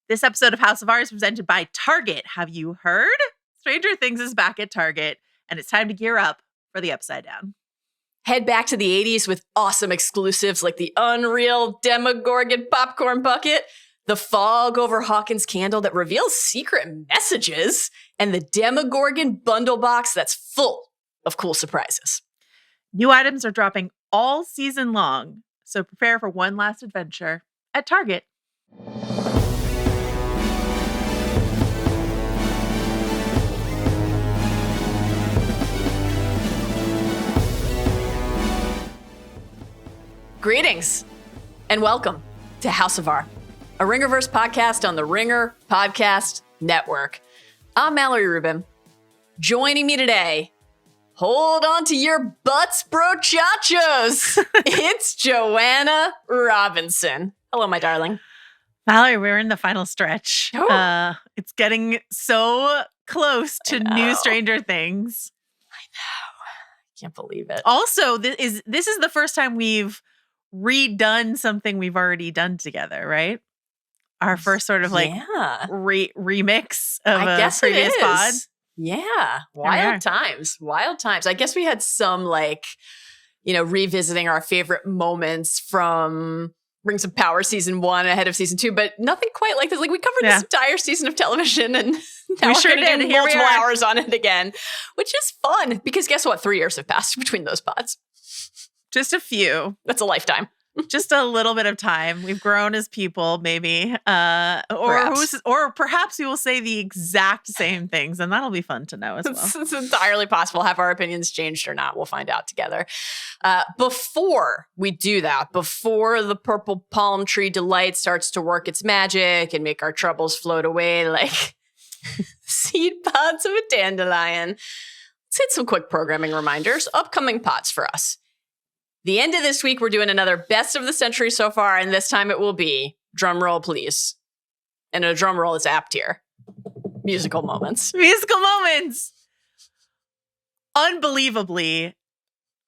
This episode of House of R is presented by Target. Have you heard? Stranger Things is back at Target, and it's time to gear up for the Upside Down. Head back to the 80s with awesome exclusives like the Unreal Demogorgon popcorn bucket, the fog over Hawkins candle that reveals secret messages, and the Demogorgon bundle box that's full of cool surprises. New items are dropping all season long, so prepare for one last adventure at Target. Greetings and welcome to House of R, a Ringerverse podcast on the Ringer Podcast Network. I'm Mallory Rubin. Joining me today, hold on to your butts, brochachos. It's Joanna Robinson. Hello, my darling. Mallory, we're in the final stretch. Oh. It's getting so close to new Stranger Things. I know. Can't believe it. Also, this is the first time we've redone something we've already done together, right? Our first sort of like remix of a previous pod. Yeah. Wild times. I guess we had some revisiting our favorite moments from Rings of Power season 1 ahead of season 2, but nothing quite like this. Like we covered this entire season of television and now we sure did. Here multiple hours on it again, which is fun because guess what? 3 years have passed between those pods. Just a few. That's a lifetime. Just a little bit of time. We've grown as people, maybe. Or perhaps we will say the exact same things, and that'll be fun to know as well. It's entirely possible. Have our opinions changed or not? We'll find out together. Before we do that, before the purple palm tree delight starts to work its magic and make our troubles float away like seed pods of a dandelion, let's hit some quick programming reminders. Upcoming pods for us. The end of this week, we're doing another best of the century so far, and this time it will be, drum roll please, and a drum roll is apt here, musical moments. Musical moments! Unbelievably,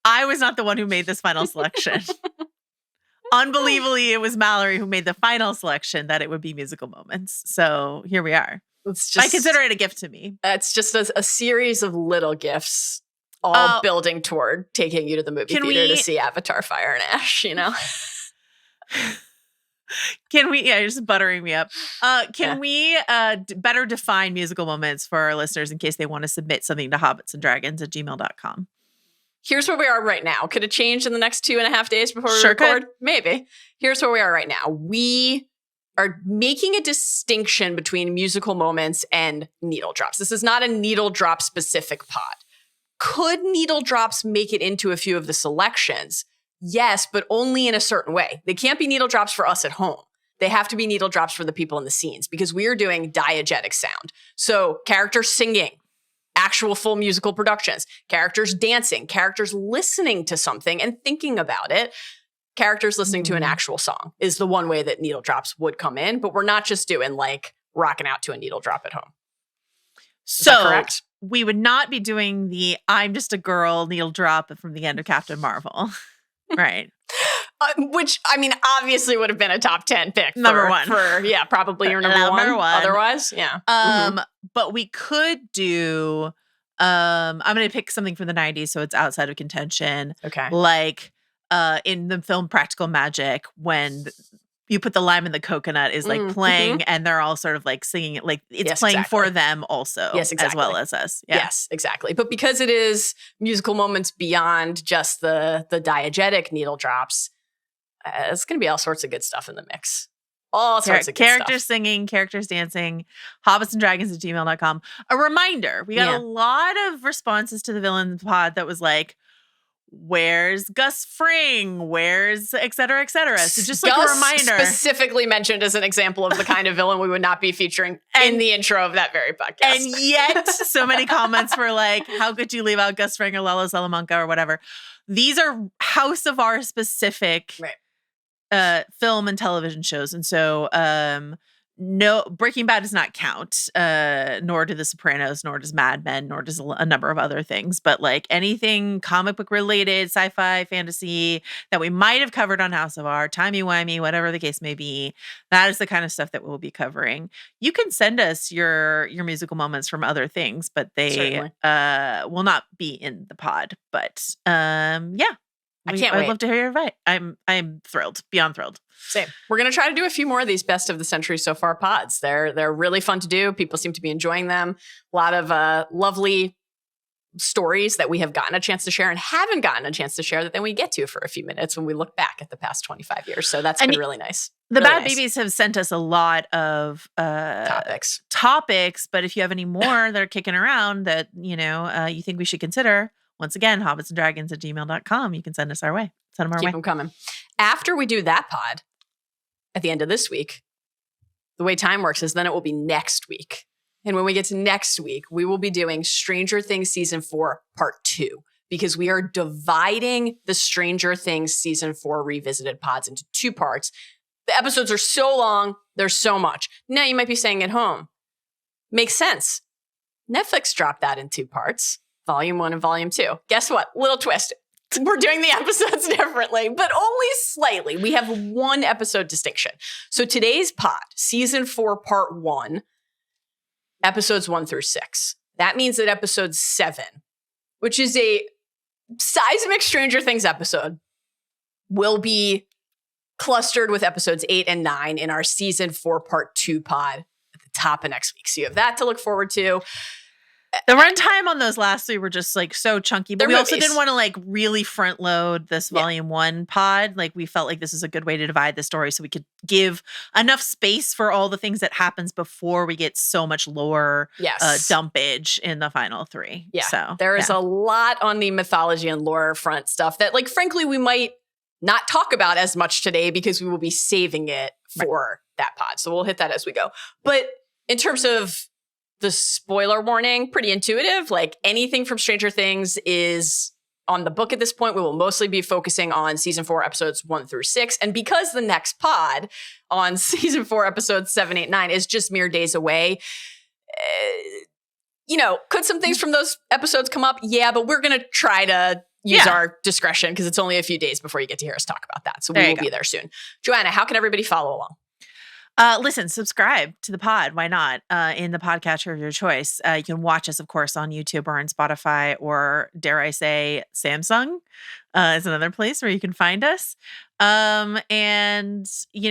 I was not the one who made this final selection. Unbelievably, it was Mallory who made the final selection that it would be musical moments. So here we are. I consider it a gift to me. It's just a series of little gifts. All building toward taking you to the movie theater to see Avatar Fire and Ash, you know? Can we, you're just buttering me up. Can we better define musical moments for our listeners in case they want to submit something to hobbitsanddragons@gmail.com? Here's where we are right now. Could it change in the next 2.5 days before we record? Could. Maybe. Here's where we are right now. We are making a distinction between musical moments and needle drops. This is not a needle drop specific pod. Could needle drops make it into a few of the selections? Yes, but only in a certain way. They can't be needle drops for us at home. They have to be needle drops for the people in the scenes because we are doing diegetic sound. So characters singing, actual full musical productions, characters dancing, characters listening to something and thinking about it, characters listening to an actual song is the one way that needle drops would come in. But we're not just doing like rocking out to a needle drop at home. Is that correct? We would not be doing the I'm just a girl needle drop from the end of Captain Marvel. Right. Which, I mean, obviously would have been a top 10 pick. Number one. Probably your number one. Otherwise, yeah. But we could do, I'm going to pick something from the 90s so it's outside of contention. Okay. Like in the film Practical Magic when you put the lime in the coconut is like playing and they're all sort of like singing it like it's playing for them also as well as us. Yeah. Yes, exactly. But because it is musical moments beyond just the diegetic needle drops, it's going to be all sorts of good stuff in the mix. All sorts of good characters stuff. Singing, characters dancing, hobbitsanddragons@gmail.com. A reminder, we got a lot of responses to the villain pod that was like, where's Gus Fring? Where's et cetera, et cetera. So just like Gus a reminder. Specifically mentioned as an example of the kind of villain we would not be featuring in the intro of that very podcast. And yet so many comments were like, how could you leave out Gus Fring or Lalo Salamanca or whatever? These are House of R specific film and television shows. And so no, Breaking Bad does not count, nor do The Sopranos, nor does Mad Men, nor does a number of other things. But like anything comic book related, sci-fi, fantasy that we might have covered on House of R, timey-wimey, whatever the case may be, that is the kind of stuff that we'll be covering. You can send us your musical moments from other things, but they will not be in the pod. But yeah. I can't wait. I'd love to hear your advice. I'm thrilled, beyond thrilled. Same. We're going to try to do a few more of these best of the century so far pods. They're really fun to do. People seem to be enjoying them. A lot of lovely stories that we have gotten a chance to share and haven't gotten a chance to share that then we get to for a few minutes when we look back at the past 25 years. So that's been really nice. The really Bad Babies have sent us a lot of topics, but if you have any more that are kicking around that, you think we should consider, once again, hobbitsanddragons@gmail.com. You can send us our way. Send them our way. Keep them coming. After we do that pod, at the end of this week, the way time works is then it will be next week. And when we get to next week, we will be doing Stranger Things Season 4 Part 2 because we are dividing the Stranger Things Season 4 Revisited pods into 2 parts. The episodes are so long, there's so much. Now you might be saying at home, makes sense. Netflix dropped that in 2 parts, Volume 1 and Volume 2. Guess what? Little twist. We're doing the episodes differently, but only slightly. We have 1 episode distinction. So today's pod, Season 4, Part 1, episodes 1 through 6. That means that episode 7, which is a seismic Stranger Things episode, will be clustered with episodes 8 and 9 in our Season 4, Part 2 pod at the top of next week. So you have that to look forward to. The runtime on those last 3 were just like so chunky, but we also didn't want to like really front load this Volume 1 pod. Like we felt like this is a good way to divide the story so we could give enough space for all the things that happens before we get so much lore dumpage in the final 3. Yeah. So there is a lot on the mythology and lore front stuff that like, frankly, we might not talk about as much today because we will be saving it for that pod. So we'll hit that as we go. But in terms of the spoiler warning, pretty intuitive. Like anything from Stranger Things is on the book at this point. We will mostly be focusing on Season 4 episodes 1 through 6. And because the next pod on Season 4 episodes 7, 8, 9 is just mere days away, could some things from those episodes come up? Yeah, but we're going to try to use our discretion because it's only a few days before you get to hear us talk about that. So we will be there soon. Joanna, how can everybody follow along? Listen, subscribe to the pod. Why not? In the podcatcher of your choice. You can watch us, of course, on YouTube or on Spotify or, dare I say, Samsung is another place where you can find us. And,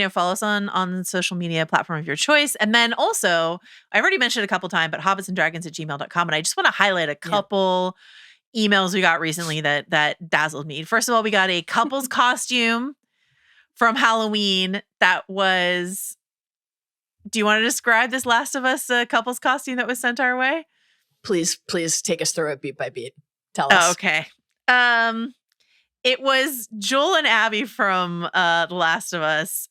follow us on the social media platform of your choice. And then also, I already mentioned it a couple times, but hobbitsanddragons@gmail.com. And I just want to highlight a couple emails we got recently that dazzled me. First of all, we got a couple's costume from Halloween that was... Do you want to describe this Last of Us couple's costume that was sent our way? Please take us through it beat by beat. Tell us. Oh, okay. It was Joel and Abby from The Last of Us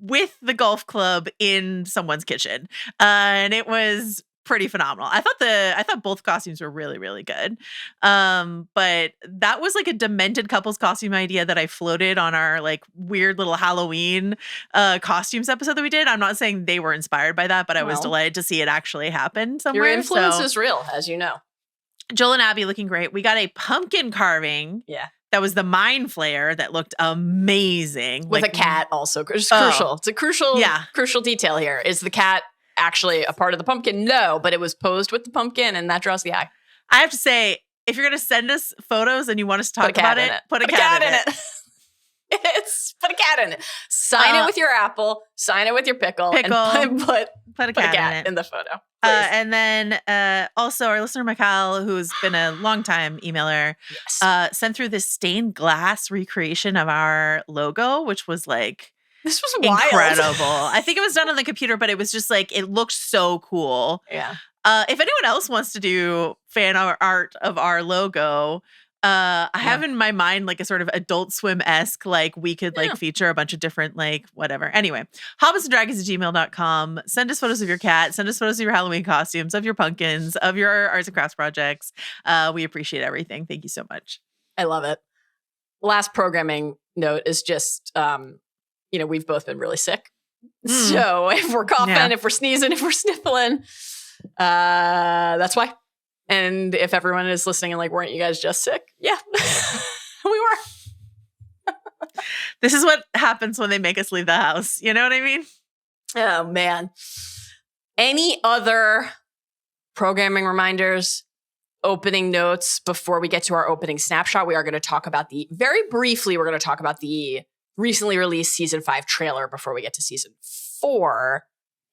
with the golf club in someone's kitchen. And it was pretty phenomenal. I thought both costumes were really, really good. But that was like a demented couples costume idea that I floated on our like weird little Halloween costumes episode that we did. I'm not saying they were inspired by that, but I was delighted to see it actually happen somewhere. Your influence is real, as you know. Joel and Abby looking great. We got a pumpkin carving. Yeah. That was the Mind Flayer that looked amazing. With a cat also. It's crucial. It's a crucial detail here. Is the cat actually a part of the pumpkin? No, but it was posed with the pumpkin and that draws the eye. I have to say, if you're going to send us photos and you want us to talk about it, put a cat in it. Put a cat in it. Sign it with your apple, sign it with your pickle and put a cat in the photo. And then also our listener, Mikhail, who's been a long-time emailer, sent through this stained glass recreation of our logo, which was like, this was wild. Incredible. I think it was done on the computer, but it was just like, it looked so cool. Yeah. If anyone else wants to do fan art of our logo, I have in my mind like a sort of Adult Swim-esque, like we could like feature a bunch of different like whatever. Anyway, hobbitsanddragons@gmail.com. Send us photos of your cat. Send us photos of your Halloween costumes, of your pumpkins, of your arts and crafts projects. We appreciate everything. Thank you so much. I love it. Last programming note is just, we've both been really sick So if we're coughing, if we're sneezing, if we're sniffling, that's why. And if everyone is listening and like, weren't you guys just sick? Yeah, we were. This is what happens when they make us leave the house. You know what I mean? Oh, man. Any other programming reminders, opening notes before we get to our opening snapshot? We are going to talk about very briefly, we're going to talk about the recently released season 5 trailer before we get to season 4.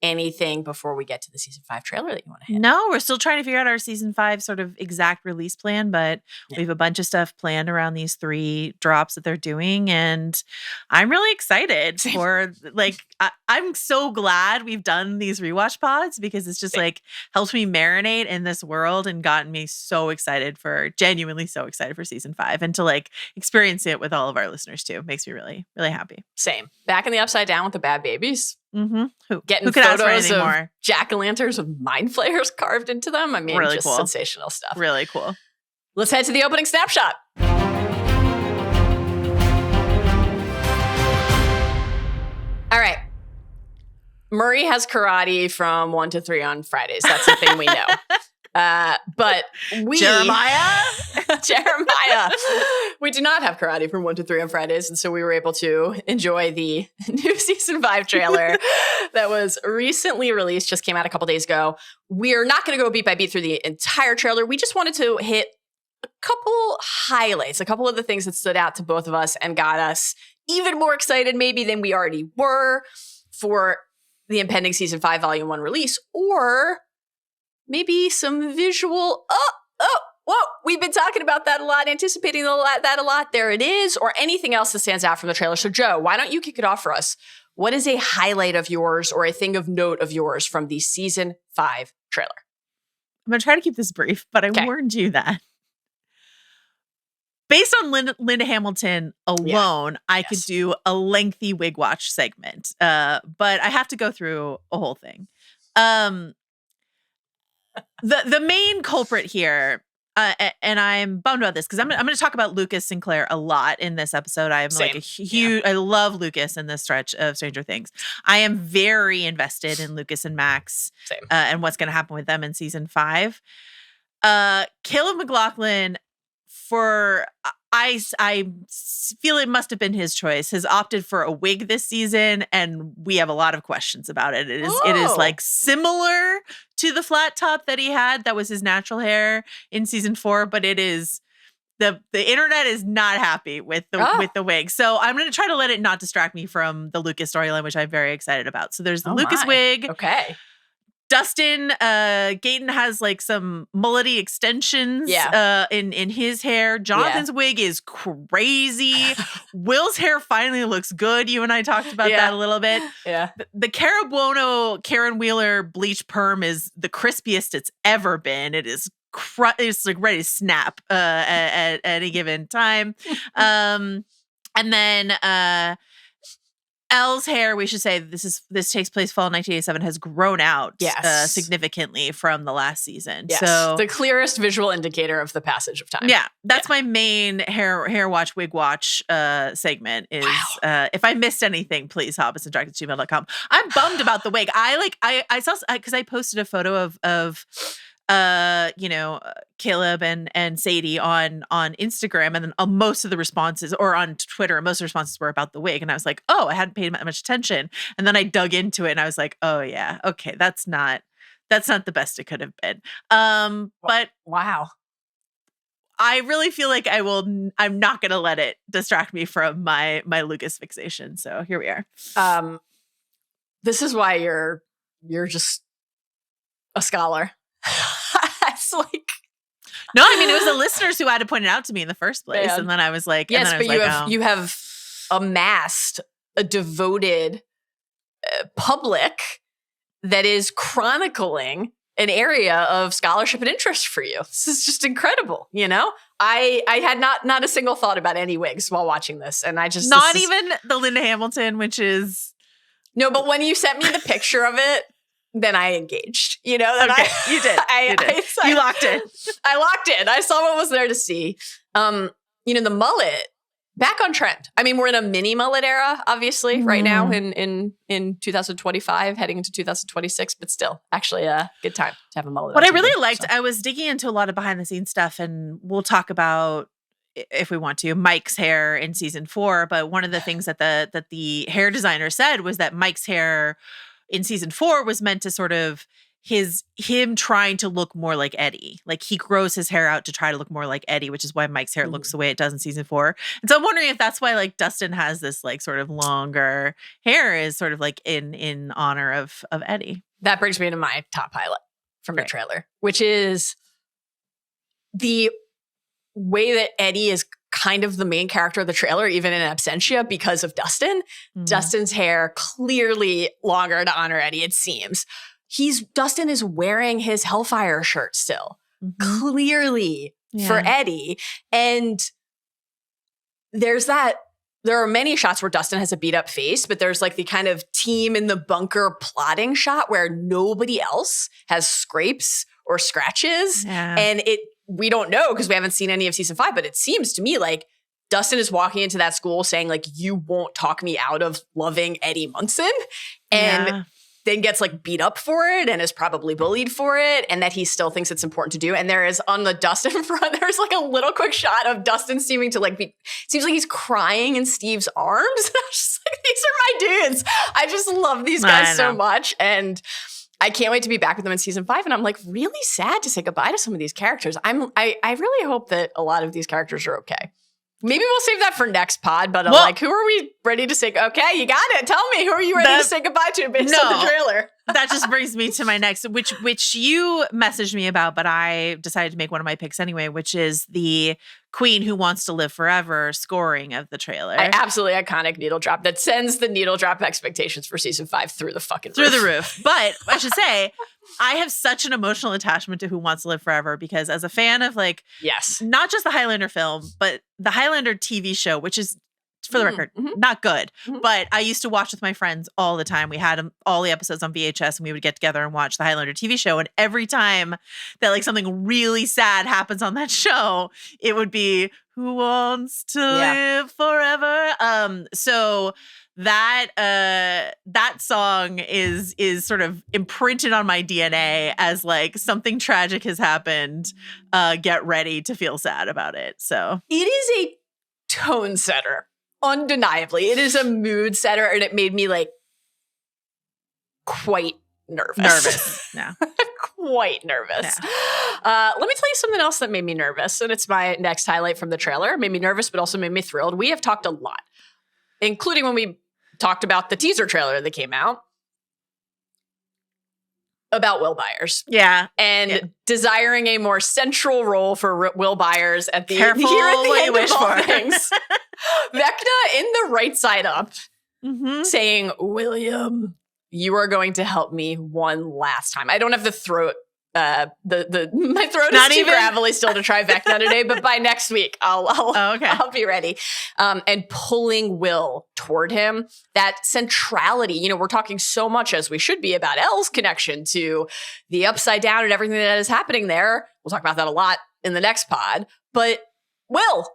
Anything before we get to the season 5 trailer that you want to hit? No, we're still trying to figure out our season 5 sort of exact release plan, but we have a bunch of stuff planned around these 3 drops that they're doing. And I'm really excited for I'm so glad we've done these rewatch pods because it's just like helped me marinate in this world and gotten me genuinely so excited for season 5 and to like experience it with all of our listeners too. Makes me really, really happy. Same. Back in the Upside Down with the bad babies. Mm-hmm. Who could photos of jack-o'-lanterns with mind flayers carved into them. I mean, really just cool. Sensational stuff. Really cool. Let's head to the opening snapshot. All right. Murray has karate from 1 to 3 on Fridays. That's the thing we know. But Jeremiah, we do not have karate from 1 to 3 on Fridays. And so we were able to enjoy the new season 5 trailer that was recently released, just came out a couple days ago. We're not going to go beat by beat through the entire trailer. We just wanted to hit a couple highlights, a couple of the things that stood out to both of us and got us even more excited maybe than we already were for the impending season 5 volume 1 release, or maybe some visual, we've been talking about that a lot, anticipating that a lot. There it is, or anything else that stands out from the trailer. So Joe, why don't you kick it off for us? What is a highlight of yours or a thing of note of yours from the season 5 trailer? I'm going to try to keep this brief, but I warned you that. Based on Linda Hamilton alone, I could do a lengthy wig watch segment, but I have to go through a whole thing. The main culprit here, and I'm bummed about this because I'm going to talk about Lucas Sinclair a lot in this episode. I'm like a huge, I love Lucas in this stretch of Stranger Things. I am very invested in Lucas and Max and what's going to happen with them in season 5. Caleb McLaughlin, I feel it must have been his choice, has opted for a wig this season, and we have a lot of questions about it. It is like similar to the flat top that he had. That was his natural hair in season 4, but it is the internet is not happy with the wig. So I'm going to try to let it not distract me from the Lucas storyline, which I'm very excited about. So there's the Lucas wig. Okay. Dustin Gayton has like some mullety extensions in his hair. Jonathan's wig is crazy. Will's hair finally looks good. You and I talked about that a little bit. Yeah. The Carabuono Karen Wheeler bleach perm is the crispiest it's ever been. It is it's like ready to snap at any given time. And then Elle's hair, we should say this takes place fall 1987, has grown out significantly from the last season. Yes. So the clearest visual indicator of the passage of time. Yeah, that's my main hair watch, wig watch segment is if I missed anything, please hobbiesanddragons@gmail.com. I'm bummed about the wig. I saw because I posted a photo of Caleb and Sadie on Instagram, and then most of the responses, or on Twitter, most of the responses were about the wig, and I was like, oh, I hadn't paid much attention, and then I dug into it, and I was like, oh yeah, okay, that's not the best it could have been. But wow, I really feel like I'm not gonna let it distract me from my Lucas fixation. So here we are. This is why you're just a scholar. It's like, no, I mean, it was the listeners who had to point it out to me in the first place. And then I was like, yes, but you have amassed a devoted public that is chronicling an area of scholarship and interest for you. This is just incredible. You know, I had not a single thought about any wigs while watching this. And I just, even the Linda Hamilton, which is. No, but when you sent me the picture of it, then I engaged, you know? Okay, you did. You locked in. I locked in. I saw what was there to see. The mullet back on trend. I mean, we're in a mini mullet era, obviously, right now in 2025, heading into 2026, but still, actually a good time to have a mullet. What I really liked, I was digging into a lot of behind the scenes stuff, and we'll talk about, if we want to, Mike's hair in season 4. But one of the things that the hair designer said was that Mike's hair in season 4 was meant to sort of him trying to look more like Eddie. Like he grows his hair out to try to look more like Eddie, which is why Mike's hair looks the way it does in season 4. And so I'm wondering if that's why like Dustin has this like sort of longer hair, is sort of like in honor of Eddie. That brings me to my top highlight from the trailer, which is the way that Eddie is kind of the main character of the trailer, even in absentia, because of Dustin. Dustin's hair clearly longer to honor Eddie, it seems. Dustin is wearing his Hellfire shirt still, clearly for Eddie. And there are many shots where Dustin has a beat up face, but there's like the kind of team in the bunker plotting shot where nobody else has scrapes or scratches. Yeah. And we don't know because we haven't seen any of season 5, but it seems to me like Dustin is walking into that school saying like, you won't talk me out of loving Eddie Munson. And then gets like beat up for it and is probably bullied for it, and that he still thinks it's important to do. And there is on the Dustin front, there's like a little quick shot of Dustin seeming to like seems like he's crying in Steve's arms. I'm just like, these are my dudes. I just love these guys so much. And I can't wait to be back with them in season 5. And I'm like really sad to say goodbye to some of these characters. I really hope that a lot of these characters are okay. Maybe we'll save that for next pod, but like, who are we ready to say? Okay, you got it. Tell me, who are you ready to say goodbye to based on the trailer? That just brings me to my next, which you messaged me about, but I decided to make one of my picks anyway, which is the Queen Who Wants to Live Forever scoring of the trailer. Absolutely iconic needle drop that sends the needle drop expectations for season 5 through the fucking roof. Through the roof. But I should say, I have such an emotional attachment to Who Wants to Live Forever because as a fan of like, not just the Highlander film, but the Highlander TV show, which is, for the record, not good. But I used to watch with my friends all the time. We had all the episodes on VHS and we would get together and watch the Highlander TV show. And every time that like something really sad happens on that show, it would be Who Wants to Live Forever. So that song is sort of imprinted on my DNA as like something tragic has happened. Get ready to feel sad about it. So it is a tone setter. Undeniably, it is a mood setter, and it made me like quite nervous. Yeah. Quite nervous. Yeah. Let me tell you something else that made me nervous, and it's my next highlight from the trailer. It made me nervous, but also made me thrilled. We have talked a lot, including when we talked about the teaser trailer that came out, about Will Byers. Yeah. And desiring a more central role for Will Byers at the here at the end of all things. Vecna in the right side up saying, William, you are going to help me one last time. I don't have the throat. My throat is too gravelly still to try Vecna today, but by next week I'll be ready. And pulling Will toward him, that centrality. You know, we're talking so much as we should be about Elle's connection to the Upside Down and everything that is happening there. We'll talk about that a lot in the next pod. But Will,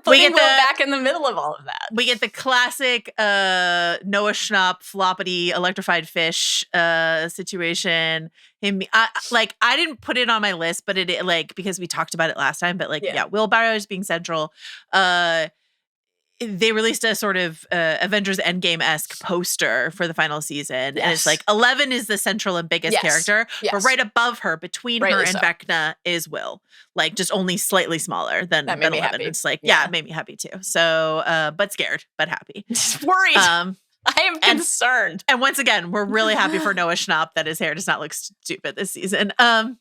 putting Will back in the middle of all of that. We get the classic Noah Schnapp floppity electrified fish situation. I didn't put it on my list, but it like because we talked about it last time. But Will Byers being central. They released a sort of Avengers Endgame-esque poster for the final season. And it's like 11 is the central and biggest character. But right above her, between her and Vecna is Will. Like just only slightly smaller than 11. Happy. It's like, it made me happy too. So, but scared, but happy. Just worried. I am concerned. And once again, we're really happy for Noah Schnapp that his hair does not look stupid this season. On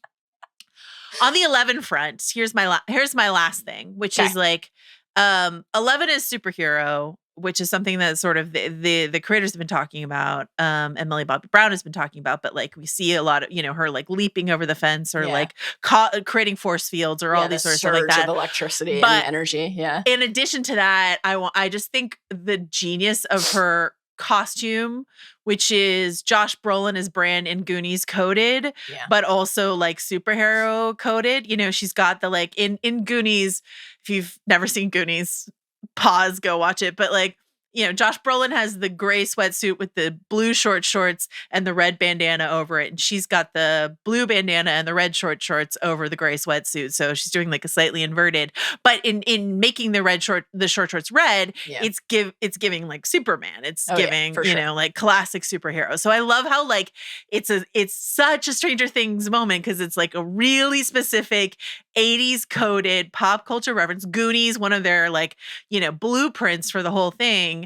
the 11 front, here's my last thing, which is like, 11 is superhero, which is something that sort of the creators have been talking about, and Millie Bobby Brown has been talking about, but like we see a lot of, her like leaping over the fence or like creating force fields or all these sort of stuff like that. Of electricity and energy. Yeah. In addition to that, I just think the genius of her costume, which is Josh Brolin as Bran in Goonies coded, but also like superhero coded. She's got the like in Goonies. If you've never seen Goonies, pause, go watch it. But like, you know, Josh Brolin has the gray sweatsuit with the blue short shorts and the red bandana over it. And she's got the blue bandana and the red short shorts over the gray sweatsuit. So she's doing like a slightly inverted. But in making the short shorts red, it's giving like Superman. It's giving, you know, like classic superhero. So I love how like it's such a Stranger Things moment because it's like a really specific 80s coded pop culture reference. Goonies, one of their like, you know, blueprints for the whole thing.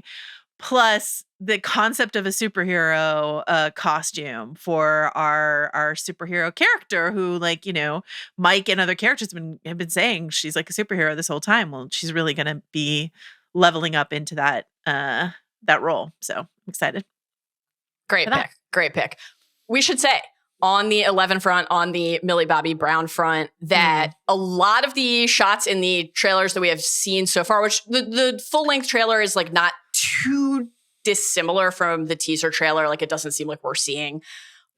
Plus the concept of a superhero costume for our superhero character who, like, you know, Mike and other characters have been saying she's like a superhero this whole time. Well, she's really going to be leveling up into that role. So I'm excited. Great pick. We should say on the 11 front, on the Millie Bobby Brown front, that a lot of the shots in the trailers that we have seen so far, which the full-length trailer is like not too dissimilar from the teaser trailer. Like, it doesn't seem like we're seeing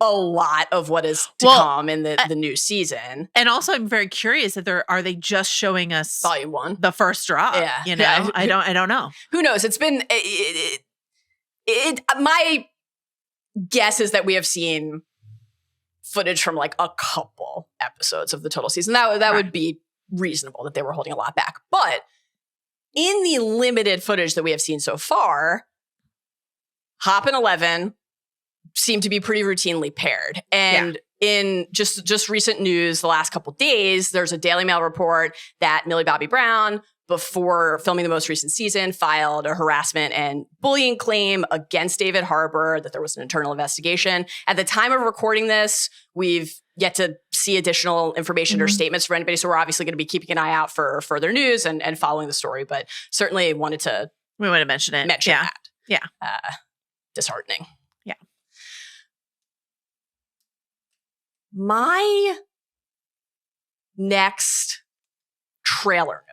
a lot of what is to come in the new season. And also, I'm very curious if are they just showing us Volume 1, the first drop? Yeah, you know, I don't know. Who knows? It's been my guess is that we have seen footage from like a couple episodes of the total season. That would be reasonable that they were holding a lot back. But in the limited footage that we have seen so far, Hop and 11 seem to be pretty routinely paired. And in just recent news, the last couple days, there's a Daily Mail report that Millie Bobby Brown, before filming the most recent season, filed a harassment and bullying claim against David Harbour, that there was an internal investigation. At the time of recording this, we've yet to see additional information or statements from anybody. So we're obviously going to be keeping an eye out for further news and following the story, but certainly wanted to mention it. That. Yeah. Disheartening. Yeah. My next trailer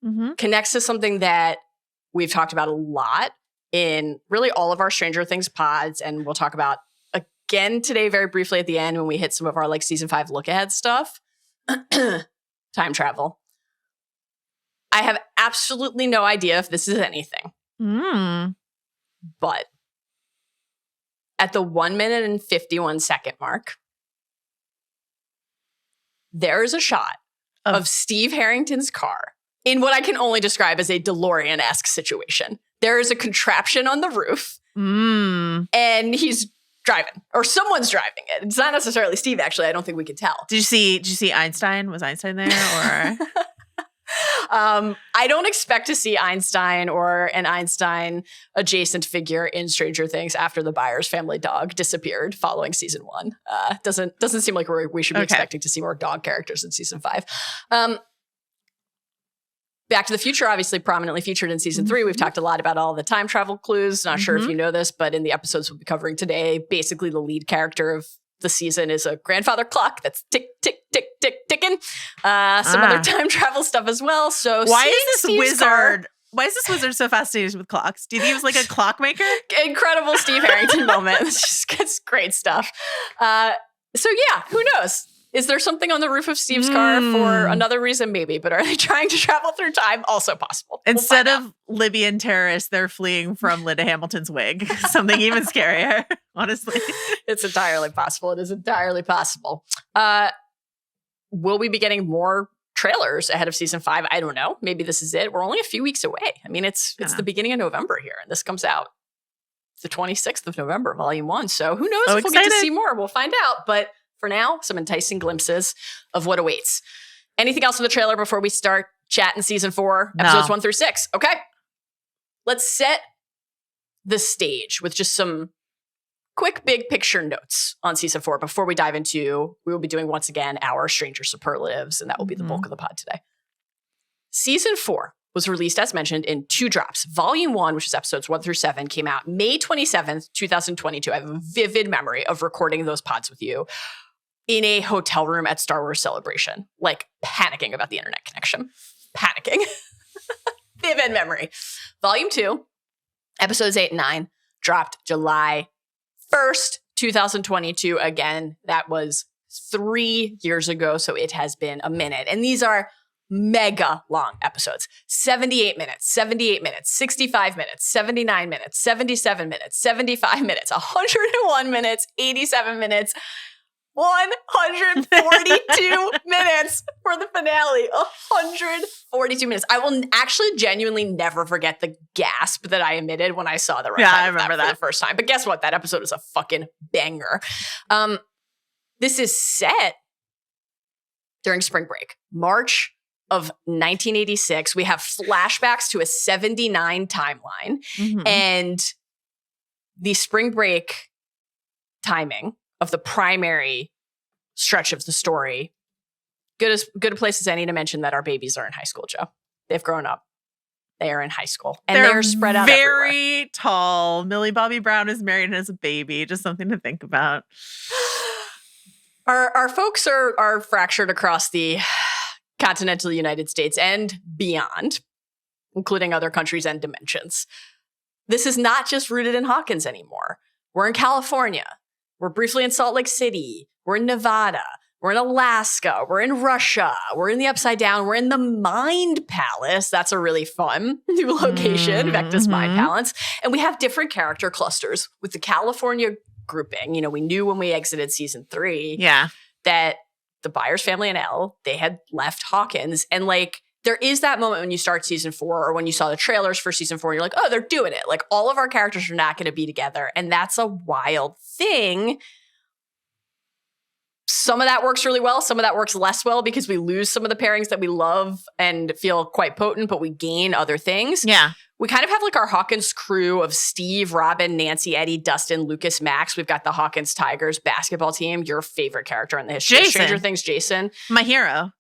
note connects to something that we've talked about a lot in really all of our Stranger Things pods, and we'll talk about again today very briefly at the end when we hit some of our like season 5 look ahead stuff. Time travel. I have absolutely no idea if this is anything. But at the 1 minute and 51 second mark, there is a shot of Steve Harrington's car in what I can only describe as a DeLorean-esque situation. There is a contraption on the roof, and he's driving, or someone's driving it. It's not necessarily Steve, actually. I don't think we can tell. Did you see Einstein? Was Einstein there? Or I don't expect to see Einstein or an Einstein adjacent figure in Stranger Things after the Byers family dog disappeared following season 1. Doesn't seem like we should be expecting to see more dog characters in season 5. Back to the Future, obviously prominently featured in season 3. We've talked a lot about all the time travel clues. Not sure if you know this, but in the episodes we'll be covering today, basically the lead character of the season is a grandfather clock that's tick, tick, tick, tick, ticking. Some other time travel stuff as well. So why is this wizard so fascinated with clocks? Do you think he was like a clockmaker? Incredible Steve Harrington moment. It's great stuff. So yeah, who knows? Is there something on the roof of Steve's car for another reason? Maybe. But are they trying to travel through time? Also possible. Instead of Libyan terrorists, they're fleeing from Linda Hamilton's wig. Something even scarier, honestly. It's entirely possible. It is entirely possible. Will we be getting more trailers ahead of season 5? I don't know. Maybe this is it. We're only a few weeks away. I mean, it's the beginning of November here, and this comes out the 26th of November, volume 1. So who knows if we'll get to see more. We'll find out. But for now, some enticing glimpses of what awaits. Anything else in the trailer before we start chatting season 4, episodes 1 through 6? Okay. Let's set the stage with just some quick big picture notes on season 4 before we dive into, we will be doing once again our Stranger superlatives, and that will be the bulk of the pod today. Season 4 was released, as mentioned, in 2 drops. Volume 1, which is episodes 1 through 7, came out May 27th, 2022. I have a vivid memory of recording those pods with you in a hotel room at Star Wars Celebration, like panicking about the internet connection. Panicking. Vivid memory. Volume 2, episodes 8 and 9, dropped July 1st, 2022. Again, that was 3 years ago, so it has been a minute. And these are mega long episodes. 78 minutes, 78 minutes, 65 minutes, 79 minutes, 77 minutes, 75 minutes, 101 minutes, 87 minutes, 142 minutes for the finale. 142 minutes. I will actually genuinely never forget the gasp that I emitted when I saw the runtime. Yeah, I remember that for the first time. But guess what? That episode is a fucking banger. This is set during spring break, March of 1986. We have flashbacks to a 79 timeline. And the spring break timing of the primary stretch of the story, good a place as any to mention that our babies are in high school, Joe. They've grown up. They are in high school. And they're spread out very everywhere. tall. Millie Bobby Brown is married and has a baby. Just something to think about. Our folks are fractured across the continental United States and beyond, including other countries and dimensions. This is not just rooted in Hawkins anymore. We're in California. We're briefly in Salt Lake City. We're in Nevada. We're in Alaska. We're in Russia. We're in the Upside Down. We're in the Mind Palace. That's a really fun new location, Vectus Mind Palace. And we have different character clusters with the California grouping. You know, we knew when we exited season 3 that the Byers family and Elle, they had left Hawkins. And like, there is that moment when you start season 4 or when you saw the trailers for season 4 and you're like, oh, they're doing it. Like all of our characters are not going to be together. And that's a wild thing. Some of that works really well. Some of that works less well because we lose some of the pairings that we love and feel quite potent, but we gain other things. Yeah. We kind of have like our Hawkins crew of Steve, Robin, Nancy, Eddie, Dustin, Lucas, Max. We've got the Hawkins Tigers basketball team. Your favorite character in the history of Stranger Things, Jason. My hero.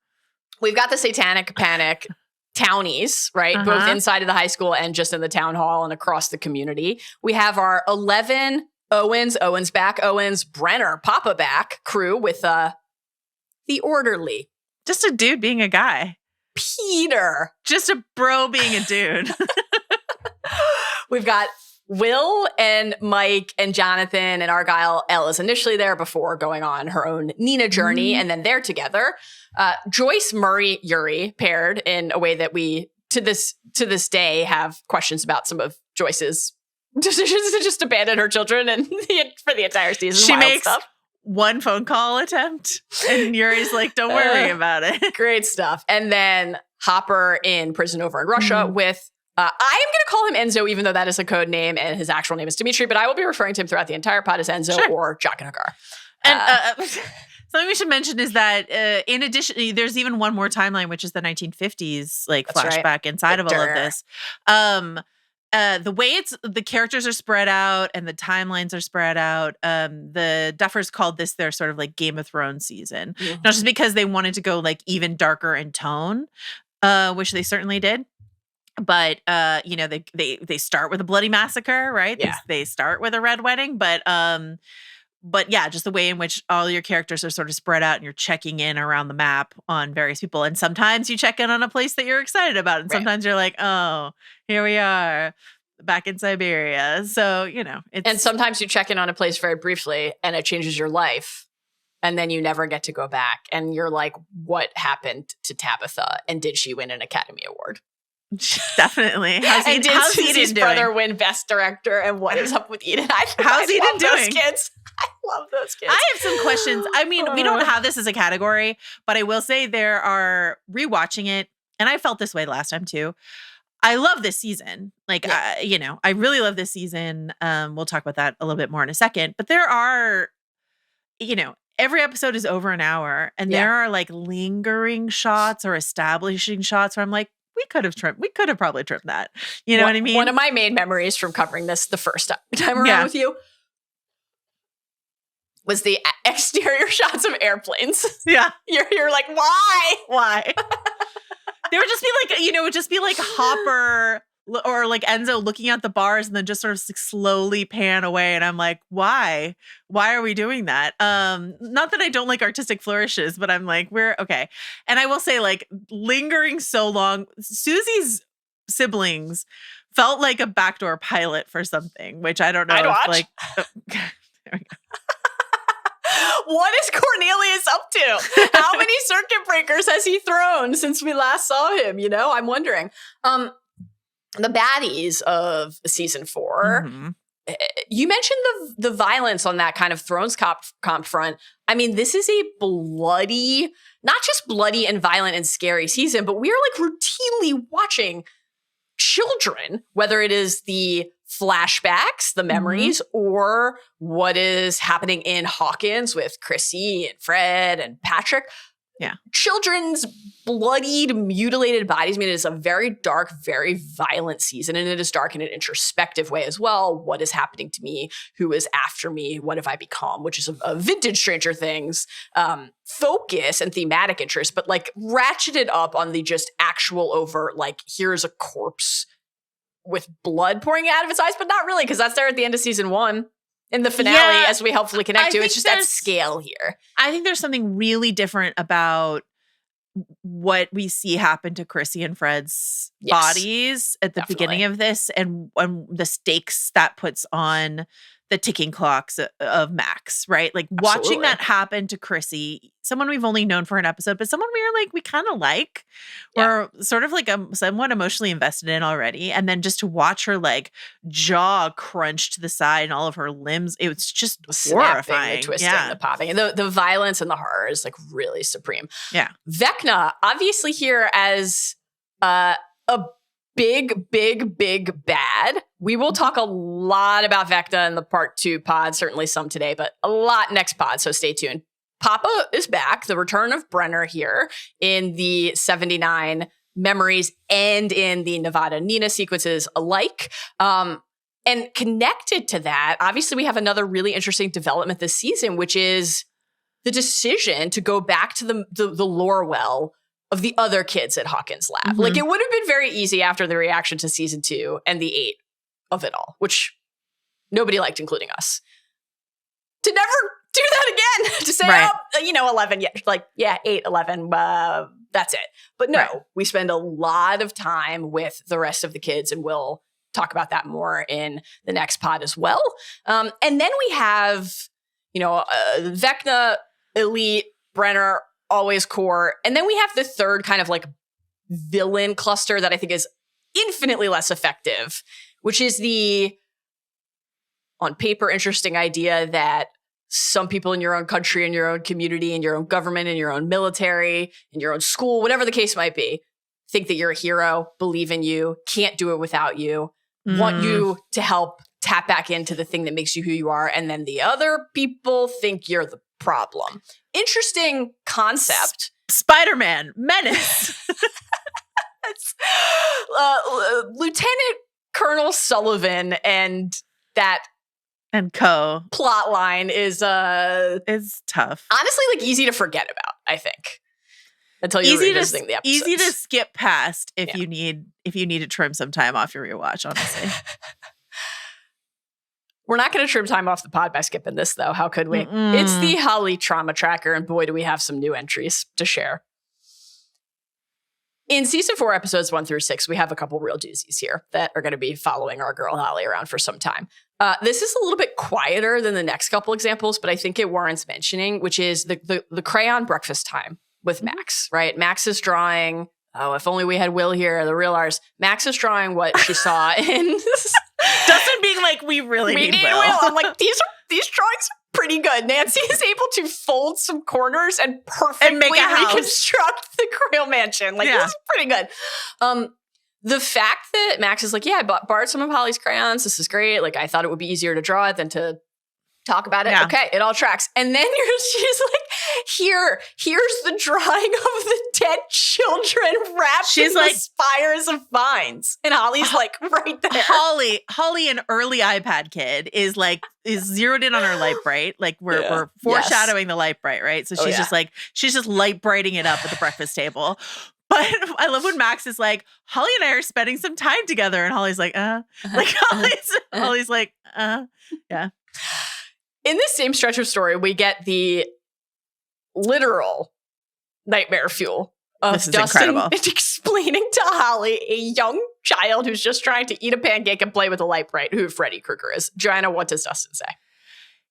We've got the Satanic Panic townies, right? Both inside of the high school and just in the town hall and across the community. We have our 11 Owens back, Brenner, Papa back crew with the orderly. Just a dude being a guy. Peter. Just a bro being a dude. We've got Will and Mike and Jonathan and Argyle. Elle is initially there before going on her own Nina journey, and then they're together. Joyce, Murray, Yuri paired in a way that we, to this day, have questions about some of Joyce's decisions to just abandon her children and for the entire season. She makes one phone call attempt, and Yuri's like, don't worry about it. Great stuff. And then Hopper in prison over in Russia with, I am going to call him Enzo, even though that is a code name and his actual name is Dimitri, but I will be referring to him throughout the entire pod as Enzo or Jock and Hagar. And something we should mention is that in addition, there's even one more timeline, which is the 1950s flashback inside Richter. Of all of this. The way the characters are spread out and the timelines are spread out. The Duffers called this their sort of like Game of Thrones season, not just because they wanted to go like even darker in tone, which they certainly did. But they start with a bloody massacre, right? Yeah. They start with a red wedding, but yeah, just the way in which all your characters are sort of spread out and you're checking in around the map on various people. And sometimes you check in on a place that you're excited about. And sometimes you're like, oh, here we are back in Siberia. So, and sometimes you check in on a place very briefly and it changes your life. And then you never get to go back. And you're like, what happened to Tabitha? And did she win an Academy Award? Definitely. How's Susie's brother win Best Director? And what is up with Eden? How's Eden doing? Those kids. I love those kids. I have some questions. I mean, we don't have this as a category, but I will say there are rewatching it, and I felt this way last time too. I love this season. Like, I really love this season. We'll talk about that a little bit more in a second. But there are, every episode is over an hour, and there are like lingering shots or establishing shots where I'm like, we could have probably trimmed that. You know what I mean? One of my main memories from covering this the first time around with you was the exterior shots of airplanes. Yeah. You're like, why? Why? There would just be like Hopper or like Enzo looking at the bars and then just sort of slowly pan away. And I'm like, why? Why are we doing that? Not that I don't like artistic flourishes, but I'm like, we're okay. And I will say, like, lingering so long, Susie's siblings felt like a backdoor pilot for something, which I don't know. I'd watch. Like, there we go. What is Cornelius up to? How many circuit breakers has he thrown since we last saw him? You know, I'm wondering. The baddies of season 4. Mm-hmm. You mentioned the violence on that kind of Thrones comp front. I mean, this is a bloody, not just bloody and violent and scary season, but we are like routinely watching children, whether it is the flashbacks, the memories, or what is happening in Hawkins with Chrissy and Fred and Patrick. Yeah. Children's bloodied, mutilated bodies. I mean, it is a very dark, very violent season, and it is dark in an introspective way as well. What is happening to me? Who is after me? What have I become? Which is a vintage Stranger Things focus and thematic interest, but like ratcheted up on the just actual overt, like, here's a corpse with blood pouring out of its eyes, but not really, because that's there at the end of season 1. In the finale, as we helpfully connect to, it's just at scale here. I think there's something really different about what we see happen to Chrissy and Fred's bodies at the beginning of this, and the stakes that puts on the ticking clocks of Max, right? Like watching that happen to Chrissy, someone we've only known for an episode, but someone we kind of like. We're sort of like somewhat emotionally invested in already. And then just to watch her like jaw crunch to the side and all of her limbs, it was just horrifying. The twisting, the popping. And the violence and the horror is like really supreme. Yeah. Vecna, obviously here as a big bad. We will talk a lot about Vecna in the part 2 pod, certainly some today, but a lot next pod, so stay tuned. Papa is back, the return of Brenner here in the 79 memories and in the Nevada Nina sequences alike. And connected to that, obviously we have another really interesting development this season, which is the decision to go back to the lore well of the other kids at Hawkins Lab. Mm-hmm. Like, it would have been very easy after the reaction to season 2 and the 8 of it all, which nobody liked, including us, to never do that again. To say, 11, 8, 11, that's it. But no, we spend a lot of time with the rest of the kids, and we'll talk about that more in the next pod as well. And then we have, Vecna, Elite, Brenner, always core. And then we have the third kind of like villain cluster that I think is infinitely less effective, which is the, on paper, interesting idea that some people in your own country, in your own community, in your own government, in your own military, in your own school, whatever the case might be, think that you're a hero, believe in you, can't do it without you, want you to help tap back into the thing that makes you who you are. And then the other people think you're the problem. Interesting concept. Spider-Man, menace. It's, Lieutenant Colonel Sullivan and that and co plot line is tough. Honestly, like easy to forget about, I think. Until you're revisiting the episodes. Easy to skip past if you need to trim some time off your rewatch, honestly. We're not going to trim time off the pod by skipping this, though. How could we? It's the Holly Trauma Tracker, and boy, do we have some new entries to share. In season 4, episodes 1 through 6, we have a couple real doozies here that are going to be following our girl Holly around for some time. This is a little bit quieter than the next couple examples, but I think it warrants mentioning, which is the crayon breakfast time with Max, right? Max is drawing, if only we had Will here, the real ours. Max is drawing what she saw in... Dustin being like, we really need Will. I'm like, these drawings are pretty good. Nancy is able to fold some corners and perfectly make a house. Reconstruct the Grail Mansion. Like, this is pretty good. The fact that Max is like, I borrowed some of Holly's crayons. This is great. Like, I thought it would be easier to draw it than to talk about it. Yeah. Okay, it all tracks. And then she's like, here's the drawing of the dead children wrapped in the spires of vines. And Holly's like right there. Holly, an early iPad kid, is zeroed in on her light bright. Like we're foreshadowing the light bright, right? So she's just light brighting it up at the breakfast table. But I love when Max is like, Holly and I are spending some time together. And Holly's like, Like Holly's like, yeah. In this same stretch of story, we get the literal nightmare fuel of Dustin explaining to Holly, a young child who's just trying to eat a pancake and play with a light bright, who Freddy Krueger is. Joanna, what does Dustin say?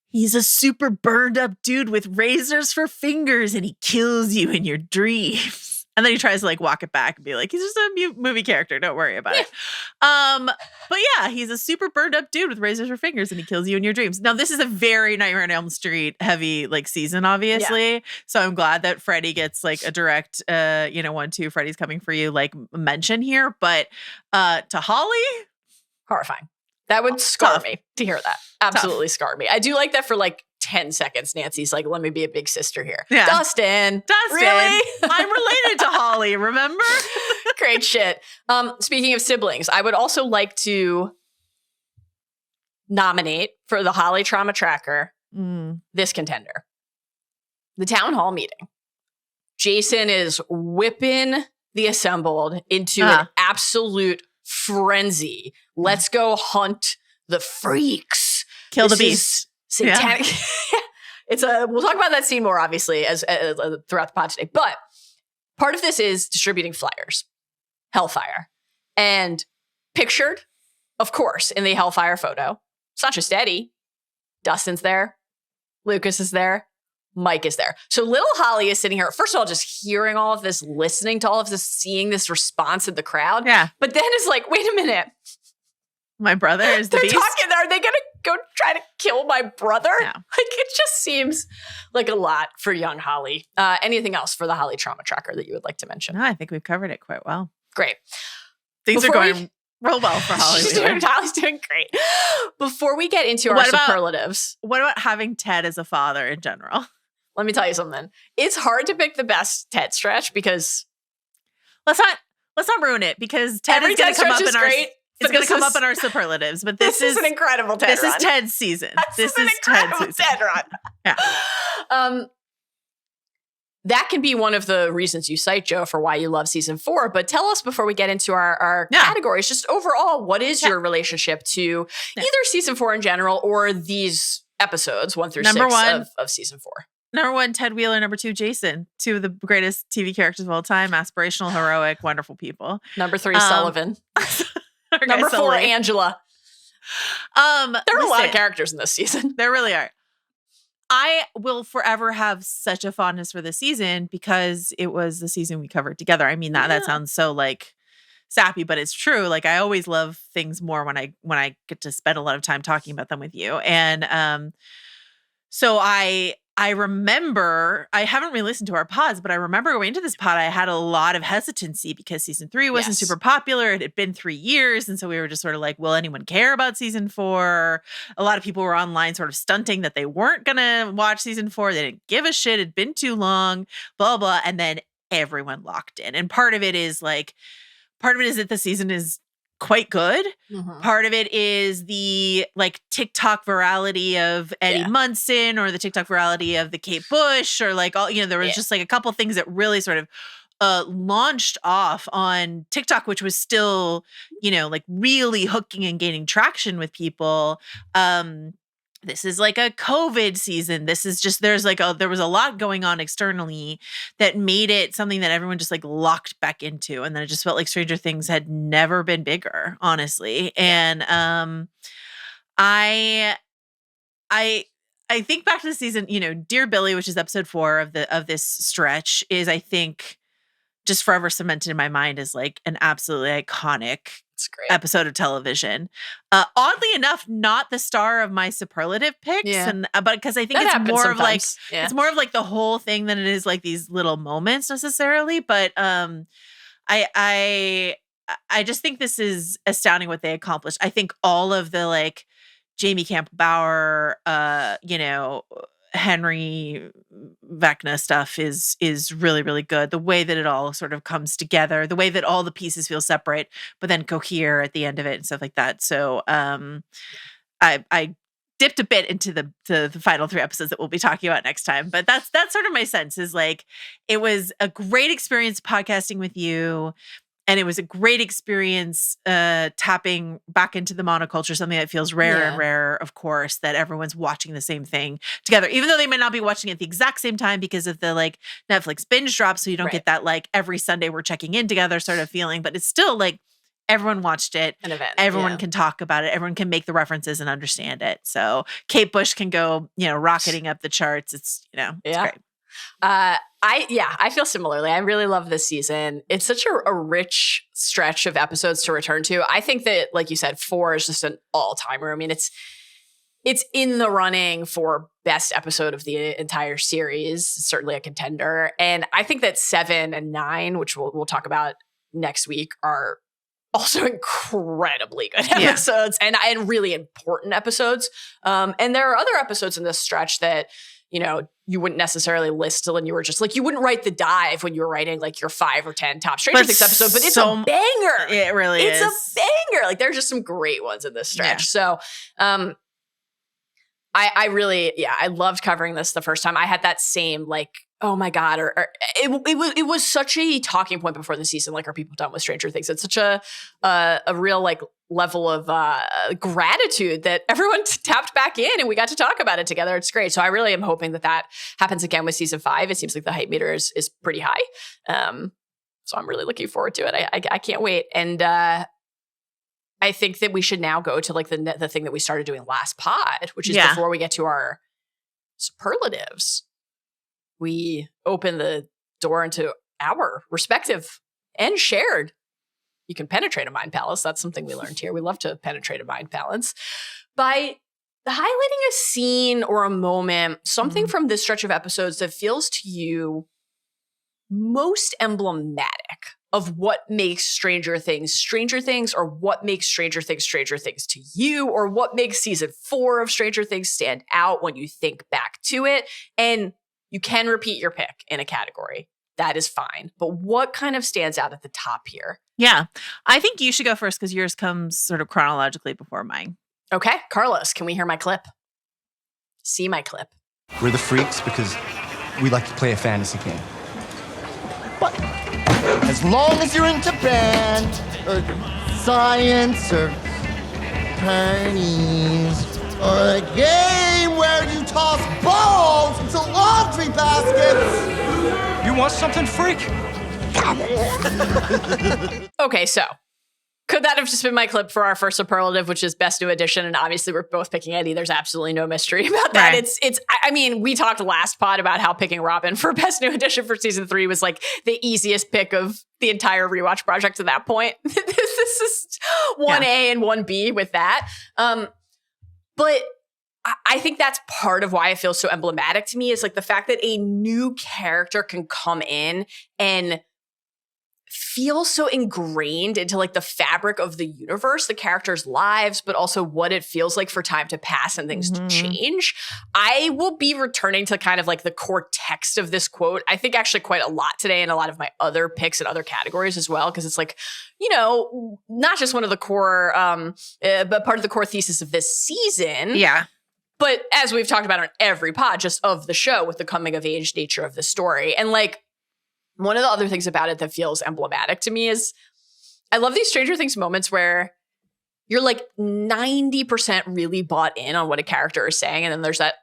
He's a super burned up dude with razors for fingers and he kills you in your dreams. And then he tries to like walk it back and be like, he's just a movie character. Don't worry about it. But yeah, he's a super burned up dude with razors for fingers and he kills you in your dreams. Now, this is a very Nightmare on Elm Street heavy like season, obviously. Yeah. So I'm glad that Freddy gets like a direct, 1-2, Freddy's coming for you, like mention here. But to Holly, horrifying. That would scar me to hear that. Absolutely scar me. I do like that for like 10 seconds. Nancy's like, let me be a big sister here. Yeah. Dustin. Really? I'm related to Holly, remember? Great shit. Speaking of siblings, I would also like to nominate for the Holly Trauma Tracker this contender. The town hall meeting. Jason is whipping the assembled into an absolute frenzy. Let's go hunt the freaks. Kill the beast. Satanic. Yeah. We'll talk about that scene more, obviously, as throughout the pod today. But part of this is distributing flyers. Hellfire. And pictured, of course, in the Hellfire photo. It's not just Eddie. Dustin's there. Lucas is there. Mike is there. So little Holly is sitting here, first of all, just hearing all of this, listening to all of this, seeing this response in the crowd. Yeah. But then is like, wait a minute. My brother is the beast? Talking, are they going to go try to kill my brother? Yeah. Like, it just seems like a lot for young Holly. Anything else for the Holly Trauma Tracker that you would like to mention? No, I think we've covered it quite well. Great. Things are going real well for Holly. Holly's doing great. Before we get into our superlatives. What about having Ted as a father in general? Let me tell you something. It's hard to pick the best Ted stretch because let's not ruin it because Ted is going to come up in our it's going to come up in our superlatives. But this is an incredible Ted run. This is Ted's season. This is Ted's season. Ted run. Yeah. That can be one of the reasons you cite, Joe, for why you love season 4. But tell us before we get into our categories, just overall, what is your relationship to either season 4 in general or these episodes 1 through 6 of season 4? Number 1, Ted Wheeler. Number 2, Jason. 2 of the greatest TV characters of all time. Aspirational, heroic, wonderful people. Number 3, Sullivan. Number 4, Angela. There are a lot of characters in this season. There really are. I will forever have such a fondness for this season because it was the season we covered together. I mean, that sounds so like sappy, but it's true. Like I always love things more when I get to spend a lot of time talking about them with you. And so I remember, I haven't re-listened to our pods, but I remember going into this pod, I had a lot of hesitancy because season 3 wasn't super popular. It had been 3 years. And so we were just sort of like, will anyone care about season 4? A lot of people were online sort of stunting that they weren't going to watch season 4. They didn't give a shit. It'd been too long, blah, blah. And then everyone locked in. And part of it is that the season is quite good. Mm-hmm. Part of it is the like TikTok virality of Eddie Munson or the TikTok virality of the Kate Bush or like all, there was just like a couple things that really sort of launched off on TikTok, which was still, like really hooking and gaining traction with people. This is like a COVID season. This is just, there was a lot going on externally that made it something that everyone just like locked back into. And then it just felt like Stranger Things had never been bigger, honestly. And I think back to the season, Dear Billy, which is episode 4 of this stretch, is I think just forever cemented in my mind as like an absolutely iconic episode of television. Oddly enough, not the star of my superlative picks, but because I think it's more of like it's more of like the whole thing than it is like these little moments necessarily. But I just think this is astounding what they accomplished. I think all of the like Jamie Campbell Bower, Henry Vecna stuff is really, really good. The way that it all sort of comes together, the way that all the pieces feel separate, but then cohere at the end of it and stuff like that. So I dipped a bit into the final 3 episodes that we'll be talking about next time. But that's sort of my sense is like, it was a great experience podcasting with you. And it was a great experience tapping back into the monoculture, something that feels rarer and rarer, of course, that everyone's watching the same thing together, even though they might not be watching it at the exact same time because of the like Netflix binge drop. So you don't get that like every Sunday we're checking in together sort of feeling, but it's still like everyone watched it. An event. Everyone can talk about it. Everyone can make the references and understand it. So Kate Bush can go, rocketing up the charts. It's, it's great. I feel similarly. I really love this season. It's such a rich stretch of episodes to return to. I think that, like you said, 4 is just an all-timer. I mean, it's in the running for best episode of the entire series. Certainly a contender. And I think that 7 and 9, which we'll talk about next week, are also incredibly good episodes and really important episodes. And there are other episodes in this stretch that, you wouldn't necessarily list when you were just like, you wouldn't write the dive when you were writing like your 5 or 10 top Stranger Things episode, but it's a banger. It really is. It's a banger. Like there's just some great ones in this stretch. Yeah. So, I really, I loved covering this the first time. I had that same like, oh my God, or it was such a talking point before the season. Like, are people done with Stranger Things? It's such a real like level of gratitude that everyone tapped back in and we got to talk about it together. It's great. So I really am hoping that happens again with season 5. It seems like the hype meter is pretty high. So I'm really looking forward to it. I can't wait. And I think that we should now go to like the thing that we started doing last pod, which is before we get to our superlatives. We open the door into our respective and shared. You can penetrate a mind palace. That's something we learned here. We love to penetrate a mind palace by highlighting a scene or a moment, something from this stretch of episodes that feels to you most emblematic of what makes Stranger Things, or what makes Stranger Things to you, or what makes season 4 of Stranger Things stand out when you think back to it. And you can repeat your pick in a category. That is fine. But what kind of stands out at the top here? Yeah. I think you should go first because yours comes sort of chronologically before mine. Okay. Carlos, can we hear my clip? See my clip. We're the freaks because we like to play a fantasy game. But as long as you're into band or science or ponies or a game where you toss balls into laundry baskets. You want something, freak? Okay, so could that have just been my clip for our first superlative, which is best new edition? And obviously we're both picking Eddie. There's absolutely no mystery about that. Right. I mean, we talked last pod about how picking Robin for best new edition for season 3 was like the easiest pick of the entire rewatch project at that point. This is 1A and 1B with that. But I think that's part of why it feels so emblematic to me, is like the fact that a new character can come in and feel so ingrained into like the fabric of the universe, the characters' lives, but also what it feels like for time to pass and things to change. I will be returning to kind of like the core text of this quote, I think actually quite a lot today, and a lot of my other picks and other categories as well, because it's like, not just one of the core, but part of the core thesis of this season. Yeah. But as we've talked about on every pod, just of the show, with the coming of age nature of the story. And like, one of the other things about it that feels emblematic to me is I love these Stranger Things moments where you're like 90% really bought in on what a character is saying. And then there's that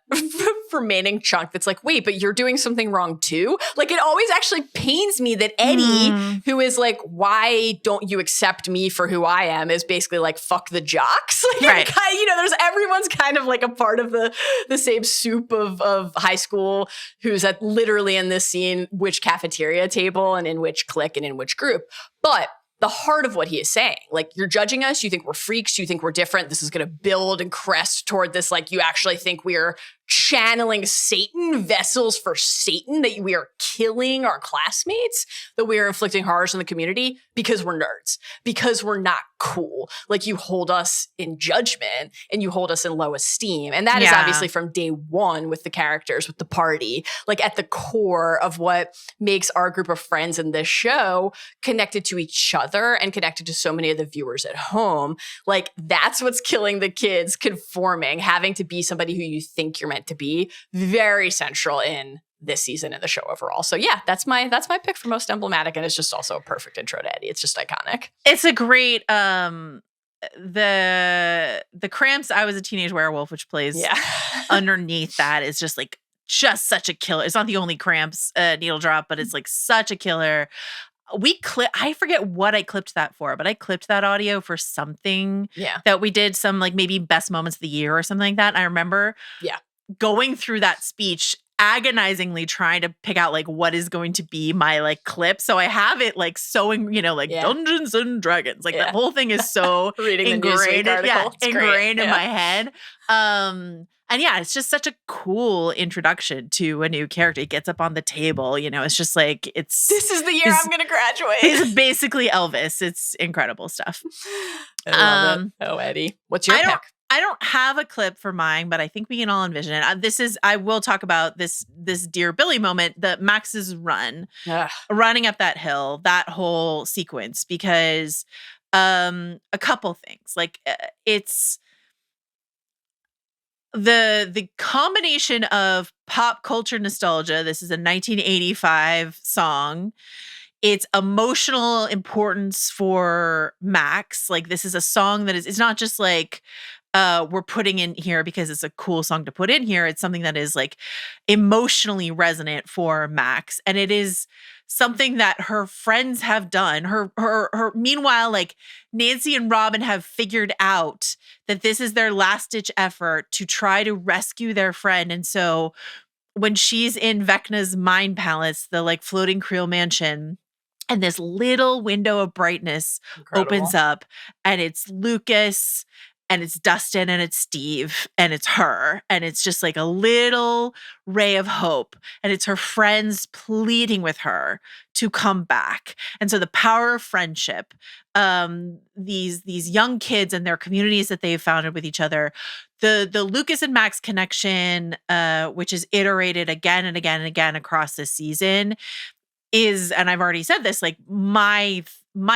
remaining chunk that's like, wait, but you're doing something wrong too. Like, it always actually pains me that Eddie, who is like, why don't you accept me for who I am, is basically like, fuck the jocks. Like, right. There's everyone's kind of like a part of the same soup of high school, who's at literally in this scene, which cafeteria table and in which clique and in which group. But the heart of what he is saying, like, you're judging us, you think we're freaks, you think we're different, this is going to build and crest toward this, like, you actually think we're channeling Satan, vessels for Satan, that we are killing our classmates, that we are inflicting horrors on the community because we're nerds, because we're not cool. Like, you hold us in judgment and you hold us in low esteem. And that is obviously from day one with the characters, with the party, like at the core of what makes our group of friends in this show connected to each other and connected to so many of the viewers at home. Like, that's what's killing the kids, conforming, having to be somebody who you think you're meant to be. Very central in this season and the show overall. So yeah, that's my pick for most emblematic, and it's just also a perfect intro to Eddie. It's just iconic. It's a great the Cramps I Was a Teenage Werewolf, which plays underneath that, is just like just such a killer. It's not the only Cramps needle drop, but it's like such a killer. I forget what I clipped that for, but I clipped that audio for something that we did, some like maybe best moments of the year or something like that. And I remember going through that speech agonizingly trying to pick out like what is going to be my like clip. So I have it like Dungeons and Dragons. Like the whole thing is so reading ingrained, the Newsweek article. ingrained in my head. And yeah, it's just such a cool introduction to a new character. He gets up on the table, it's just like this is the year I'm gonna graduate. He's basically Elvis. It's incredible stuff. I love it. Oh, Eddie, what's your pick? I don't have a clip for mine, but I think we can all envision it. I will talk about this Dear Billy moment, the Max's running up that hill, that whole sequence, because a couple things. Like it's the combination of pop culture nostalgia. This is a 1985 song. Its emotional importance for Max. Like this is a song that it's not just like we're putting in here because it's a cool song to put in here. It's something that is like emotionally resonant for Max. And it is something that her friends have done. Meanwhile, like Nancy and Robin have figured out that this is their last ditch effort to try to rescue their friend. And so when she's in Vecna's mind palace, the like floating Creel mansion, and this little window of brightness opens up, and it's Lucas, and it's Dustin, and it's Steve, and it's her. And it's just like a little ray of hope. And it's her friends pleading with her to come back. And so the power of friendship, these young kids and their communities that they've founded with each other, the Lucas and Max connection, which is iterated again and again and again across this season, is, and I've already said this, like my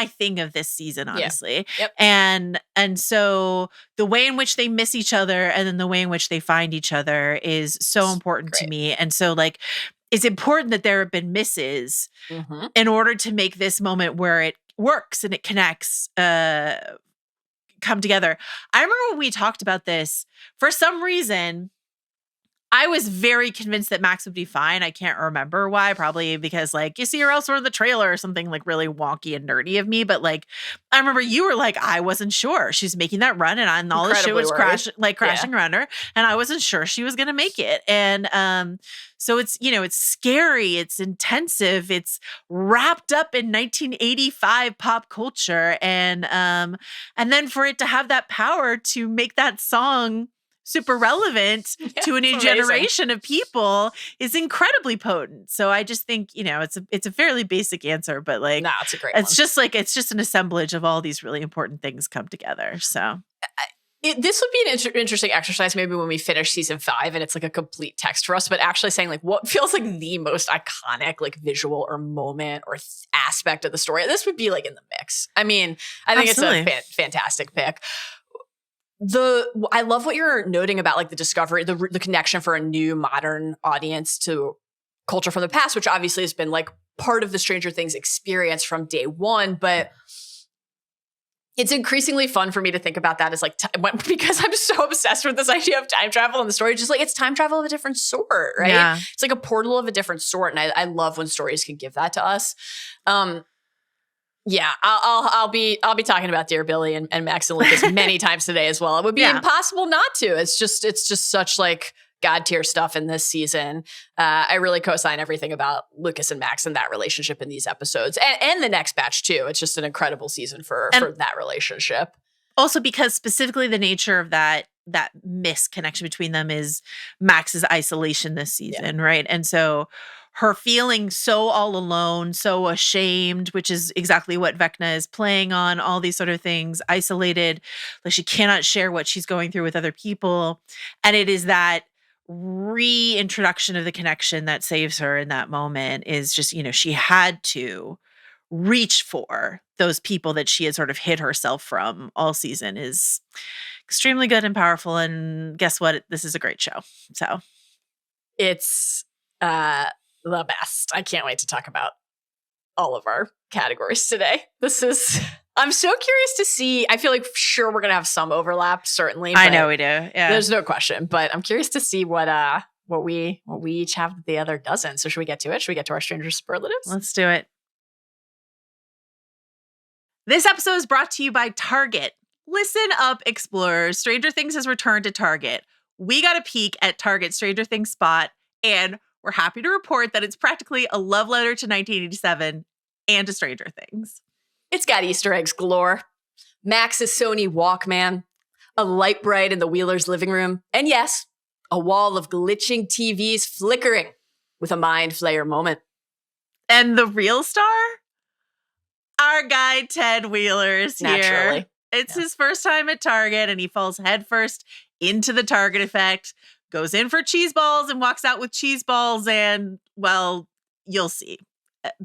thing of this season, honestly. Yep. And so the way in which they miss each other and then the way in which they find each other is so important to me. And so like it's important that there have been misses in order to make this moment where it works and it connects come together. I remember when we talked about this, for some reason I was very convinced that Max would be fine. I can't remember why. Probably because like you see her elsewhere in the trailer or something like really wonky and nerdy of me. But like I remember you were like, I wasn't sure. She's making that run and all the shit was crashing around her. And I wasn't sure she was gonna make it. And so it's, it's scary, it's intensive, it's wrapped up in 1985 pop culture. And then for it to have that power to make that song super relevant to a new generation of people is incredibly potent. So I just think, it's a fairly basic answer, but like, no, it's a great it's just like, it's just an assemblage of all these really important things come together. So this would be an interesting exercise maybe when we finish season 5 and it's like a complete text for us, but actually saying like what feels like the most iconic like visual or moment or aspect of the story. This would be like in the mix. I mean, I think Absolutely. It's a fantastic pick. I love what you're noting about like the discovery, the connection for a new modern audience to culture from the past, which obviously has been like part of the Stranger Things experience from day one. But it's increasingly fun for me to think about that as like, because I'm so obsessed with this idea of time travel and the story, just like it's time travel of a different sort, right? Yeah. It's like a portal of a different sort. And I love when stories can give that to us. Yeah, I'll be talking about Dear Billy and Max and Lucas many times today as well. It would be impossible not to. It's just such like God tier stuff in this season. I really co-sign everything about Lucas and Max and that relationship in these episodes and the next batch too. It's just an incredible season for that relationship. Also because specifically the nature of that misconnection between them is Max's isolation this season, right? And so her feeling so all alone, so ashamed, which is exactly what Vecna is playing on, all these sort of things, isolated, like she cannot share what she's going through with other people. And it is that reintroduction of the connection that saves her in that moment is just, she had to reach for those people that she had sort of hid herself from all season is extremely good and powerful. And guess what? This is a great show. So it's the best. I can't wait to talk about all of our categories today. I'm so curious to see. I feel like sure we're going to have some overlap, certainly. I know we do. Yeah. There's no question, but I'm curious to see what we each have that the other doesn't. So should we get to it? Should we get to our stranger superlatives? Let's do it. This episode is brought to you by Target. Listen up, explorers. Stranger Things has returned to Target. We got a peek at Target's Stranger Things spot, and we're happy to report that it's practically a love letter to 1987 and to Stranger Things. It's got Easter eggs galore. Max's Sony Walkman, a light bright in the Wheelers' living room, and yes, a wall of glitching TVs flickering with a mind flayer moment. And the real star? Our guy, Ted Wheeler, is here. Naturally. It's his first time at Target, and he falls headfirst into the Target effect, goes in for cheese balls and walks out with cheese balls, and, well, you'll see.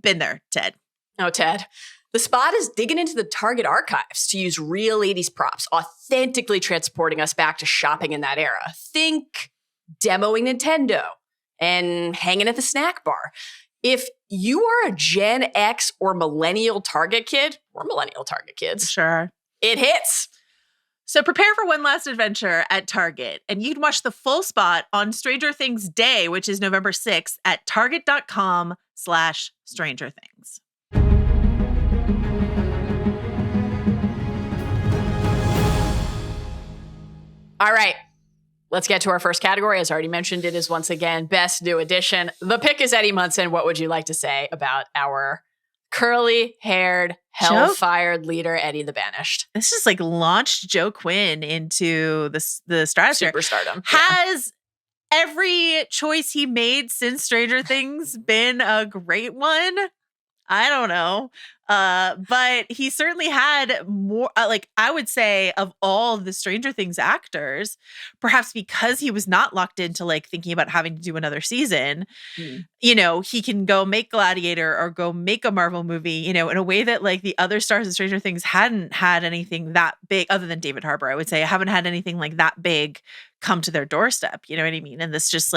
Been there, Ted. Oh, Ted. The spot is digging into the Target archives to use real 80s props, authentically transporting us back to shopping in that era. Think demoing Nintendo and hanging at the snack bar. If you are a Gen X or millennial Target kid, or millennial Target kids, Sure. it hits. So prepare for one last adventure at Target, and you can watch the full spot on Stranger Things Day, which is November 6th at target.com/Stranger Things. All right, let's get to our first category. As already mentioned, it is once again Best New Addition. The pick is Eddie Munson. What would you like to say about our curly-haired, hell-fired leader, Eddie the Banished? This just like launched Joe Quinn into the stratosphere. Superstardom. Has every choice he made since Stranger Things been a great one? I don't know. But he certainly had more, I would say, of all the Stranger Things actors, perhaps because he was not locked into like thinking about having to do another season, you know, he can go make Gladiator or go make a Marvel movie, you know, in a way that like the other stars of Stranger Things hadn't had anything that big, other than David Harbour, I would say, haven't had anything like that big come to their doorstep. You know what I mean? And this just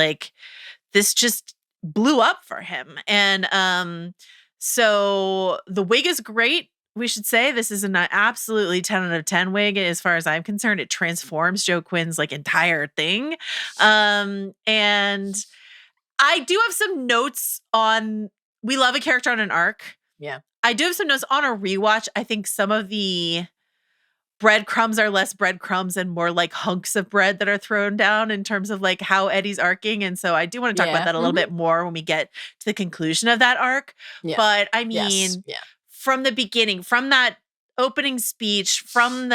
blew up for him. And, so the wig is great. We should say this is an absolutely 10 out of 10 wig as far as I'm concerned. It transforms Joe Quinn's like entire thing. And I do have some notes on, we love a character on an arc. Yeah. I do have some notes on a rewatch. I think some of the breadcrumbs are less breadcrumbs and more like hunks of bread that are thrown down in terms of like how Eddie's arcing. And so I do want to talk about that a little bit more when we get to the conclusion of that arc. Yeah. But I mean, from the beginning, from that opening speech, from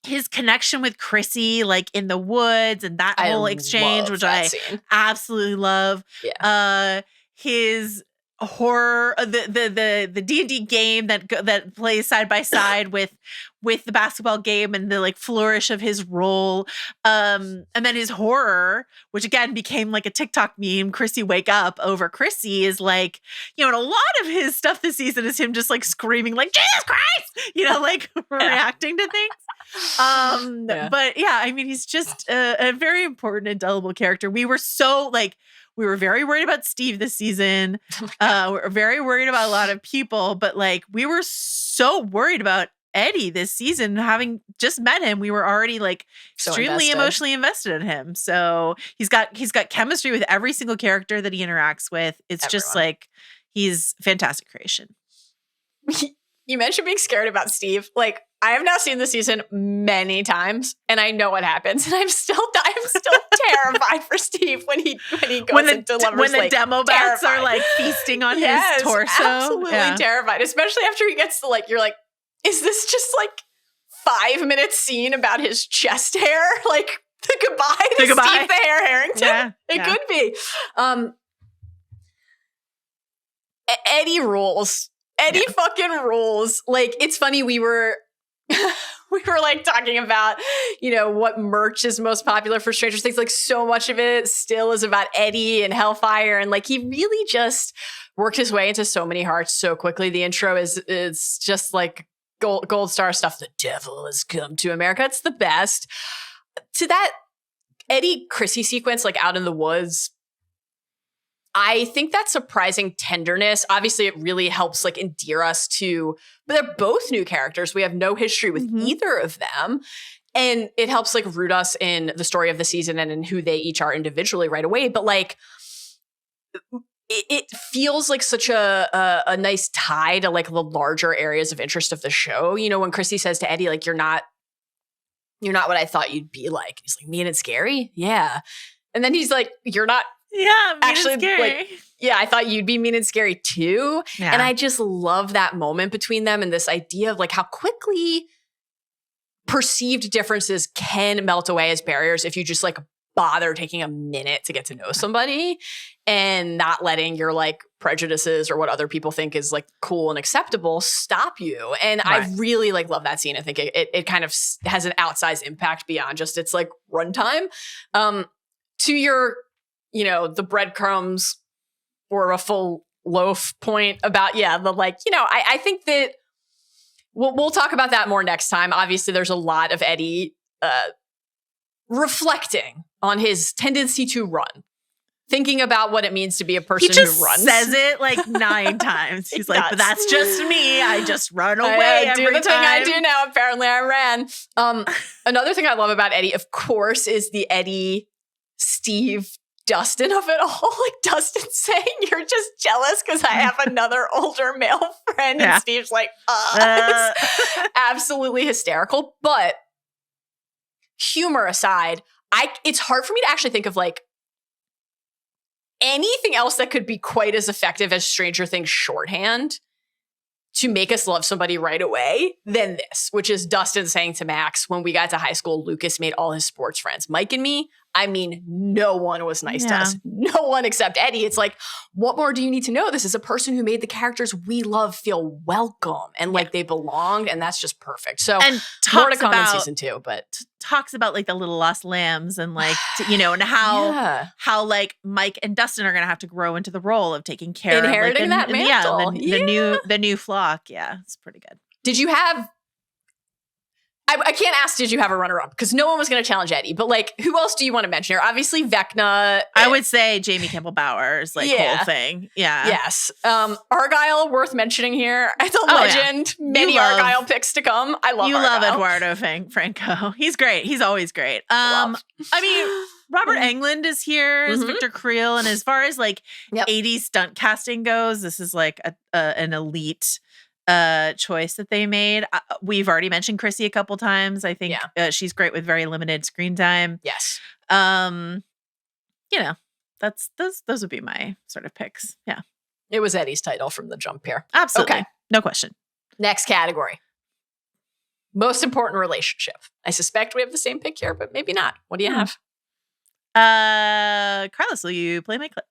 his connection with Chrissy, like in the woods and that whole exchange, which I absolutely love. Yeah. His horror, the D&D game that plays side by side with the basketball game and the like flourish of his role, and then his horror, which again became like a TikTok meme, Chrissy wake up over Chrissy, is like, you know, and a lot of his stuff this season is him just like screaming like Jesus Christ, you know, like reacting to things. But yeah, I mean, he's just a very important, indelible character. We were very worried about Steve this season. We're very worried about a lot of people, but like we were so worried about Eddie this season. Having just met him, we were already like extremely emotionally invested in him. So he's got chemistry with every single character that he interacts with. It's just like he's fantastic creation. You mentioned being scared about Steve. Like, I have now seen the season many times, and I know what happens, and I'm still terrified for Steve when he goes into Lover's when the Lake. demo bats are like feasting on his torso. Absolutely terrified, especially after he gets to like, you're like, is this just like 5-minute scene about his chest hair? Like the goodbye to Steve the Hair Harrington? It could be. Eddie rules. Eddie fucking rules. Like, it's funny, we were like talking about, you know, what merch is most popular for Stranger Things. Like, so much of it still is about Eddie and Hellfire, and like he really just worked his way into so many hearts so quickly. The intro is just like gold star stuff. The devil has come to America. It's the best. To that Eddie Chrissy sequence, like out in the woods, I think that surprising tenderness, obviously it really helps like endear us to, but they're both new characters. We have no history with either of them. And it helps like root us in the story of the season and in who they each are individually right away. But like, it feels like such a nice tie to like the larger areas of interest of the show. You know, when Chrissy says to Eddie, like, you're not what I thought you'd be like. He's like, mean and scary? Yeah. And then he's like, you're not actually like, yeah, I thought you'd be mean and scary too. Yeah. And I just love that moment between them and this idea of like how quickly perceived differences can melt away as barriers if you just like bother taking a minute to get to know somebody and not letting your like prejudices or what other people think is like cool and acceptable stop you. And I really like love that scene. I think it kind of has an outsized impact beyond just its like runtime. To your, you know, the breadcrumbs or a full loaf point about, the like, you know, I think that we'll talk about that more next time. Obviously, there's a lot of Eddie reflecting on his tendency to run, thinking about what it means to be a person who runs. He just says it like 9 times. He's like, but that's just me. I just run away every do the time. thing I do now. Apparently, I ran. Another thing I love about Eddie, of course, is the Eddie, Steve, Dustin of it all. Like Dustin saying, you're just jealous because I have another older male friend. And Steve's like, It's absolutely hysterical. But humor aside, it's hard for me to actually think of like anything else that could be quite as effective as Stranger Things shorthand to make us love somebody right away than this, which is Dustin saying to Max, when we got to high school, Lucas made all his sports friends. Mike and me, I mean, no one was nice to us. No one except Eddie. It's like, what more do you need to know? This is a person who made the characters we love feel welcome and like they belonged, and that's just perfect. So and more to come in season 2, but talks about like the little lost lambs and like, you know, and how like Mike and Dustin are going to have to grow into the role of taking care inheriting of that mantle. The new flock. Yeah, it's pretty good. Did you have I can't ask, did you have a runner-up? Because no one was going to challenge Eddie. But, like, who else do you want to mention here? Obviously, Vecna. I would say Jamie Campbell Bower's, like, whole thing. Yeah. Yes. Argyle, worth mentioning here. It's a legend. Yeah. Many Argyle picks to come. I love Argyle. You love Eduardo Franco. He's great. He's always great. I mean, Robert Englund is here as Victor Creel. And as far as, like, 80s stunt casting goes, this is, like, an elite choice that they made. We've already mentioned Chrissy a couple times. I think she's great with very limited screen time. Yes. You know, those would be my sort of picks. Yeah. It was Eddie's title from the jump here. Absolutely. Okay. No question. Next category. Most important relationship. I suspect we have the same pick here, but maybe not. What do you have? Carlos, will you play my clip?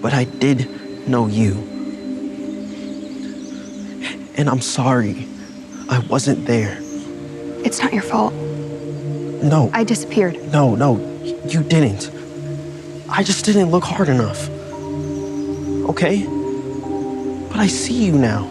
But I did know you. And I'm sorry. I wasn't there. It's not your fault. No. I disappeared. No, you didn't. I just didn't look hard enough. Okay? But I see you now.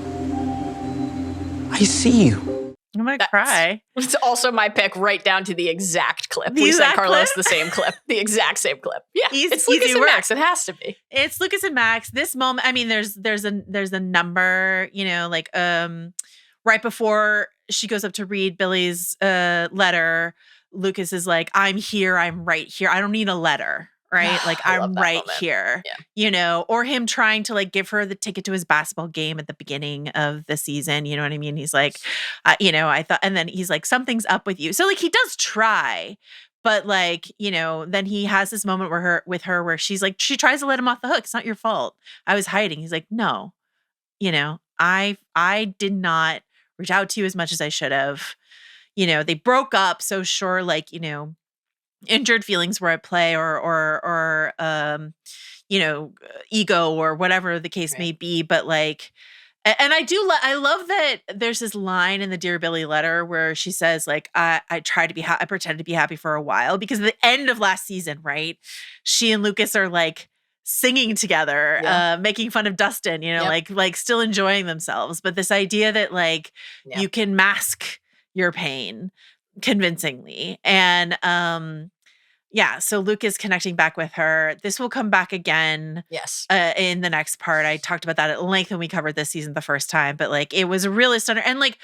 I see you. I'm gonna cry. It's also my pick right down to the exact clip. We sent Carlos the same clip. The exact same clip. Yeah. It's Lucas and Max. It has to be. It's Lucas and Max. This moment, I mean, there's a number, you know, like right before she goes up to read Billy's letter, Lucas is like, I'm here, I'm right here. I don't need a letter. Right? Like, I'm right here, you know, or him trying to like give her the ticket to his basketball game at the beginning of the season. You know what I mean? He's like, you know, I thought, and then he's like, something's up with you. So like, he does try, but like, you know, then he has this moment where she's like, she tries to let him off the hook. It's not your fault. I was hiding. He's like, no, you know, I did not reach out to you as much as I should have. You know, they broke up. So sure. Like, you know, injured feelings were at play or you know, ego or whatever the case may be. But like, and I love that there's this line in the Dear Billy letter where she says like, I tried to be, I pretended to be happy for a while, because at the end of last season, right, she and Lucas are like singing together, making fun of Dustin, you know, like still enjoying themselves. But this idea that like you can mask your pain convincingly. And so Luke is connecting back with her. This will come back again in the next part. I talked about that at length when we covered this season the first time, but like it was really stunning. And like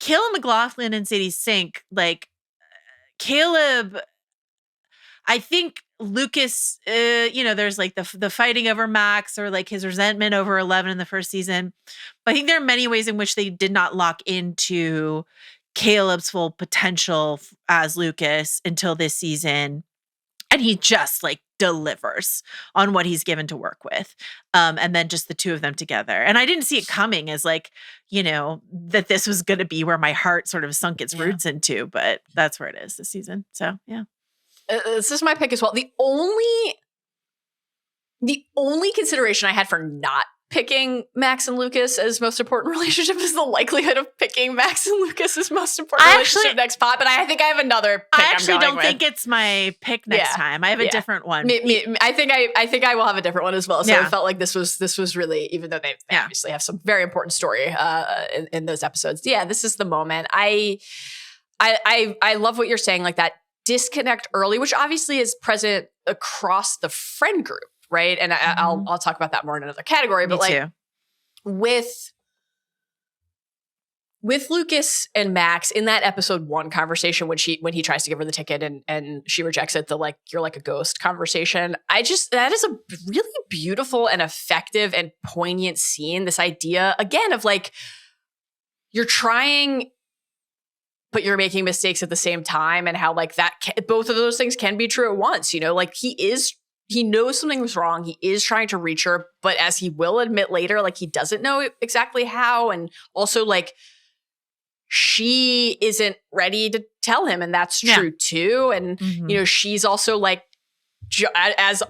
Caleb McLaughlin and Sadie Sink, like Caleb, I think Lucas, there's like the fighting over Max or like his resentment over 11 in the first season. But I think there are many ways in which they did not lock into Caleb's full potential as Lucas until this season. And he just like delivers on what he's given to work with. And then just the two of them together. And I didn't see it coming as like, that this was going to be where my heart sort of sunk its roots into, but that's where it is this season. So, yeah. This is my pick as well. The only consideration I had for not picking Max and Lucas as most important relationship is the likelihood of picking Max and Lucas as most important relationship next pod. But I think I have another pick. I actually don't think it's my pick next time. I have a different one. I think I will have a different one as well. So I felt like this was really, even though they obviously have some very important story in those episodes. Yeah, this is the moment. I love what you're saying, like that disconnect early, which obviously is present across the friend group, right? And I'll talk about that more in another category. But like with Lucas and Max in that episode 1 conversation when he tries to give her the ticket and she rejects it, the like you're like a ghost conversation. That is a really beautiful and effective and poignant scene. This idea again of like you're trying, but you're making mistakes at the same time, and how like that both of those things can be true at once. Like he knows something was wrong. He is trying to reach her, but as he will admit later, like he doesn't know exactly how, and also like she isn't ready to tell him, and that's true too. And she's also like as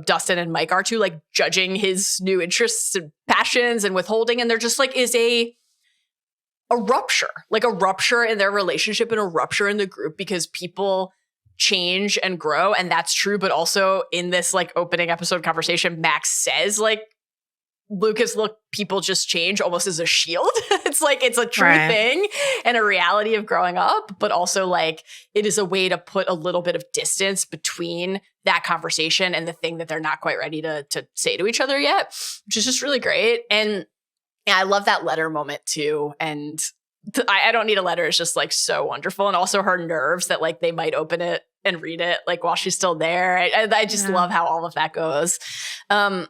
Dustin and Mike are too, like judging his new interests and passions and withholding, and there just like is a rupture in their relationship and a rupture in the group because people change and grow. And that's true. But also in this like opening episode conversation, Max says like, Lucas, look, people just change almost as a shield. It's like, it's a true thing and a reality of growing up, but also like it is a way to put a little bit of distance between that conversation and the thing that they're not quite ready to say to each other yet, which is just really great. And yeah, I love that letter moment too. And I don't need a letter. It's just like so wonderful. And also her nerves that like they might open it and read it like while she's still there. I just love how all of that goes. And,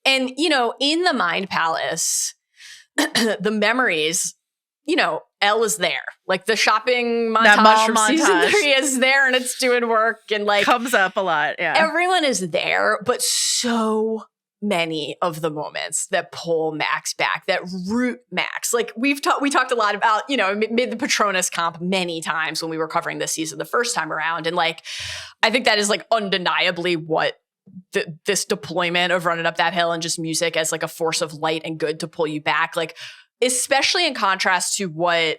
in the Mind Palace, the memories, Elle is there. Like the shopping montage from season 3 is there and it's doing work and like comes up a lot. Yeah. Everyone is there, but so many of the moments that pull Max back, that root Max. Like we talked a lot about, made the Patronus comp many times when we were covering this season the first time around. And like, I think that is like undeniably what this deployment of Running Up That Hill and just music as like a force of light and good to pull you back. Like, especially in contrast to what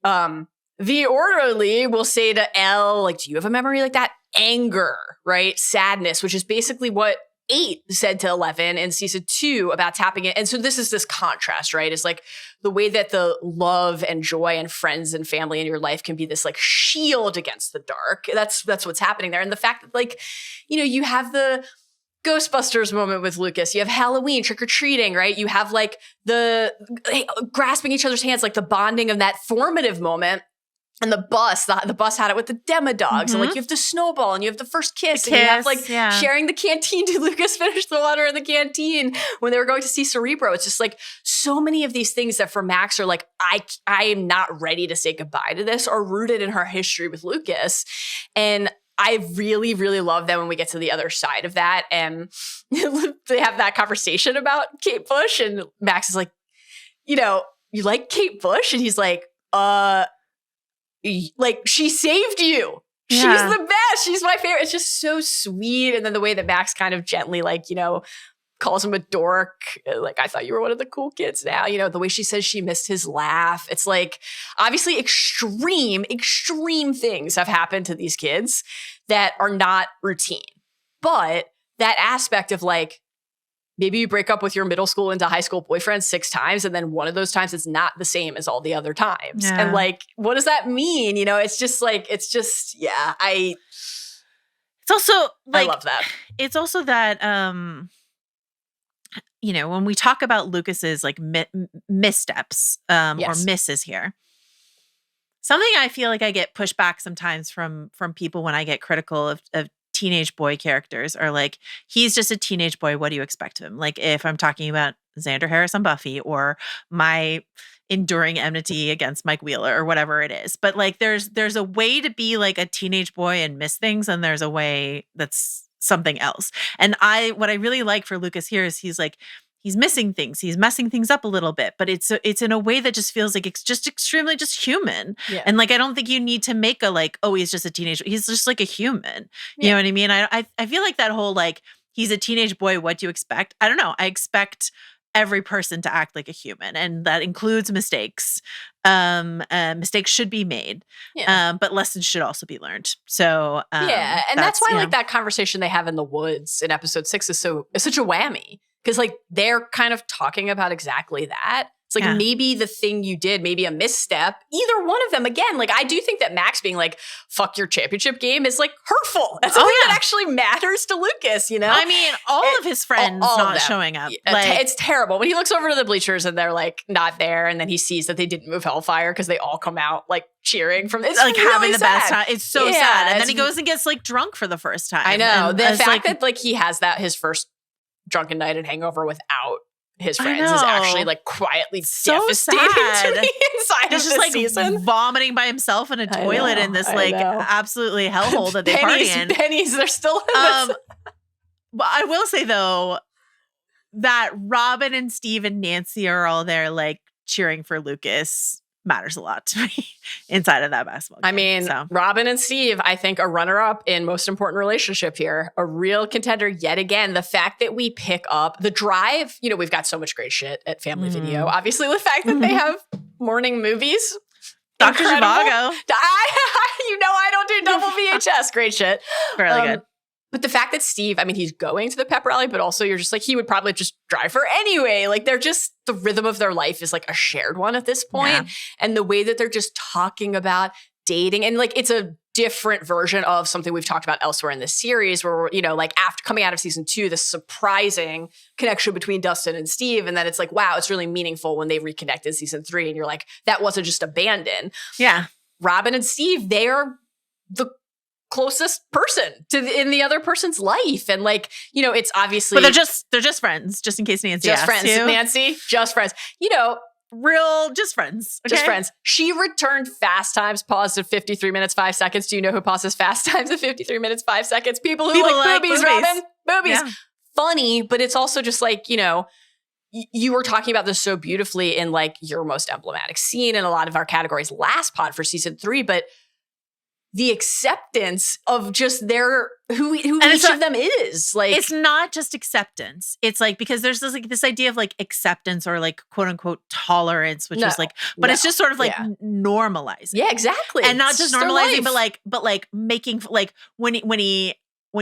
the orderly will say to Elle, like, do you have a memory like that? Anger, right? Sadness, which is basically what 8 said to 11 in season 2 about tapping it. And so this is this contrast, right? It's like the way that the love and joy and friends and family in your life can be this like shield against the dark. That's what's happening there. And the fact that like, you have the Ghostbusters moment with Lucas. You have Halloween, trick-or-treating, right? You have like the grasping each other's hands, like the bonding of that formative moment. And the bus had it with the Demodogs. And like you have the snowball and you have the first kiss. And you have like sharing the canteen. Did Lucas finish the water in the canteen when they were going to see Cerebro? It's just like so many of these things that for Max are like, I am not ready to say goodbye to this, are rooted in her history with Lucas. And I really, really love that when we get to the other side of that and they have that conversation about Kate Bush and Max is like, you like Kate Bush? And he's like, like she saved you. She's the best. She's my favorite. It's just so sweet. And then the way that Max kind of gently like, calls him a dork. Like, I thought you were one of the cool kids now. The way she says she missed his laugh. It's like, obviously extreme things have happened to these kids that are not routine. But that aspect of like, maybe you break up with your middle school into high school boyfriend 6 times, and then one of those times is not the same as all the other times. Yeah. And like, what does that mean? It's also like, I love that. It's also that, when we talk about Lucas's like missteps or misses here, something I feel like I get pushed back sometimes from people when I get critical of teenage boy characters are like, he's just a teenage boy. What do you expect of him? Like if I'm talking about Xander Harris on Buffy or my enduring enmity against Mike Wheeler or whatever it is. But like there's a way to be like a teenage boy and miss things, and there's a way that's something else. And what I really like for Lucas here is he's missing things. He's messing things up a little bit, but it's in a way that just feels like it's just extremely just human. Yeah. And like I don't think you need to make a like, oh, he's just a teenager. He's just like a human. You know what I mean? I feel like that whole like he's a teenage boy, what do you expect? I don't know. I expect every person to act like a human, and that includes mistakes. Mistakes should be made, but lessons should also be learned. So and that's why like that conversation they have in the woods in episode 6 is such a whammy, because like they're kind of talking about exactly that. It's like maybe the thing you did, maybe a misstep, either one of them. Again, like I do think that Max being like, fuck your championship game is like hurtful. That's something that actually matters to Lucas, you know? I mean, all of his friends not showing up. Like, it's terrible. When he looks over to the bleachers and they're like not there, and then he sees that they didn't move Hellfire because they all come out like cheering from it's like really having the best time. It's so sad. And then he goes and gets like drunk for the first time. I know. The fact that like he has his first drunken night and hangover without his friends is actually like quietly devastating to me inside He's of just this like season. Vomiting by himself in a toilet in this like absolutely hellhole that they party in. Pennies, they're still in this. But I will say though that Robin and Steve and Nancy are all there like cheering for Lucas matters a lot to me inside of that basketball game. I mean, Robin and Steve, I think a runner-up in most important relationship here, a real contender yet again. The fact that we pick up the drive, you know, we've got so much great shit at Family Video. Obviously, the fact that they have morning movies. Dr. Zhivago. I don't do double VHS. Great shit. Really good. But the fact that Steve, I mean, he's going to the pep rally, but also you're just like, he would probably just drive her anyway. Like they're just, the rhythm of their life is like a shared one at this point. Yeah. And the way that they're just talking about dating, and like, it's a different version of something we've talked about elsewhere in this series where, you know, like after coming out of season 2, the surprising connection between Dustin and Steve. And then it's like, wow, it's really meaningful when they reconnect in season 3. And you're like, that wasn't just abandoned. Yeah. Robin and Steve, they are the closest person in the other person's life. And like, you know, it's obviously, but they're just friends, just in case Nancy just asks friends you. Nancy, just friends, you know, real just friends. Okay? Just friends. She returned fast times paused at 53 minutes 5 seconds. Do you know who pauses fast times at 53 minutes 5 seconds? People who like boobies, Robin. Boobies. Yeah. Funny, but it's also just like, you know, you were talking about this so beautifully in like your most emblematic scene in a lot of our categories last pod for season 3, but the acceptance of just who each of them is. Like, it's not just acceptance. It's like, because there's this idea of like acceptance or like quote unquote tolerance, which is like, but it's just sort of like normalizing. Yeah, exactly. And not just normalizing, but like making like when he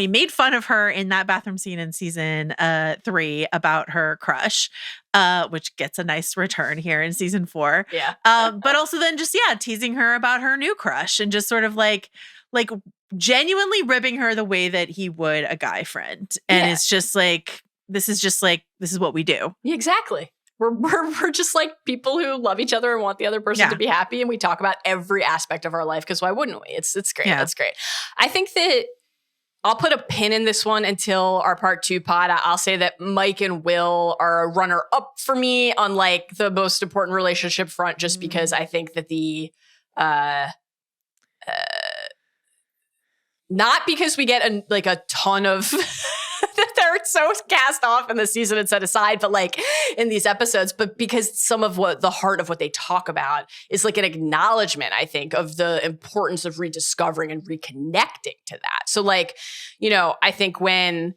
made fun of her in that bathroom scene in season 3 about her crush, which gets a nice return here in season 4. Yeah. But also then just, teasing her about her new crush and just sort of like genuinely ribbing her the way that he would a guy friend. And it's just like, this is what we do. Yeah, exactly. We're just like people who love each other and want the other person to be happy. And we talk about every aspect of our life because why wouldn't we? It's great. Yeah. That's great. I think that I'll put a pin in this one until our part 2 pod. I'll say that Mike and Will are a runner up for me on like the most important relationship front, just because I think that not because we get a ton of they're so cast off in the season and set aside, but like in these episodes, but because some of what the heart of what they talk about is like an acknowledgement, I think, of the importance of rediscovering and reconnecting to that. So like, you know, I think when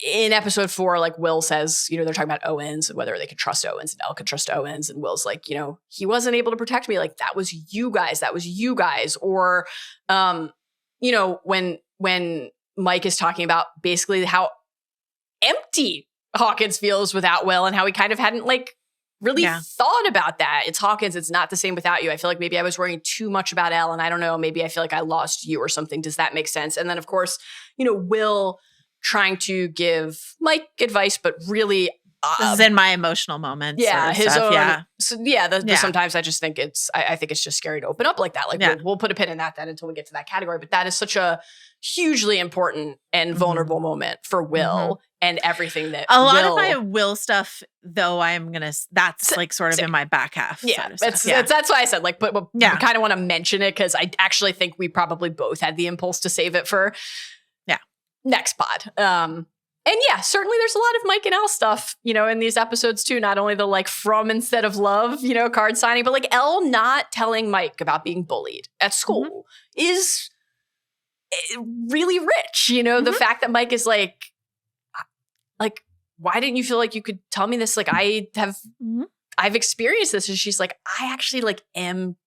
in episode 4, like Will says, you know, they're talking about Owens and whether they could trust Owens and Elle could trust Owens. And Will's like, you know, he wasn't able to protect me. Like that was you guys. Or, you know, when Mike is talking about basically how empty Hawkins feels without Will and how he kind of hadn't like really thought about that. It's Hawkins. It's not the same without you. I feel like maybe I was worrying too much about Elle and I don't know, maybe I feel like I lost you or something. Does that make sense? And then of course, you know, Will trying to give Mike advice, but really This is in my emotional moments. Yeah, sort of his stuff. own. Yeah. So sometimes I just think I think it's just scary to open up like that. Like we'll put a pin in that then until we get to that category. But that is such a hugely important and vulnerable moment for Will and everything that a lot of my Will stuff, though, that's like sort of in my back half. Yeah, sort of stuff. that's why I said like, but we kind of want to mention it because I actually think we probably both had the impulse to save it for next pod. And yeah, certainly there's a lot of Mike and Elle stuff, in these episodes too. Not only the like from instead of love, card signing, but like Elle not telling Mike about being bullied at school is really rich. The fact that Mike is like, why didn't you feel like you could tell me this? Like I've experienced this. And she's like, I actually like am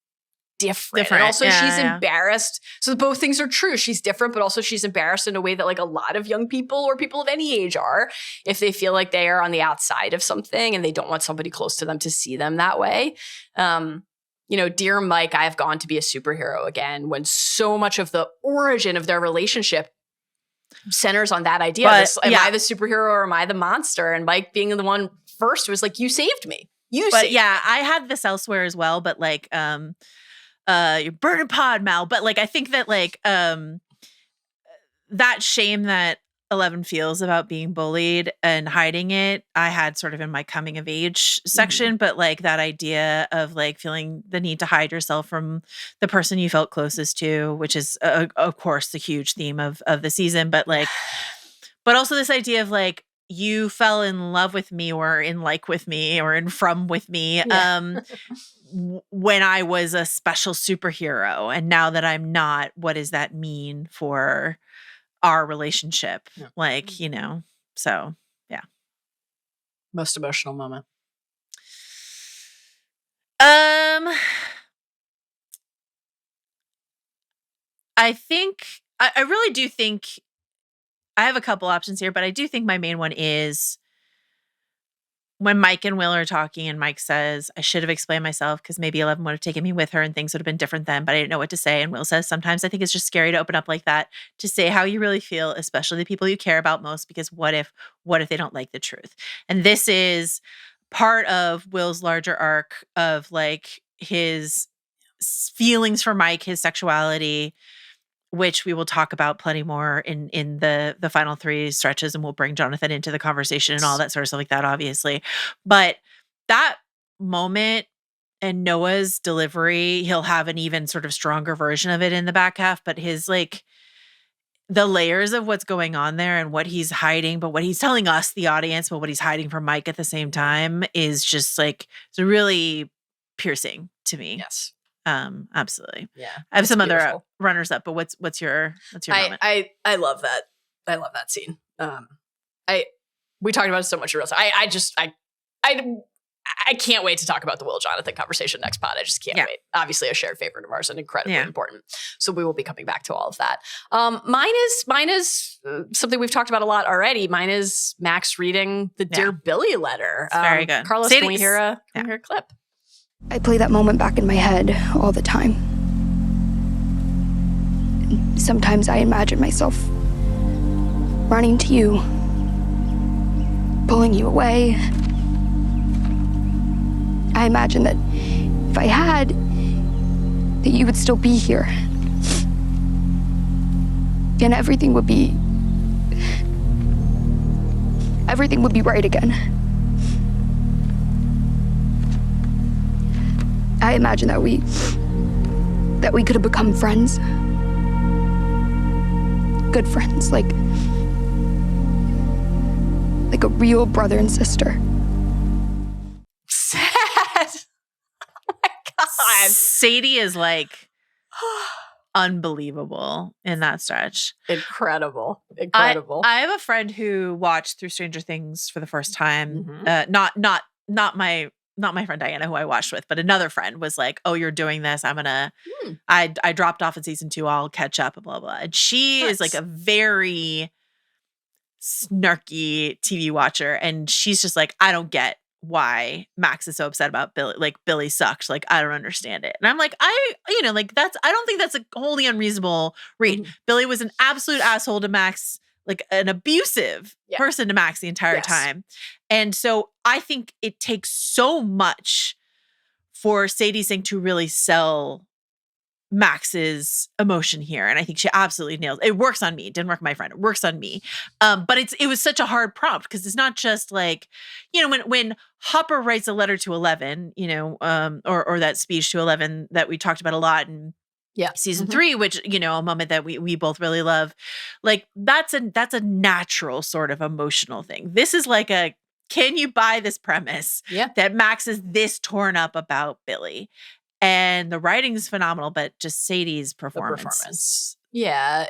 different. And also she's embarrassed. So both things are true. She's different, but also she's embarrassed in a way that like a lot of young people or people of any age are, if they feel like they are on the outside of something and they don't want somebody close to them to see them that way. Dear Mike, I have gone to be a superhero again, when so much of the origin of their relationship centers on that idea. Am I the superhero or am I the monster? And Mike being the one first was like, you saved me. I had this elsewhere as well, but like, you're burning pod, Mal. But like, I think that like, that shame that 11 feels about being bullied and hiding it, I had sort of in my coming of age section, but like that idea of like feeling the need to hide yourself from the person you felt closest to, which is of course the huge theme of the season, but also this idea of like, you fell in love with me or in like with me or in from with me when I was a special superhero. And now that I'm not, what does that mean for our relationship? Yeah. Like, so yeah. Most emotional moment. I think, I really do think, I have a couple options here, but I do think my main one is when Mike and Will are talking and Mike says, I should have explained myself because maybe 11 would have taken me with her and things would have been different then, but I didn't know what to say. And Will says, sometimes I think it's just scary to open up like that, to say how you really feel, especially the people you care about most, because what if they don't like the truth? And this is part of Will's larger arc of like his feelings for Mike, his sexuality, which we will talk about plenty more in the final three stretches, and we'll bring Jonathan into the conversation and all that sort of stuff like that, obviously. But that moment and Noah's delivery, he'll have an even sort of stronger version of it in the back half, but his like the layers of what's going on there and what he's hiding, but what he's telling us, the audience, but what he's hiding from Mike at the same time is just like, it's really piercing to me. Yes. Absolutely. Yeah. I have some other runners up, but what's your moment? I love that. I love that scene. We talked about it so much in real time. I can't wait to talk about the Will Jonathan conversation next pod. I just can't wait. Obviously a shared favorite of ours and incredibly important. So we will be coming back to all of that. Mine is something we've talked about a lot already. Mine is Max reading the Dear Billy letter. It's very good. Carlos, can we hear a clip? I play that moment back in my head all the time. Sometimes I imagine myself running to you, pulling you away. I imagine that if I had, that you would still be here. And everything would be right again. I imagine that we could have become friends. Good friends, like a real brother and sister. Sad. Oh my God. Sadie is like unbelievable in that stretch. Incredible. I have a friend who watched through Stranger Things for the first time. Not my friend Diana, who I watched with, but another friend was like, "Oh, you're doing this. I'm gonna." I dropped off in season 2. I'll catch up. Blah blah. And she is like a very snarky TV watcher, and she's just like, "I don't get why Max is so upset about Billy. Like Billy sucks. Like I don't understand it." And I'm like, I don't think that's a wholly unreasonable read. Billy was an absolute asshole to Max like an abusive person to Max the entire time. And so I think it takes so much for Sadie Sink to really sell Max's emotion here. And I think she absolutely nails it. It works on me. It didn't work on my friend. It works on me. But it was such a hard prompt because it's not just like, when Hopper writes a letter to 11, or that speech to 11 that we talked about a lot in season 3, which, a moment that we both really love. Like that's a natural sort of emotional thing. This is like can you buy this premise that Max is this torn up about Billy? And the writing is phenomenal, but just Sadie's performance. Yeah.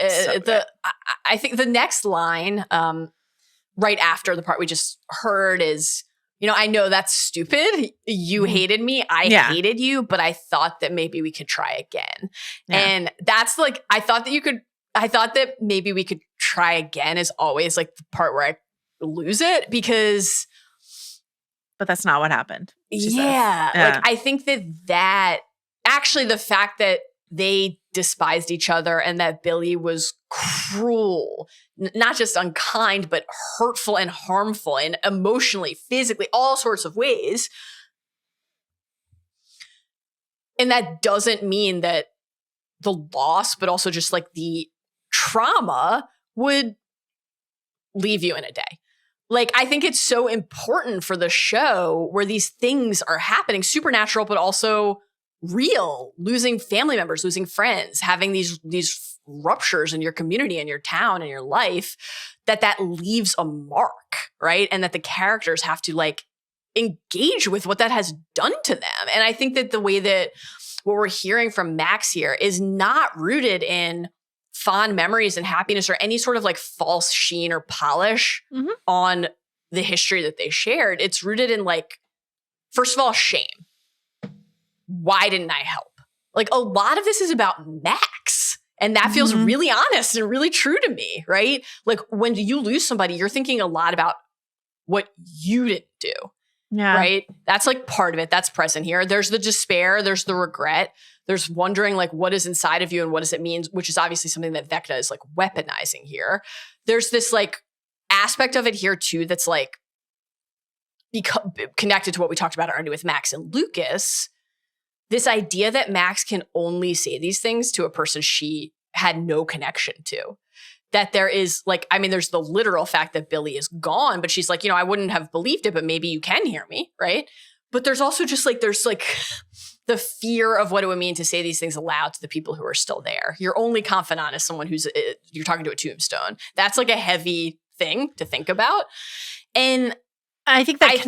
I think the next line, right after the part we just heard is, I know that's stupid. You hated me. I hated you, but I thought that maybe we could try again. Yeah. And that's like, I thought that maybe we could try again is always like the part where I lose it because. But that's not what happened. Yeah. Like I think that actually the fact that they despised each other and that Billy was cruel, not just unkind, but hurtful and harmful and emotionally, physically, all sorts of ways. And that doesn't mean that the loss, but also just like the trauma would leave you in a day. Like, I think it's so important for the show where these things are happening, supernatural, but also real, losing family members, losing friends, having these ruptures in your community and your town and your life, that leaves a mark, right? And that the characters have to like engage with what that has done to them. And I think that the way that what we're hearing from Max here is not rooted in fond memories and happiness or any sort of like false sheen or polish on the history that they shared. It's rooted in like, first of all, shame. Why didn't I help? Like a lot of this is about Max. And that feels really honest and really true to me, right? Like when you lose somebody, you're thinking a lot about what you didn't do. Yeah. Right? That's like part of it. That's present here. There's the despair. There's the regret. There's wondering like what is inside of you and what does it mean, which is obviously something that Vecna is like weaponizing here. There's this like aspect of it here too that's like connected to what we talked about already with Max and Lucas. This idea that Max can only say these things to a person she had no connection to. That there is like, I mean, there's the literal fact that Billy is gone, but she's like, I wouldn't have believed it, but maybe you can hear me, right? But there's also just like, there's like the fear of what it would mean to say these things aloud to the people who are still there. Your only confidant is someone you're talking to a tombstone. That's like a heavy thing to think about. And I think that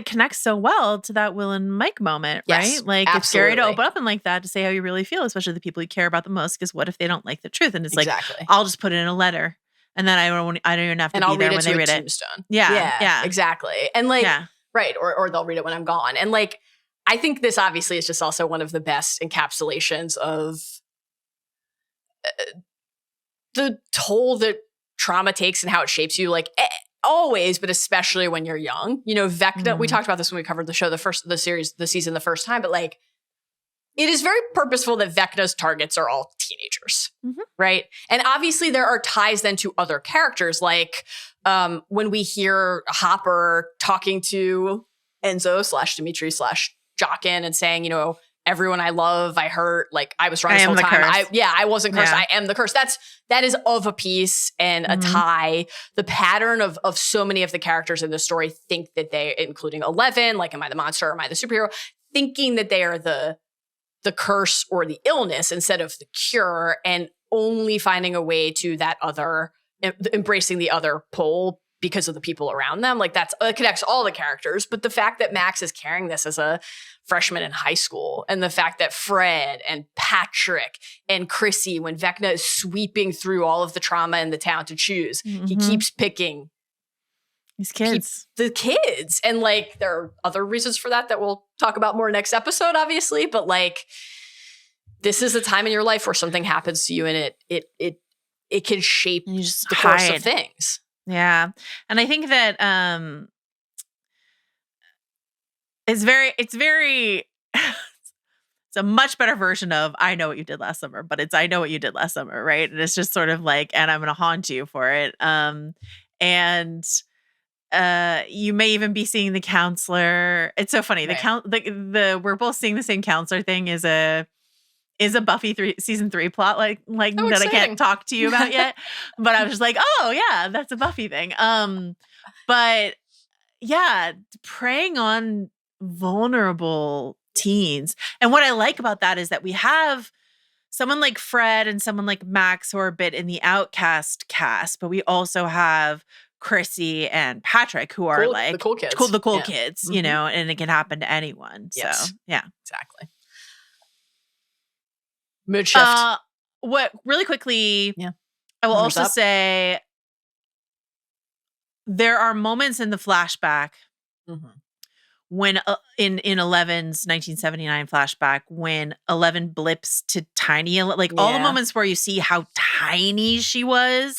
connects so well to that Will and Mike moment, yes, right? Like absolutely. It's scary to open up and like that to say how you really feel, especially the people you care about the most. Because what if they don't like the truth? And it's exactly. like, I'll just put it in a letter, and then I don't even have to be there when they read it. Tombstone. Yeah, exactly. And like, right, or they'll read it when I'm gone. And like, I think this obviously is just also one of the best encapsulations of the toll that trauma takes and how it shapes you. Like. Always, but especially when you're young. Vecna, we talked about this when we covered the show, the season the first time, but like, it is very purposeful that Vecna's targets are all teenagers, right? And obviously there are ties then to other characters, like when we hear Hopper talking to Enzo / Dimitri / Jockin and saying, everyone I love, I hurt, like I was wrong this whole time. I wasn't cursed. I am the curse. That is of a piece and a tie. The pattern of so many of the characters in the story think that they, including 11, like am I the monster or am I the superhero, thinking that they are the curse or the illness instead of the cure, and only finding a way to that other, embracing the other pole because of the people around them. Like it connects all the characters. But the fact that Max is carrying this as a freshman in high school, and the fact that Fred and Patrick and Chrissy, when Vecna is sweeping through all of the trauma in the town to choose, he keeps picking these kids. The kids. And like, there are other reasons for that we'll talk about more next episode, obviously. But like, this is a time in your life where something happens to you and it can shape the course of things. Yeah. And I think that it's very It's a much better version of I know what you did last summer, but it's I know what you did last summer, right? And it's just sort of like, and I'm going to haunt you for it. And you may even be seeing the counselor. It's so funny. Right. We're both seeing the same counselor thing is a Buffy season 3 plot like that exciting. I can't talk to you about yet. But I was just like, oh yeah, that's a Buffy thing. But yeah, preying on vulnerable teens. And what I like about that is that we have someone like Fred and someone like Max who are a bit in the outcast cast, but we also have Chrissy and Patrick who are like the cool kids. The cool kids, you know, and it can happen to anyone. Yes. So yeah. Exactly. Mood shift. What really quickly, Yeah. I will Numbers also up. say there are moments in the flashback when in 11's 1979 flashback when 11 blips to tiny, like all the moments where you see how tiny she was.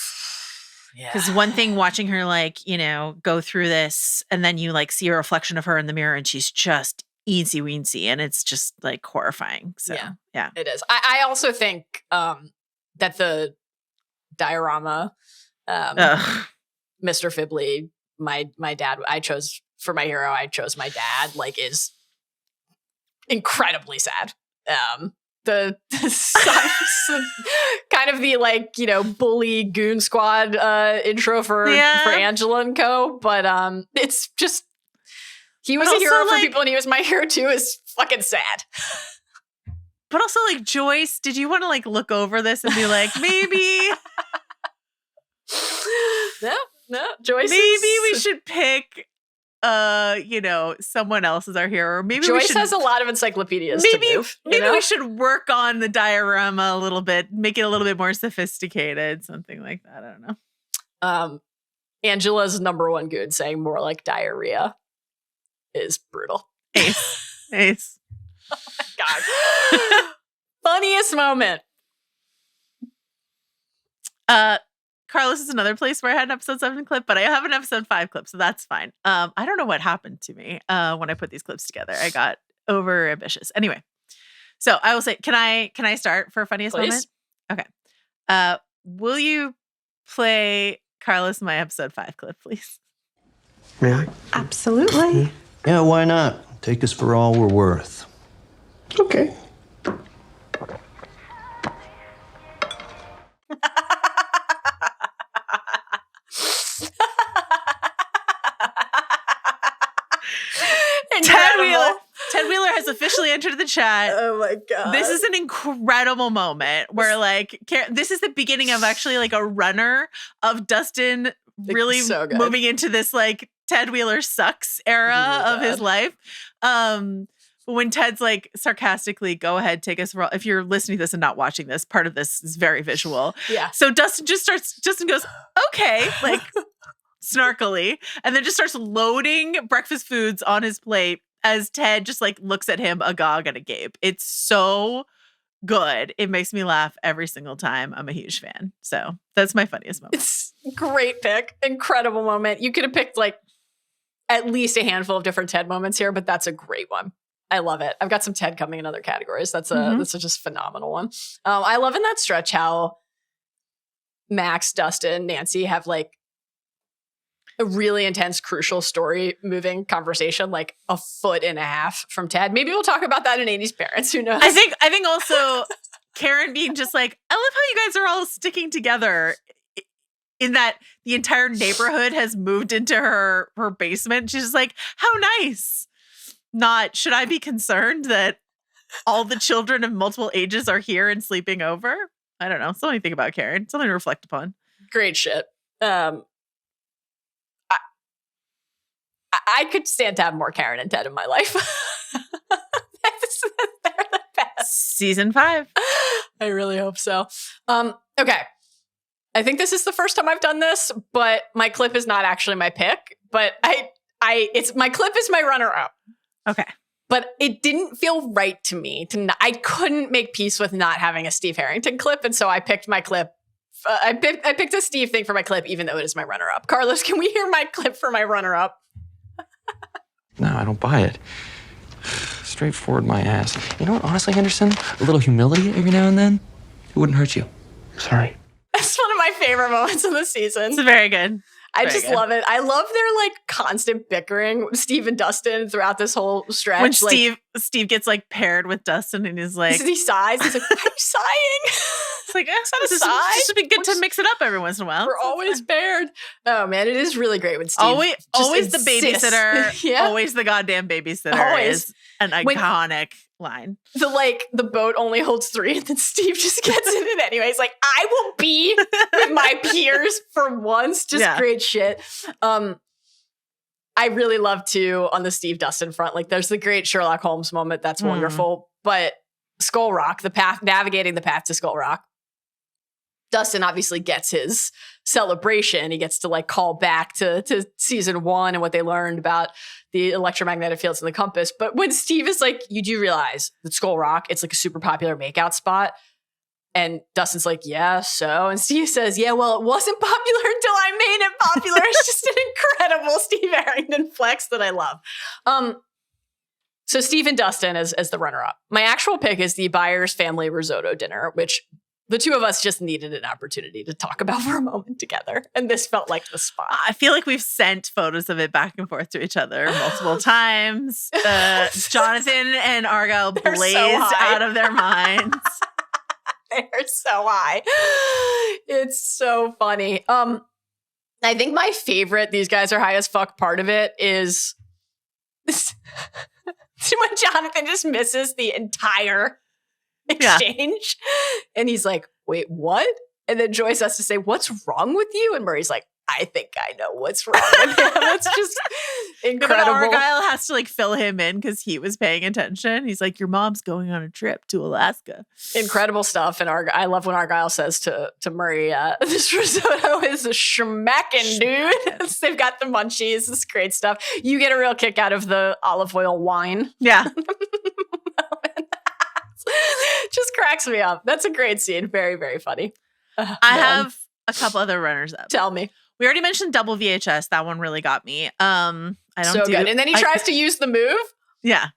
Because one thing watching her like, you know, go through this and then you like see a reflection of her in the mirror and she's just eensy weensy and it's just like horrifying. So yeah. It is. I also think that the diorama, Mr. Fibley, my dad, I chose for my hero, I chose my dad, like is incredibly sad. The kind of the like, you know, bully goon squad intro for Angela and co. But it's just he was a hero for people and he was my hero too is fucking sad. But also like Joyce, did you want to like look over this and be like, maybe No, Joyce. Maybe we should pick you know, someone else as our hero. Or maybe Joyce has a lot of encyclopedias maybe, to move. Maybe we should work on the diorama a little bit, make it a little bit more sophisticated, something like that. I don't know. Angela's number one good saying more like diarrhea is brutal. Ace. Oh my God. Funniest moment. Carlos is another place where I had an episode 7 clip, but I have an episode 5 clip, so that's fine. I don't know what happened to me when I put these clips together. I got over ambitious. Anyway, so I will say, can I start for funniest moment? Okay. Will you play Carlos my episode 5 clip, please? May I? Absolutely. Yeah, why not? Take us for all we're worth. Okay. Ted Wheeler has officially entered the chat. Oh my God. This is an incredible moment where like this is the beginning of actually like a runner of Dustin really moving into this like Ted Wheeler sucks era of his life. When Ted's like sarcastically, go ahead, take us for all. If you're listening to this and not watching this, part of this is very visual. Yeah. So Dustin goes, okay, like snarkily, and then just starts loading breakfast foods on his plate as Ted just like looks at him agog and agape. It's so good. It makes me laugh every single time. I'm a huge fan. So that's my funniest moment. It's a great pick. Incredible moment. You could have picked like at least a handful of different Ted moments here, but that's a great one. I love it. I've got some Ted coming in other categories. That's a just phenomenal one. I love in that stretch how Max, Dustin, Nancy have like a really intense, crucial story moving conversation, like a foot and a half from Ted. Maybe we'll talk about that in 80s Parents. Who knows? I think also Karen being just like, I love how you guys are all sticking together in that the entire neighborhood has moved into her basement. She's just like, how nice. Not, should I be concerned that all the children of multiple ages are here and sleeping over? I don't know. Something to think about, Karen. Something to reflect upon. Great shit. I could stand to have more Karen and Ted in my life. They're the best. Season 5. I really hope so. Okay. I think this is the first time I've done this, but my clip is not actually my pick. But my clip is my runner-up. Okay. But it didn't feel right to me. I couldn't make peace with not having a Steve Harrington clip, and so I picked my clip. I picked a Steve thing for my clip, even though it is my runner-up. Carlos, can we hear my clip for my runner-up? No, I don't buy it. straightforward my ass. You know what, honestly, Henderson? A little humility every now and then, it wouldn't hurt you. Sorry. That's one of my favorite moments of the season. It's very good. I just love it. I love their like constant bickering, Steve and Dustin, throughout this whole stretch. When like, Steve gets like paired with Dustin and he's like, he sighs. He's like, "Why are you sighing?" It's like, that a sigh? This would be good to mix it up every once in a while. We're always paired. Oh man, it is really great when Steve always the insists. babysitter. Yeah. Always the goddamn babysitter Always. is an iconic line. The boat only holds 3, and then Steve just gets in it anyway. He's like, I will be with my peers for once. Just great shit. I really love too on the Steve Dustin front. Like, there's the great Sherlock Holmes moment. That's wonderful. But Skull Rock, navigating the path to Skull Rock. Dustin obviously gets his celebration. He gets to like call back to season 1 and what they learned about the electromagnetic fields in the compass. But when Steve is like, you do realize that Skull Rock, it's like a super popular makeout spot. And Dustin's like, yeah, so? And Steve says, yeah, well, it wasn't popular until I made it popular. It's just an incredible Steve Harrington flex that I love. So Steve and Dustin as the runner-up. My actual pick is the Byers family risotto dinner, which the two of us just needed an opportunity to talk about for a moment together. And this felt like the spot. I feel like we've sent photos of it back and forth to each other multiple times. Jonathan and Argyle blazed out of their minds. They're so high. It's so funny. I think my favorite, these guys are high as fuck part of it is when Jonathan just misses the entire exchange. And he's like, wait, what? And then Joyce has to say, what's wrong with you? And Murray's like, I think I know what's wrong with him. It's just incredible. But Argyle has to like fill him in because he was paying attention. He's like, your mom's going on a trip to Alaska. Incredible stuff. And I love when Argyle says to Murray, this risotto is a schmackin', dude. They've got the munchies. It's great stuff. You get a real kick out of the olive oil wine. Yeah. Just cracks me up. That's a great scene. Very, very funny. I have a couple other runners up. Tell me. We already mentioned double VHS. That one really got me. I don't so good. And then he tries to use the move. Yeah.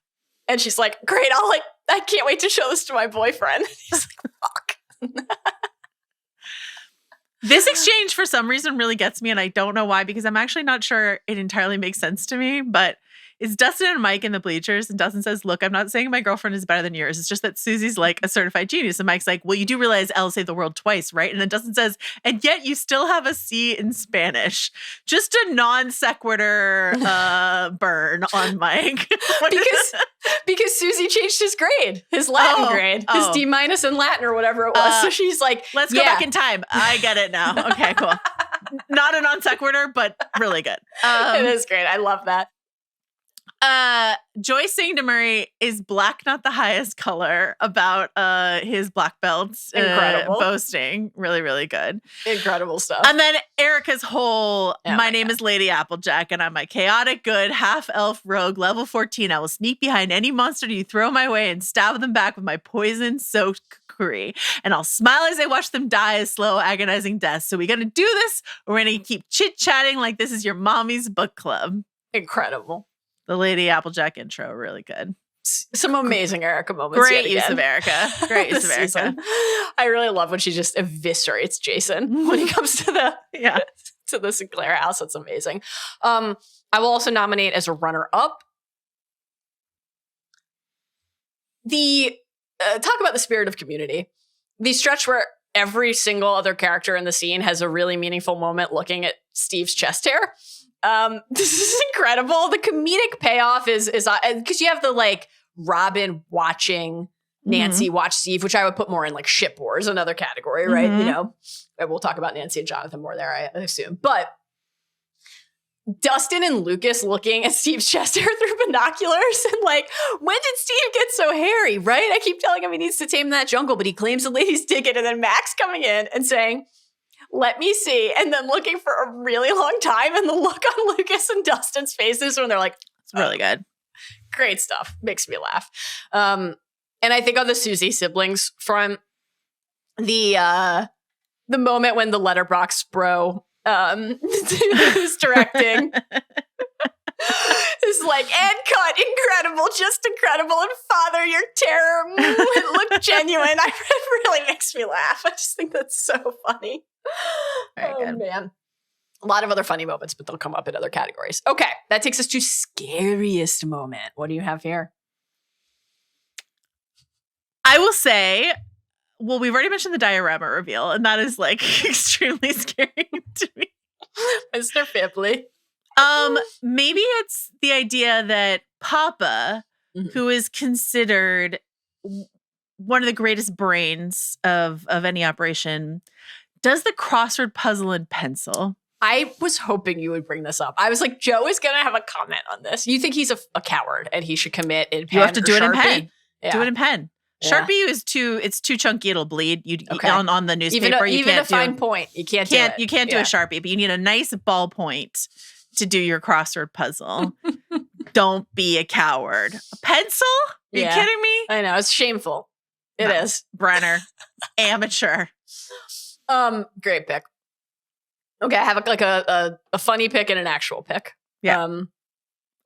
And she's like, great. I can't wait to show this to my boyfriend. He's like, fuck. This exchange for some reason really gets me. And I don't know why, because I'm actually not sure it entirely makes sense to me, but it's Dustin and Mike in the bleachers, and Dustin says, look, I'm not saying my girlfriend is better than yours. It's just that Susie's like a certified genius. And Mike's like, well, you do realize Elle saved the world twice, right? And then Dustin says, and yet you still have a C in Spanish. Just a non sequitur burn on Mike. because Susie changed his grade, his Latin grade, his D- in Latin or whatever it was. So she's like, let's go back in time. I get it now. Okay, cool. Not a non sequitur, but really good. It is great. I love that. Joyce saying to Murray, is black not the highest color about his black belts? Incredible. Boasting. Really, really good. Incredible stuff. And then Erica's whole, my name is Lady Applejack and I'm a chaotic good half-elf rogue, level 14. I will sneak behind any monster you throw my way and stab them back with my poison-soaked cookery. And I'll smile as I watch them die a slow, agonizing death. So we gonna do this, or we're gonna keep chit-chatting like this is your mommy's book club. Incredible. The Lady Applejack intro, really good. Some amazing Erica moments. Great use of Erica. Great use of Erica. Season. I really love when she just eviscerates Jason when he comes to the to the Sinclair house. It's amazing. I will also nominate as a runner-up the talk about the spirit of Community. The stretch where every single other character in the scene has a really meaningful moment looking at Steve's chest hair. This is incredible. The comedic payoff is because you have the like Robin watching Nancy watch Steve, which I would put more in like ship wars, another category, right? You know, and we'll talk about Nancy and Jonathan more there, I assume. But Dustin and Lucas looking at Steve's chest hair through binoculars and like, when did Steve get so hairy, right? I keep telling him he needs to tame that jungle, but he claims the ladies dig it. And then Max coming in and saying, let me see. And then looking for a really long time. And the look on Lucas and Dustin's faces when they're like, it's really good. Great stuff. Makes me laugh. And I think on the Susie siblings front, the moment when the letterbox bro who's directing is like, and cut, incredible, just incredible, and father, your terror, it looked genuine. It really makes me laugh. I just think that's so funny. Very good. Man. A lot of other funny moments, but they'll come up in other categories. Okay, that takes us to scariest moment. What do you have here? I will say, well, we've already mentioned the diorama reveal, and that is like extremely scary to me. Mr. Fibley. Maybe it's the idea that Papa, who is considered one of the greatest brains of any operation, does the crossword puzzle in pencil. I was hoping you would bring this up. I was like, Joe is going to have a comment on this. You think he's a coward and he should commit in pen? You have to do it in Sharpie? pen. Yeah. Do it in pen. Yeah. Sharpie is too chunky, it'll bleed. Okay. On the newspaper, you even can't a fine point. You can't do it. You can't do a Sharpie, but you need a nice ballpoint to do your crossword puzzle. Don't be a coward. A pencil? Are you kidding me? I know, it's shameful. It is. Brenner. Amateur. Great pick. Okay, I have a funny pick and an actual pick. Yeah.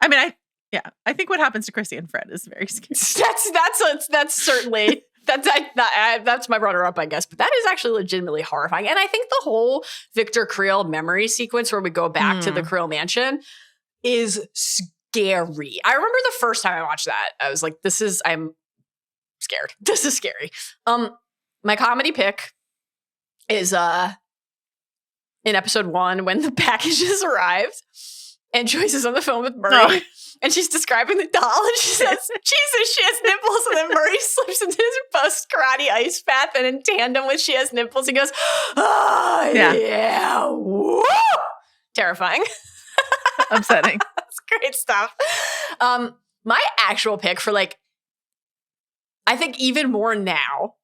I think what happens to Chrissy and Fred is very scary. That's certainly that's my runner-up, I guess. But that is actually legitimately horrifying. And I think the whole Victor Creel memory sequence where we go back to the Creel mansion is scary. I remember the first time I watched that, I was like, I'm scared. This is scary. My comedy pick is in episode 1 when the packages arrived and Joyce is on the phone with Murray and she's describing the doll and she says, Jesus, she has nipples. And then Murray slips into his post-karate ice bath and in tandem with she has nipples, he goes, oh, yeah. Woo! Terrifying. Upsetting. That's great stuff. My actual pick for I think even more now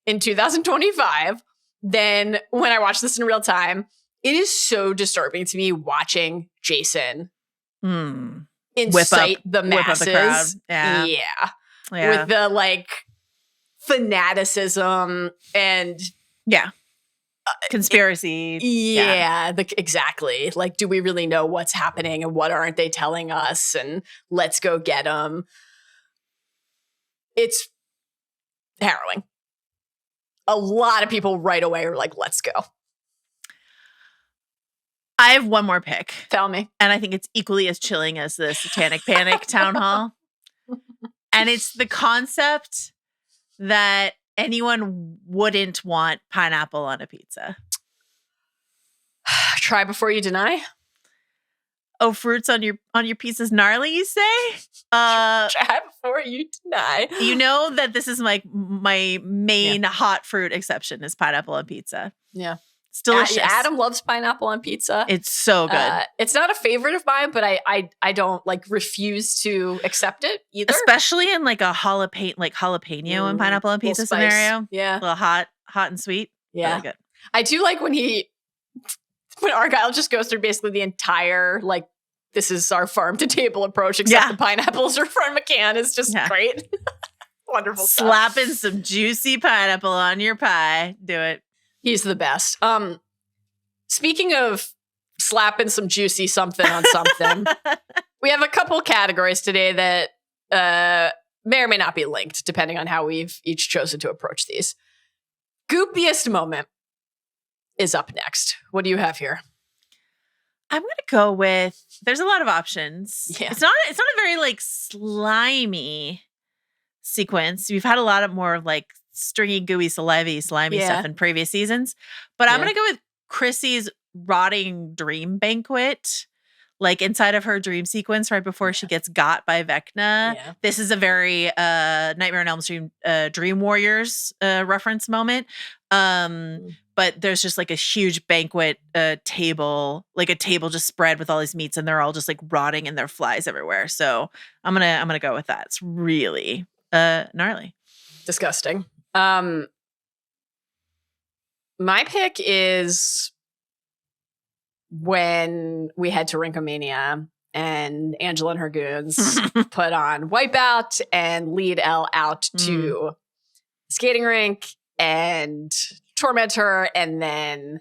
in 2025 than when I watched this in real time. It is so disturbing to me watching Jason incite the masses. Whip up the crowd. Yeah. With the fanaticism and conspiracy. Exactly. Do we really know what's happening and what aren't they telling us? And let's go get them. It's harrowing. A lot of people right away are like, let's go. I have one more pick. Tell me. And I think it's equally as chilling as the Satanic Panic town hall. And it's the concept that anyone wouldn't want pineapple on a pizza. Try before you deny. Oh, fruits on your pizza's gnarly, you say? Try before you deny. You know that this is my main hot fruit exception is pineapple on pizza. Yeah. It's delicious. Adam loves pineapple on pizza. It's so good. It's not a favorite of mine, but I don't refuse to accept it either. Especially in a jalapeno and pineapple on pizza scenario. Yeah. A little hot and sweet. Yeah. Really good. I do like when Argyle just goes through basically the entire this is our farm to table approach, except the pineapples are from a can is just great. Wonderful stuff. Slapping some juicy pineapple on your pie. Do it. He's the best. Speaking of slapping some juicy something on something, we have a couple categories today that may or may not be linked, depending on how we've each chosen to approach these. Goopiest moment is up next. What do you have here? I'm going to go with, there's a lot of options. Yeah. It's not a very slimy sequence. We've had a lot of more of stringy, gooey, slimy stuff in previous seasons. But I'm going to go with Chrissy's rotting dream banquet. Inside of her dream sequence right before she gets got by Vecna. Yeah. This is a very Nightmare on Elm Street Dream Warriors reference moment. But there's just a huge banquet table, a table just spread with all these meats, and they're all just rotting and there are flies everywhere. So I'm gonna go with that. It's really gnarly. Disgusting. My pick is when we head to Rinkomania and Angela and her goons put on Wipeout and lead Elle out to skating rink and torment her and then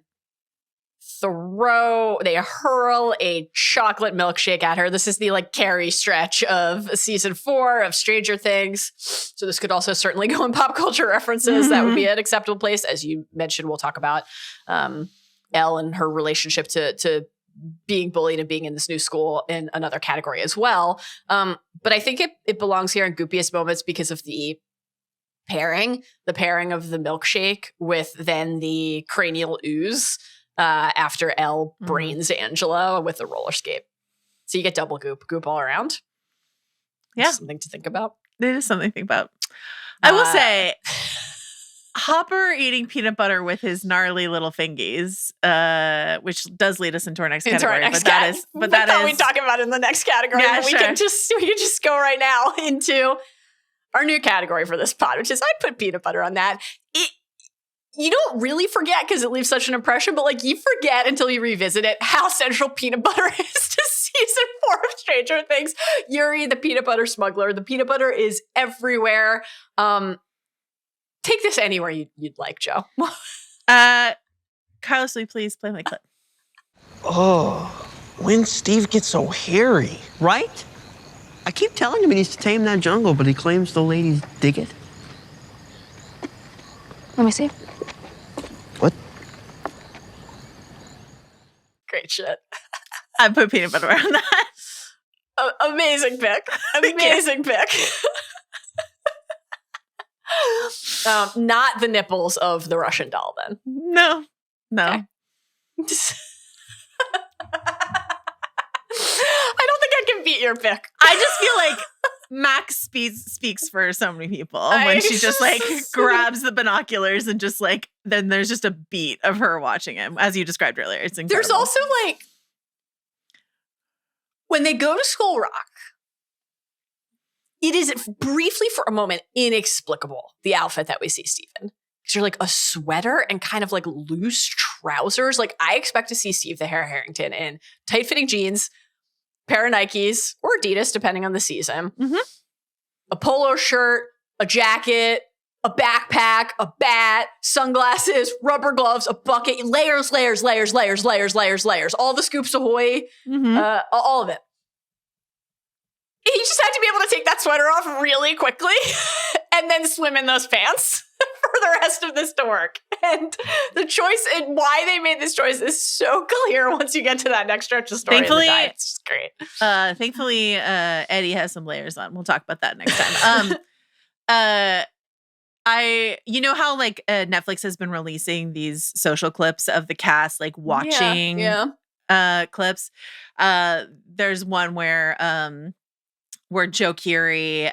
hurl a chocolate milkshake at her. This is the like Carrie stretch of season 4 of Stranger Things. So this could also certainly go in pop culture references. That would be an acceptable place. As you mentioned, we'll talk about Elle and her relationship to being bullied and being in this new school in another category as well. But I think it belongs here in goopiest moments because of the pairing of the milkshake with then the cranial ooze after Elle brains Angela with the roller skate. So you get double goop all around. Yeah. Something to think about. It is something to think about. I will say, Hopper eating peanut butter with his gnarly little fingies, which does lead us into our next category. But that is we talk about in the next category. Yeah, we can just go right now into our new category for this pod, which is I'd put peanut butter on that. You don't really forget because it leaves such an impression, but like you forget until you revisit it how central peanut butter is to season 4 of Stranger Things. Yuri, the peanut butter smuggler. The peanut butter is everywhere. Take this anywhere you'd like, Joe. Carlos, will you please play my clip? Oh, when Steve gets so hairy, right? I keep telling him he needs to tame that jungle, but he claims the ladies dig it. Let me see. What? Great shit. I put peanut butter on that. Amazing pick. Amazing pick. Not the nipples of the Russian doll, then. No. Okay. I don't think I can beat your pick. I just feel like Max speaks for so many people when she just like grabs the binoculars and just like, then there's just a beat of her watching him, as you described earlier. It's incredible. There's also like, when they go to Skull Rock, it is briefly for a moment inexplicable, the outfit that we see Steven. Because you're like a sweater and kind of like loose trousers. Like I expect to see Steve the Hare Harrington in tight-fitting jeans, pair of Nikes, or Adidas, depending on the season, a polo shirt, a jacket, a backpack, a bat, sunglasses, rubber gloves, a bucket, layers, all the Scoops Ahoy, all of it. He just had to be able to take that sweater off really quickly and then swim in those pants for the rest of this to work. And the choice and why they made this choice is so clear once you get to that next stretch of story. Thankfully, it's just great. Thankfully, Eddie has some layers on. We'll talk about that next time. You know how like Netflix has been releasing these social clips of the cast like watching clips. There's one where Joe Keery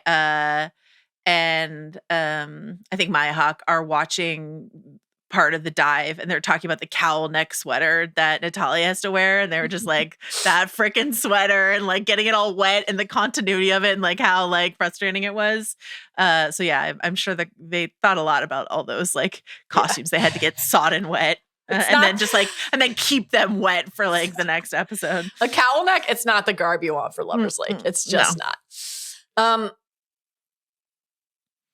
and I think Maya Hawke are watching part of the dive, and they're talking about the cowl neck sweater that Natalia has to wear, and they were just like that freaking sweater and like getting it all wet and the continuity of it and like how like frustrating it was. So yeah, I'm sure that they thought a lot about all those like costumes they had to get sodden wet. And then keep them wet for like the next episode. A cowl neck, it's not the garb you want for Lover's Lake. It's just not.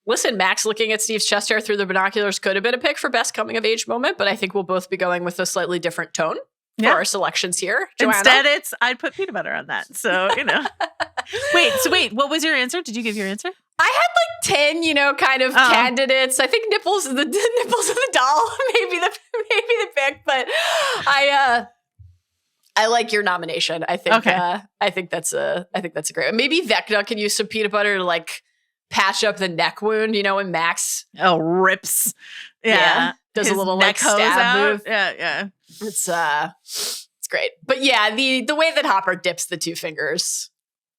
Listen, Max looking at Steve's chest hair through the binoculars could have been a pick for best coming of age moment, but I think we'll both be going with a slightly different tone for our selections here. Joanna? Instead, I'd put peanut butter on that. So, you know. Wait, what was your answer? Did you give your answer? I had like 10, kind of candidates. I think nipples of the doll, maybe the pick, but I like your nomination. I think I think that's a great one. Maybe Vecna can use some peanut butter to like patch up the neck wound, when Max rips. Yeah. Does his a little neck like stab move. Yeah. It's great. But yeah, the way that Hopper dips the 2 fingers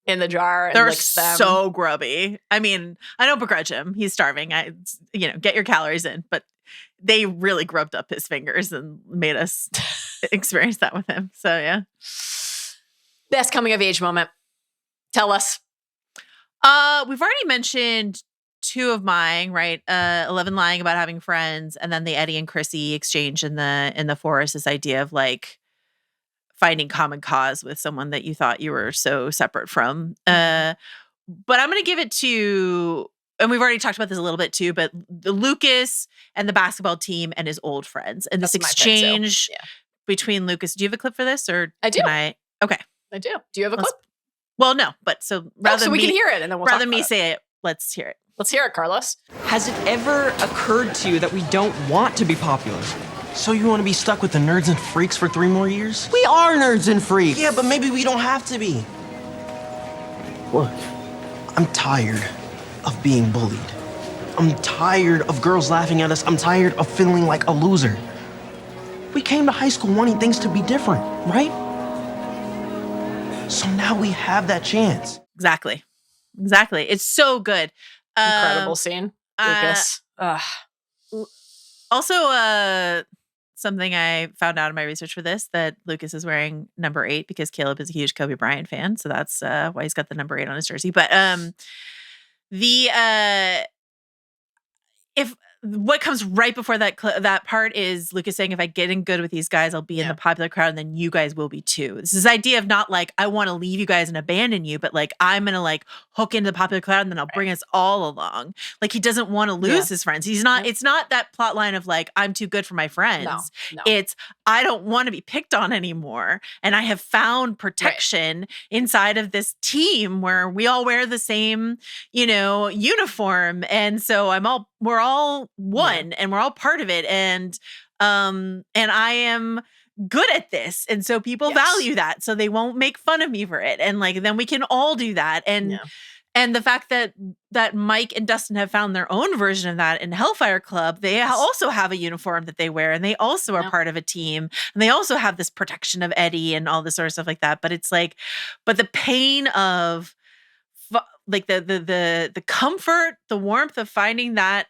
in the jar and they're licks them. So grubby. I mean, I don't begrudge him. He's starving. Get your calories in, but they really grubbed up his fingers and made us experience that with him. So yeah. Best coming of age moment. Tell us. We've already mentioned 2 of mine, right? 11 lying about having friends, and then the Eddie and Chrissy exchange in the forest. This idea of like finding common cause with someone that you thought you were so separate from. But I'm going to give it to, and we've already talked about this a little bit too, but the Lucas and the basketball team and his old friends, and this exchange between Lucas. Do you have a clip for this, or I do. Okay, I do. Do you have a clip? Well, no, but so rather than we me, can hear it, and then we'll rather talk than me about it. say it, let's hear it. Let's hear it, Carlos. Has it ever occurred to you that we don't want to be popular? So you want to be stuck with the nerds and freaks for 3 more years? We are nerds and freaks. Yeah, but maybe we don't have to be. Look, I'm tired of being bullied. I'm tired of girls laughing at us. I'm tired of feeling like a loser. We came to high school wanting things to be different, right? So now we have that chance. Exactly. It's so good. Incredible scene, Lucas. Also, something I found out in my research for this, that Lucas is wearing number 8 because Caleb is a huge Kobe Bryant fan. So that's why he's got the number 8 on his jersey. But if what comes right before that part is Lucas saying, if I get in good with these guys, I'll be in the popular crowd, and then you guys will be too. This is idea of not like, I want to leave you guys and abandon you, but like, I'm going to like hook into the popular crowd and then I'll bring us all along. Like, he doesn't want to lose his friends. He's not, it's not that plot line of like, I'm too good for my friends. No. It's, I don't want to be picked on anymore. And I have found protection inside of this team where we all wear the same, uniform. And so we're all one and we're all part of it. And I am good at this. And so people value that. So they won't make fun of me for it. And like, then we can all do that. And the fact that Mike and Dustin have found their own version of that in Hellfire Club, they also have a uniform that they wear, and they also are part of a team, and they also have this protection of Eddie and all this sort of stuff like that. But it's like, but the pain of like the comfort, the warmth of finding that,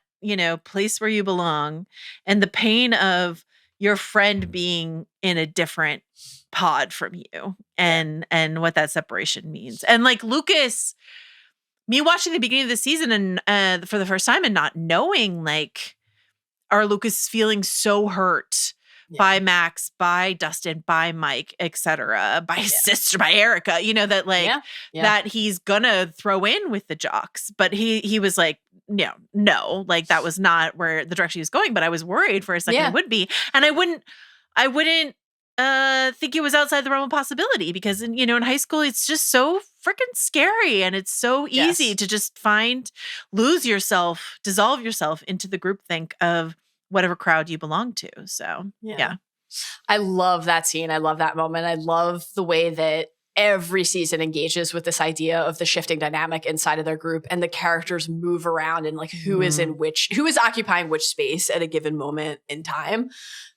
place where you belong, and the pain of your friend being in a different pod from you, and what that separation means. And like Lucas, me watching the beginning of the season and for the first time and not knowing, like, are Lucas feeling so hurt by Max, by Dustin, by Mike, etc., by his sister, by Erica, that like that he's gonna throw in with the jocks. But he was like, no, like that was not where the direction he was going. But I was worried for a second it would be, and I wouldn't think it was outside the realm of possibility, because in high school it's just so freaking scary, and it's so easy to just lose yourself, dissolve yourself into the groupthink of whatever crowd you belong to. So yeah. I love that scene. I love that moment. I love the way that every season engages with this idea of the shifting dynamic inside of their group, and the characters move around, and like who is occupying which space at a given moment in time.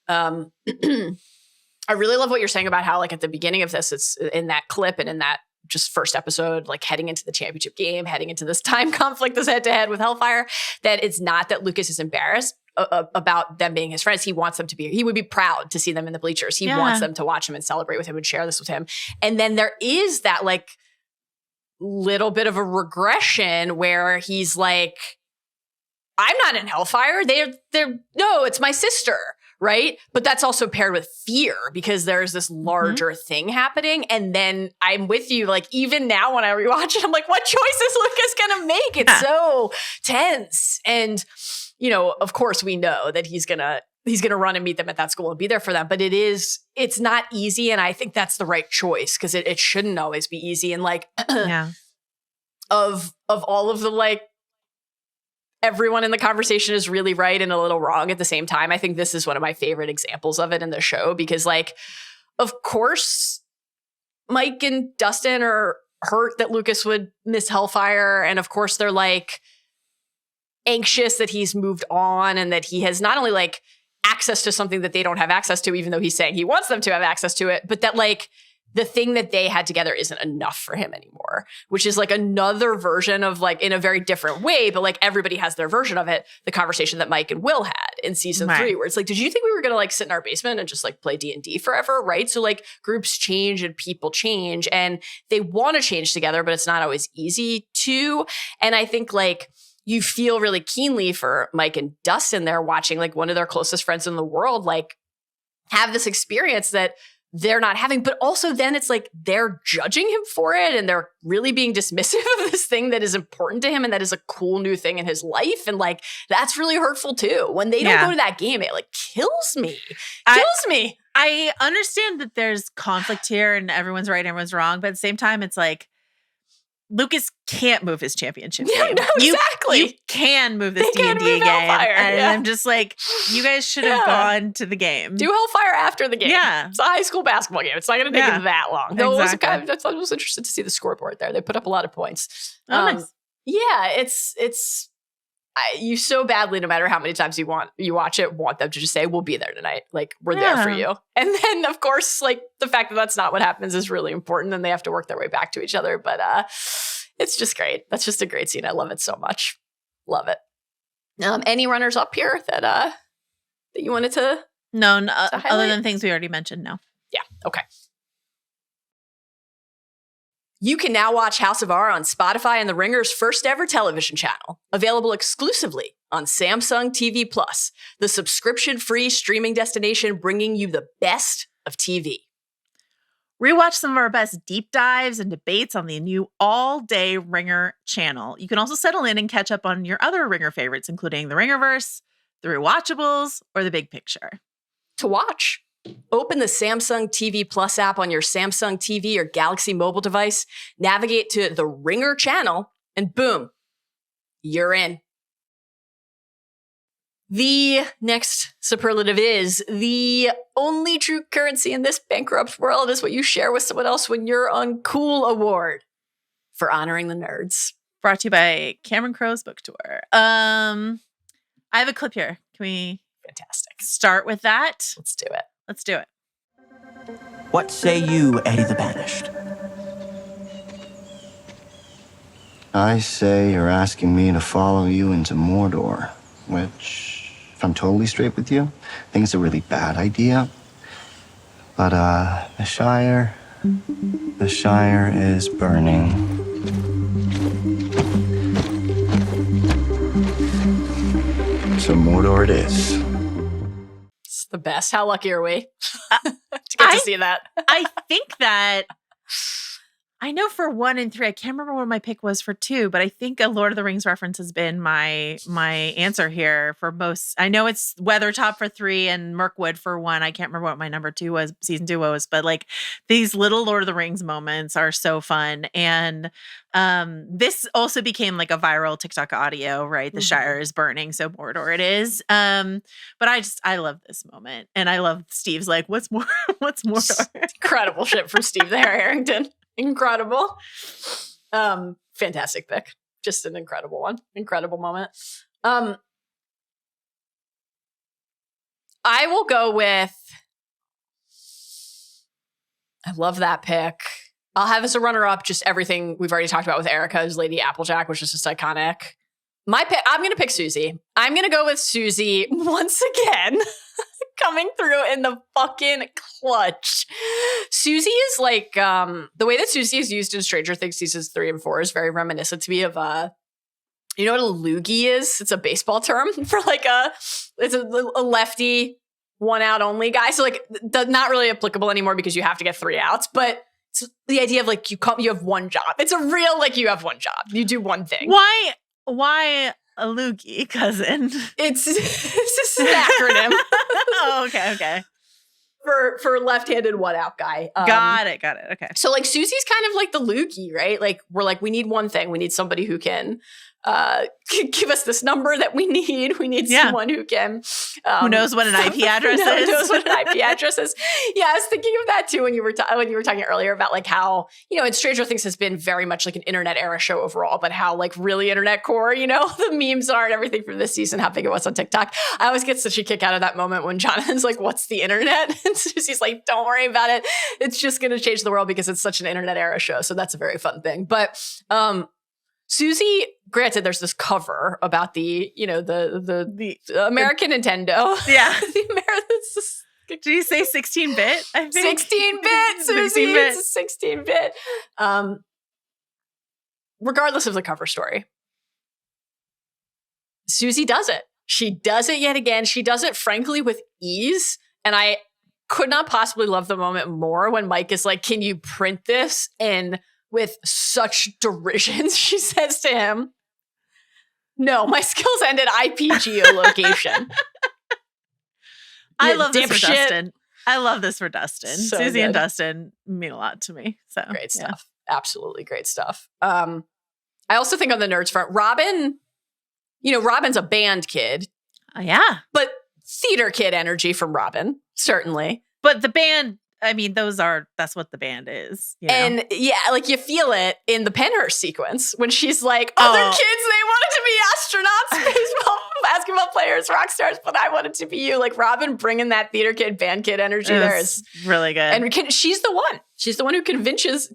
I really love what you're saying about how like at the beginning of this, it's in that clip and in that just first episode, like heading into the championship game, heading into this time conflict, this head-to-head with Hellfire, that it's not that Lucas is embarrassed about them being his friends. He wants them to be, he would be proud to see them in the bleachers. He wants them to watch him and celebrate with him and share this with him. And then there is that like little bit of a regression where he's like, I'm not in Hellfire. No, it's my sister. Right. But that's also paired with fear, because there's this larger thing happening. And then I'm with you. Like, even now when I rewatch it, I'm like, what choice is Lucas going to make? It's so tense. And, of course we know that he's going to run and meet them at that school and be there for them. But it's not easy. And I think that's the right choice, because it shouldn't always be easy. And like, of all of the like, everyone in the conversation is really right and a little wrong at the same time. I think this is one of my favorite examples of it in the show, because like, of course, Mike and Dustin are hurt that Lucas would miss Hellfire. And of course they're like anxious that he's moved on, and that he has not only like access to something that they don't have access to, even though he's saying he wants them to have access to it, but that like the thing that they had together isn't enough for him anymore, which is like another version of like, in a very different way, but like everybody has their version of it. The conversation that Mike and Will had in season 3, where it's like, did you think we were going to like sit in our basement and just like play D&D forever? Right. So like groups change and people change, and they want to change together, but it's not always easy to. And I think like you feel really keenly for Mike and Dustin there, watching like one of their closest friends in the world, like have this experience that they're not having, but also then it's like they're judging him for it, and they're really being dismissive of this thing that is important to him and that is a cool new thing in his life. And like, that's really hurtful too. When they don't go to that game, it like kills me. I understand that there's conflict here and everyone's right and everyone's wrong, but at the same time, it's like Lucas can't move his championship game. No, exactly. You can move this They can't D&D move game. Hellfire, And yeah. I'm just like, you guys should have gone to the game. Do Hellfire after the game. Yeah. It's a high school basketball game. It's not going to take it that long. Though Exactly. I thought it was interesting to see the scoreboard there. They put up a lot of points. Oh, nice. Yeah, you so badly, no matter how many times you watch it, want them to just say, we'll be there tonight. Like, we're there for you. And then, of course, like, the fact that that's not what happens is really important, and they have to work their way back to each other. But it's just great. That's just a great scene. I love it so much. Love it. Any runners up here that you wanted to? No, other highlight? than things we already mentioned, no. Yeah, okay. You can now watch House of R on Spotify and The Ringer's first ever television channel, available exclusively on Samsung TV Plus, the subscription-free streaming destination bringing you the best of TV. Rewatch some of our best deep dives and debates on the new all-day Ringer channel. You can also settle in and catch up on your other Ringer favorites, including the Ringerverse, the Rewatchables, or the Big Picture. To watch, open the Samsung TV Plus app on your Samsung TV or Galaxy mobile device, navigate to the Ringer channel, and boom, you're in. The next superlative is the only true currency in this bankrupt world is what you share with someone else when you're uncool award for honoring the nerds. Brought to you by Cameron Crowe's book tour. I have a clip here. Can we Fantastic. start with that? Let's do it. Let's do it. What say you, Eddie the Banished? I say you're asking me to follow you into Mordor, which, if I'm totally straight with you, I think it's a really bad idea. But, the Shire is burning. So Mordor it is. It's the best. How lucky are we to get to see that? I think that I know for 1 and 3, I can't remember what my pick was for 2, but I think a Lord of the Rings reference has been my answer here for most. I know it's Weathertop for 3 and Mirkwood for 1. I can't remember what my number 2 was, season 2 was, but like these little Lord of the Rings moments are so fun. And this also became like a viral TikTok audio, right? The Shire is burning, so Mordor it is. But I love this moment. And I love Steve's like, what's Mordor? Incredible shit from Steve the Hair Harrington. Incredible. Fantastic pick. Just an incredible one. Incredible moment. I will go with, I love that pick. I'll have as a runner-up just everything we've already talked about with Erica's Lady Applejack, which is just iconic. My pick, I'm going to pick Susie. I'm going to go with Susie once again. Coming through in the fucking clutch. Susie is like, the way that Susie is used in Stranger Things seasons 3 and 4 is very reminiscent to me of, you know what a loogie is? It's a baseball term for like it's a lefty, 1 out only guy. So like, not really applicable anymore because you have to get 3 outs, but it's the idea of like, you have one job. It's a real, like you have one job. You do one thing. Why a loogie, cousin? It's an acronym. Oh, okay. For left-handed 1 out guy. Got it. Okay. So like Susie's kind of like the loogie, right? Like we're like, we need one thing. We need somebody who can give us this number that we need. We need someone who can who knows what an IP address is. Who knows what an IP address is. Yeah, I was thinking of that too when you were talking earlier about like how, you know, and Stranger Things has been very much like an internet era show overall, but how like really internet core, you know, the memes are and everything from this season, how big it was on TikTok. I always get such a kick out of that moment when Jonathan's like, what's the internet? And Susie's like, don't worry about it. It's just going to change the world because it's such an internet era show. So that's a very fun thing. But Susie, granted, there's this cover about the, you know, the American Nintendo. Yeah. The American. Did you say 16-bit? I think 16-bit, Susie. 16-bit. It's a 16-bit. Regardless of the cover story, Susie does it. She does it yet again. She does it, frankly, with ease. And I could not possibly love the moment more when Mike is like, can you print this? And with such derision, she says to him, no, my skills end at IP geolocation. I love this for Dustin. I love this for Dustin. So Susie and good. Dustin mean a lot to me. So Great stuff. Absolutely great stuff. I also think on the nerds front, Robin, Robin's a band kid, Yeah. but theater kid energy from Robin, certainly. But the band, I mean, that's what the band is. You know? And yeah, like you feel it in the Penhurst sequence when she's like, other kids, they wanted to be astronauts, baseball, basketball players, rock stars, but I wanted to be you. Like Robin bringing that theater kid, band kid energy there is really good. And she's the one. She's the one who convinces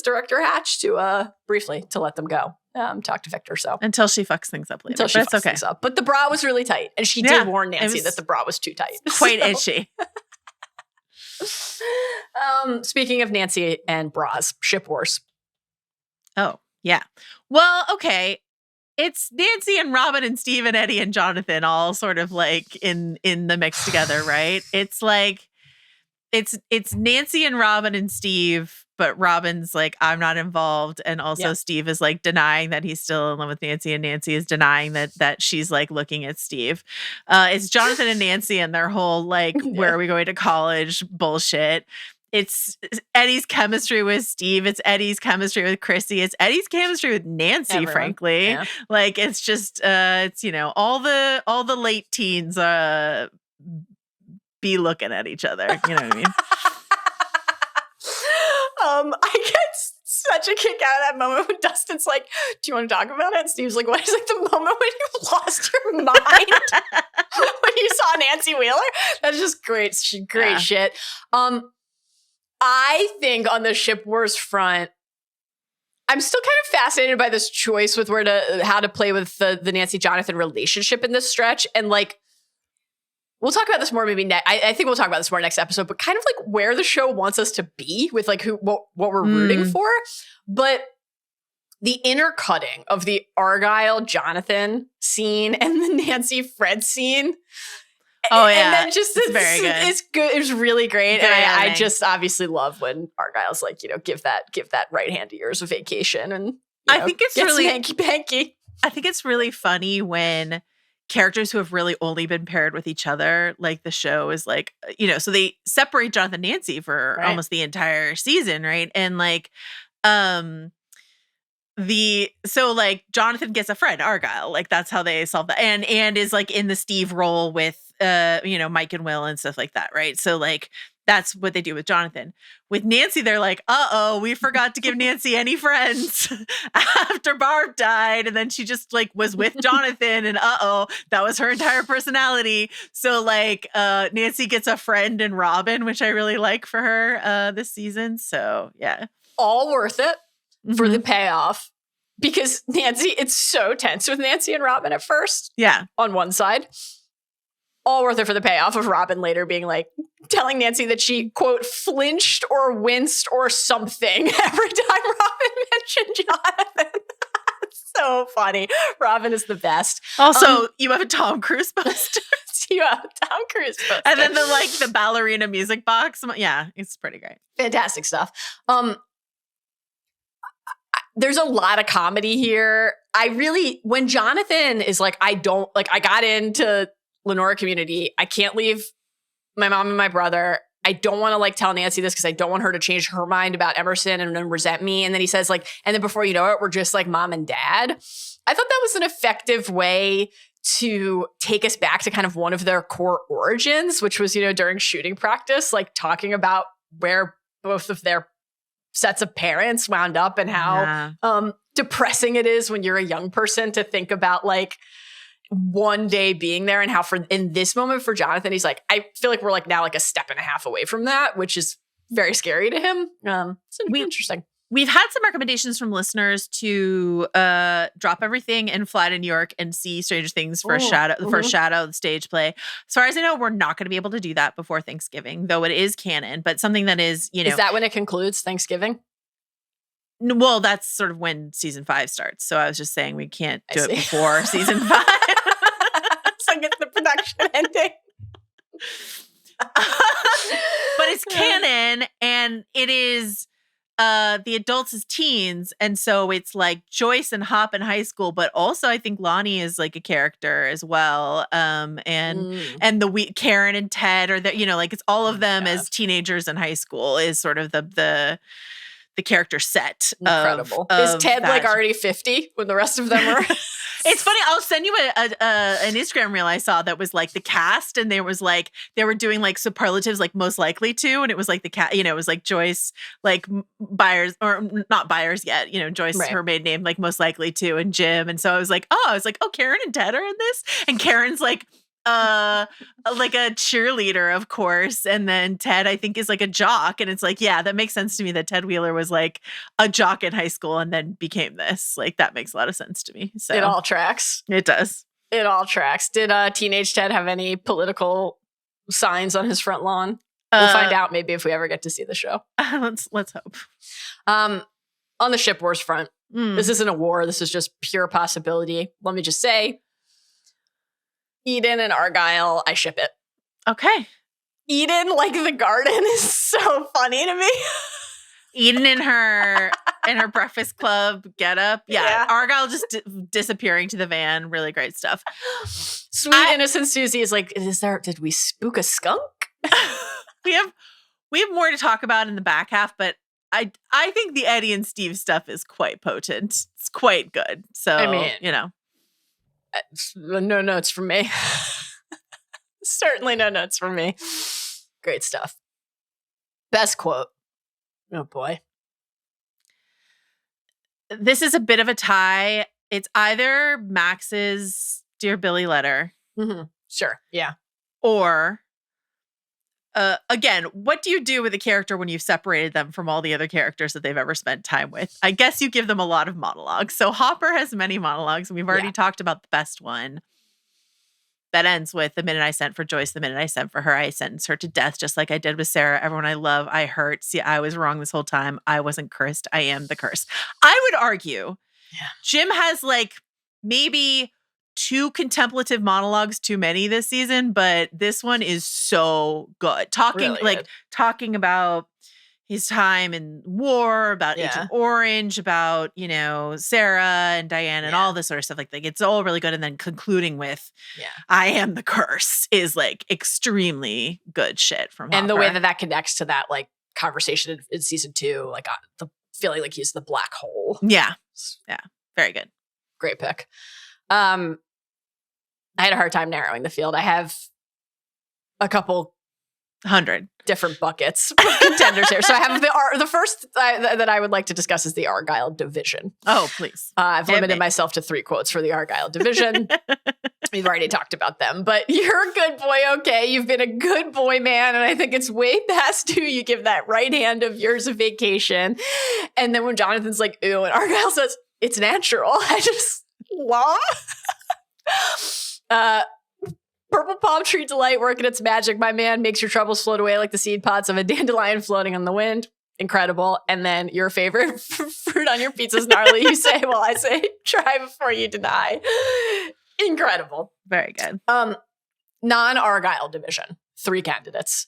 Director Hatch to briefly to let them go. Talk to Victor. So until she fucks things up later. Until she fucks things up. But the bra was really tight. And she did warn Nancy that the bra was too tight. Quite itchy. Speaking of Nancy and bras, ship wars. Oh, yeah. Well, okay. It's Nancy and Robin and Steve and Eddie and Jonathan all sort of like in the mix together, right? It's like it's Nancy and Robin and Steve, but Robin's like, I'm not involved. And also Steve is like denying that he's still in love with Nancy, and Nancy is denying that she's like looking at Steve. It's Jonathan and Nancy and their whole like, where are we going to college bullshit. It's Eddie's chemistry with Steve. It's Eddie's chemistry with Chrissy. It's Eddie's chemistry with Nancy, frankly. Yeah. Like it's just it's all the late teens be looking at each other. You know what I mean? I get such a kick out of that moment when Dustin's like, do you want to talk about it? And Steve's like, what is like the moment when you lost your mind when you saw Nancy Wheeler? That's just great shit. I think on the ship wars front, I'm still kind of fascinated by this choice with how to play with the Nancy Jonathan relationship in this stretch. And like, we'll talk about this more maybe next. I think we'll talk about this more next episode, but kind of like where the show wants us to be with like what we're rooting for. But the intercutting of the Argyle Jonathan scene and the Nancy Fred scene. Oh yeah, and then just it's very good. It's good. It was really great, and I just obviously love when Argyle's like, give that right hand of yours a vacation, and I think it's really hanky panky. I think it's really funny when characters who have really only been paired with each other, like the show is like, so they separate Jonathan and Nancy for almost the entire season, right? And like, like Jonathan gets a friend, Argyle, like that's how they solve that, and is like in the Steve role with Mike and Will and stuff like that, right? So like that's what they do with Jonathan. With Nancy, they're like, we forgot to give Nancy any friends after Barb died, and then she just like was with Jonathan, and that was her entire personality. So like Nancy gets a friend in Robin, which I really like for her this season. So yeah, all worth it for the payoff. Because Nancy, it's so tense with Nancy and Robin at first. Yeah. On one side. All worth it for the payoff of Robin later being like, telling Nancy that she, quote, flinched or winced or something every time Robin mentioned Jonathan. So funny. Robin is the best. Also, you have a Tom Cruise poster. You have a Tom Cruise poster. And then the ballerina music box. Yeah, it's pretty great. Fantastic stuff. There's a lot of comedy here. When Jonathan is like, I got into Lenora Community. I can't leave my mom and my brother. I don't want to like tell Nancy this because I don't want her to change her mind about Emerson and then resent me. And then he says like, and then before you know it, we're just like mom and dad. I thought that was an effective way to take us back to kind of one of their core origins, which was, during shooting practice, like talking about where both of their sets of parents wound up and how depressing it is when you're a young person to think about like one day being there, and how in this moment for Jonathan, he's like, I feel like we're like now like a step and a half away from that, which is very scary to him. It's interesting. We've had some recommendations from listeners to drop everything and fly to New York and see Stranger Things for Shadow, the stage play. As far as I know, we're not going to be able to do that before Thanksgiving, though it is canon. But something that is, is that when it concludes Thanksgiving? Well, that's sort of when season 5 starts. So I was just saying we can't do it before season 5. So get the production ending. But it's canon, and it is. the adults as teens, and so it's like Joyce and Hop in high school, but also I think Lonnie is like a character as well. And Karen and Ted are there, like it's all of them as teenagers in high school is sort of the character set. Incredible. Is Ted like already 50 when the rest of them are? It's funny. I'll send you an Instagram reel I saw that was like the cast, and there was like they were doing like superlatives, like most likely to, and it was like the cat. It was like Joyce, like Byers or not Byers yet. Joyce, Right. her maiden name, like most likely to, and Jim. And so I was like, Karen and Ted are in this, and Karen's like like a cheerleader, of course, and then Ted I think is like a jock, and it's like, yeah, that makes sense to me that Ted Wheeler was like a jock in high school and then became this. Like that makes a lot of sense to me. So It all tracks. It does. It all tracks. Did teenage Ted have any political signs on his front lawn? We'll find out maybe if we ever get to see the show. Let's hope. On the ship wars front, this isn't a war. This is just pure possibility. Let me just say, Eden and Argyle, I ship it. Okay. Eden, like the garden, is so funny to me. Eden in her Breakfast Club getup. Yeah. Argyle just disappearing to the van. Really great stuff. Sweet innocent Susie is like, did we spook a skunk? we have more to talk about in the back half, but I think the Eddie and Steve stuff is quite potent. It's quite good. So, I mean, no notes from me. Certainly no notes from me. Great stuff. Best quote. Oh boy. This is a bit of a tie. It's either Max's Dear Billy letter. Mm-hmm. Sure. Yeah. Or again, what do you do with a character when you've separated them from all the other characters that they've ever spent time with? I guess you give them a lot of monologues. So Hopper has many monologues, and we've already talked about the best one. That ends with the minute I sent for Joyce, the minute I sent for her, I sentenced her to death, just like I did with Sarah. Everyone I love, I hurt. See, I was wrong this whole time. I wasn't cursed. I am the curse. I would argue Jim has like maybe 2 contemplative monologues too many this season, but this one is so good. Talking about his time in war, about Agent Orange, about, Sarah and Diane and all this sort of stuff. Like it's all really good. And then concluding with I am the curse is like extremely good shit from Hopper. And the way that connects to that like conversation in season 2, like the feeling like he's the black hole. Yeah. Yeah. Very good. Great pick. I had a hard time narrowing the field. I have a couple 100 different buckets of contenders here. So I have the first that I would like to discuss is the Argyle division. Oh, please. I've limited myself to 3 quotes for the Argyle division. We've already talked about them, but you're a good boy, okay? You've been a good boy, man, and I think it's way past due you give that right hand of yours a vacation. And then when Jonathan's like, ew, and Argyle says, it's natural. I just love. Purple palm tree delight working its magic, my man, makes your troubles float away like the seed pods of a dandelion floating on the wind. Incredible. And then your favorite fruit on your pizza's gnarly. You say, well, I say, try before you deny. Incredible. Very good. Non-Argyle division. 3 candidates.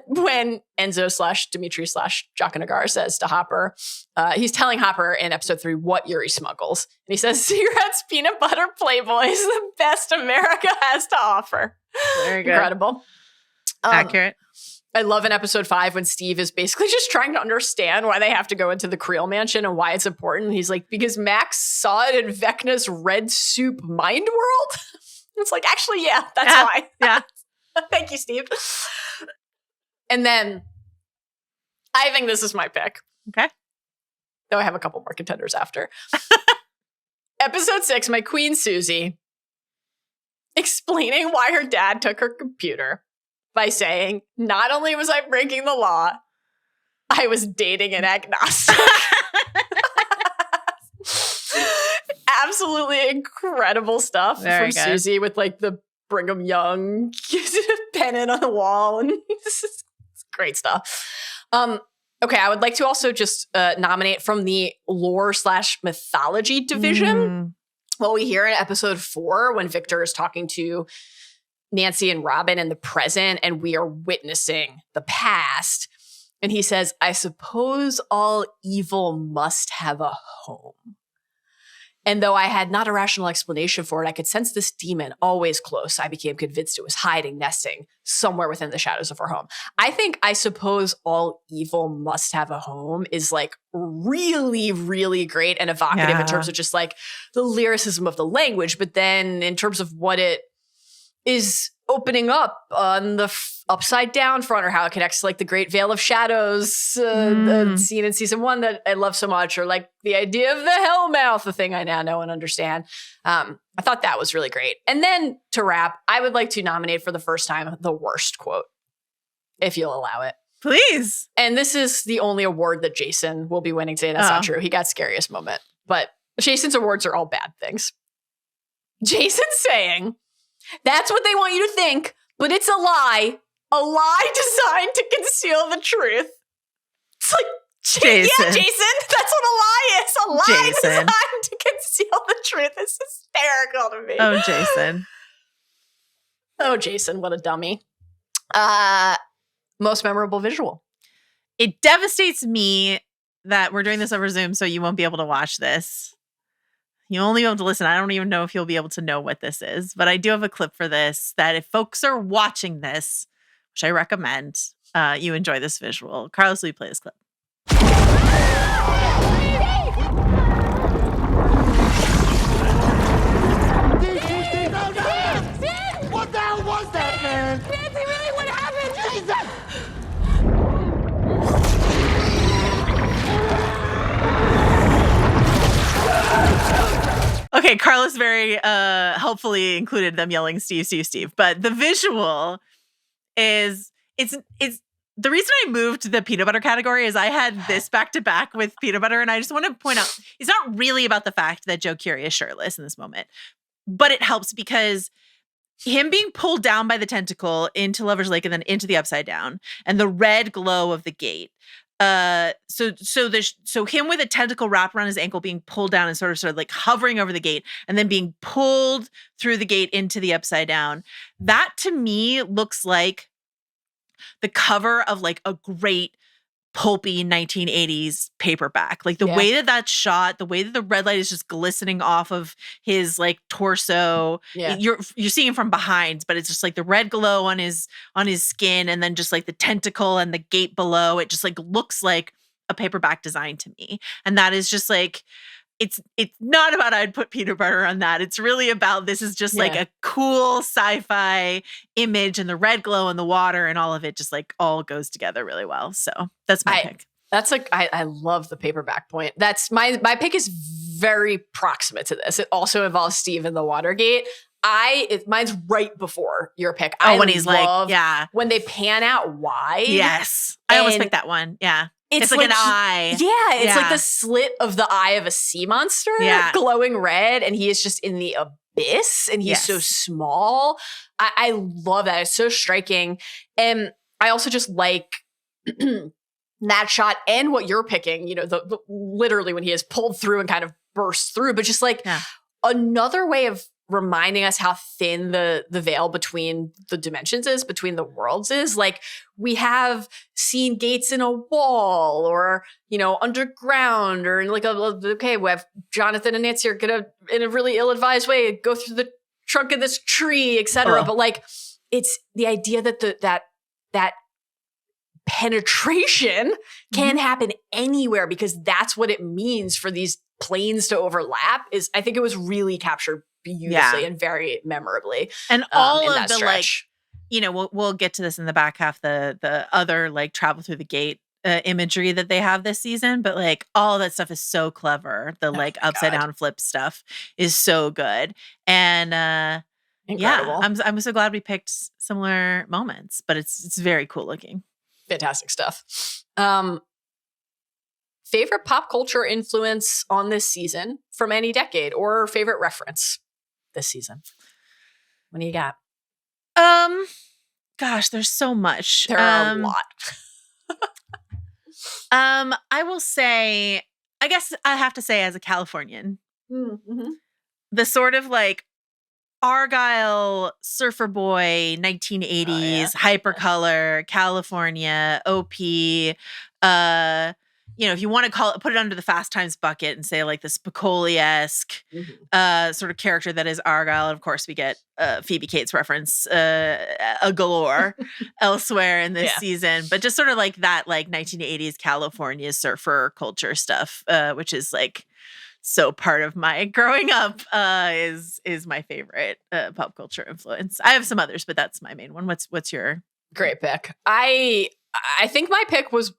When Enzo / Dimitri / Jacanagar says to Hopper, he's telling Hopper in episode 3 what Yuri smuggles. And he says, cigarettes, peanut butter, Playboy is the best America has to offer. Very good. Incredible. Accurate. I love in episode 5 when Steve is basically just trying to understand why they have to go into the Creel mansion and why it's important. He's like, because Max saw it in Vecna's red soup mind world. It's like, actually, yeah, that's why. Yeah. Thank you, Steve. And then I think this is my pick. Okay. Though I have a couple more contenders after. Episode 6, my queen Susie explaining why her dad took her computer by saying, not only was I breaking the law, I was dating an agnostic. Absolutely incredible stuff Very from good. Susie with like the Brigham Young pennant on the wall. And it's great stuff. Okay, I would like to also just nominate from the lore / mythology division. What we hear in episode 4 when Victor is talking to Nancy and Robin in the present and we are witnessing the past. And he says, I suppose all evil must have a home. And though I had not a rational explanation for it, I could sense this demon always close. I became convinced it was hiding, nesting somewhere within the shadows of her home. I think I suppose all evil must have a home is like really, really great and evocative in terms of just like the lyricism of the language. But then in terms of what it is opening up on the upside down front, or how it connects to like the Great Veil of Shadows the scene in season 1 that I love so much, or like the idea of the Hellmouth, the thing I now know and understand. I thought that was really great. And then to wrap, I would like to nominate for the first time the worst quote, if you'll allow it. Please. And this is the only award that Jason will be winning today. That's not true. He got scariest moment. But Jason's awards are all bad things. Jason's saying, that's what they want you to think, but it's a lie designed to conceal the truth. It's like, Jason. Yeah, Jason, that's what a lie is. A lie Jason. designed to conceal the truth. It's hysterical to me. Oh, Jason. Oh, Jason, what a dummy. Most memorable visual. It devastates me that we're doing this over Zoom, so you won't be able to watch this. You'll only be able to listen. I don't even know if you'll be able to know what this is, but I do have a clip for this that if folks are watching this, which I recommend, you enjoy this visual. Carlos, will you play this clip? What the hell was that, man? Nancy, really? What happened? Jesus! Okay, Carlos very helpfully included them yelling Steve, Steve, Steve. But the visual is it's the reason I moved the peanut butter category is I had this back to back with peanut butter, and I just want to point out it's not really about the fact that Joe Curie is shirtless in this moment, but it helps because him being pulled down by the tentacle into Lover's Lake and then into the upside down, and the red glow of the gate. So him with a tentacle wrapped around his ankle being pulled down and sort of like hovering over the gate and then being pulled through the gate into the upside down. That to me looks like the cover of like a great pulpy 1980s paperback. Like the way that that's shot, the way that the red light is just glistening off of his like torso. Yeah. You're seeing him from behind, but it's just like the red glow on his skin, and then just like the tentacle and the gate below. It just like looks like a paperback design to me. And that is just like it's not about I'd put peanut butter on that. It's really about this is just like a cool sci-fi image, and the red glow in the water and all of it just like all goes together really well. So that's my pick. That's like I love the paperback point. That's my pick is very proximate to this. It also involves Steve in the Watergate. Mine's right before your pick. When he's like, when they pan out wide. Yes, I almost picked that one. Yeah. It's like an eye. Yeah, it's like the slit of the eye of a sea monster, glowing red, and he is just in the abyss, and he's so small. I love that. It's so striking. And I also just like that shot and what you're picking, you know, the literally when he is pulled through and kind of bursts through, but just like another way of reminding us how thin the veil between the dimensions is, between the worlds is. Like we have seen gates in a wall or, you know, underground, or like we have Jonathan and Nancy are gonna, in a really ill-advised way, go through the trunk of this tree, etc. But like it's the idea that that penetration can happen anywhere, because that's what it means for these planes to overlap. Is I think it was really captured beautifully and very memorably. And all of the stretch. Like, you know, we'll get to this in the back half, the other like travel through the gate imagery that they have this season, but like all that stuff is so clever. The like upside down flip stuff is so good. And incredible. I'm so glad we picked similar moments, but it's very cool looking. Fantastic stuff. Favorite pop culture influence on this season from any decade, or favorite reference this season? What do you got? Gosh, there's so much. There are a lot. I will say, I guess I have to say as a Californian, the sort of like Argyle, Surfer Boy, 1980s, Hypercolor, California, OP. If you want to put it under the Fast Times bucket and say like the Spicoli-esque sort of character that is Argyle. And of course, we get Phoebe Cates reference a galore elsewhere in this season. But just sort of like that, like 1980s California surfer culture stuff, which is like so part of my growing up, is my favorite pop culture influence. I have some others, but that's my main one. What's your great pick? I think my pick was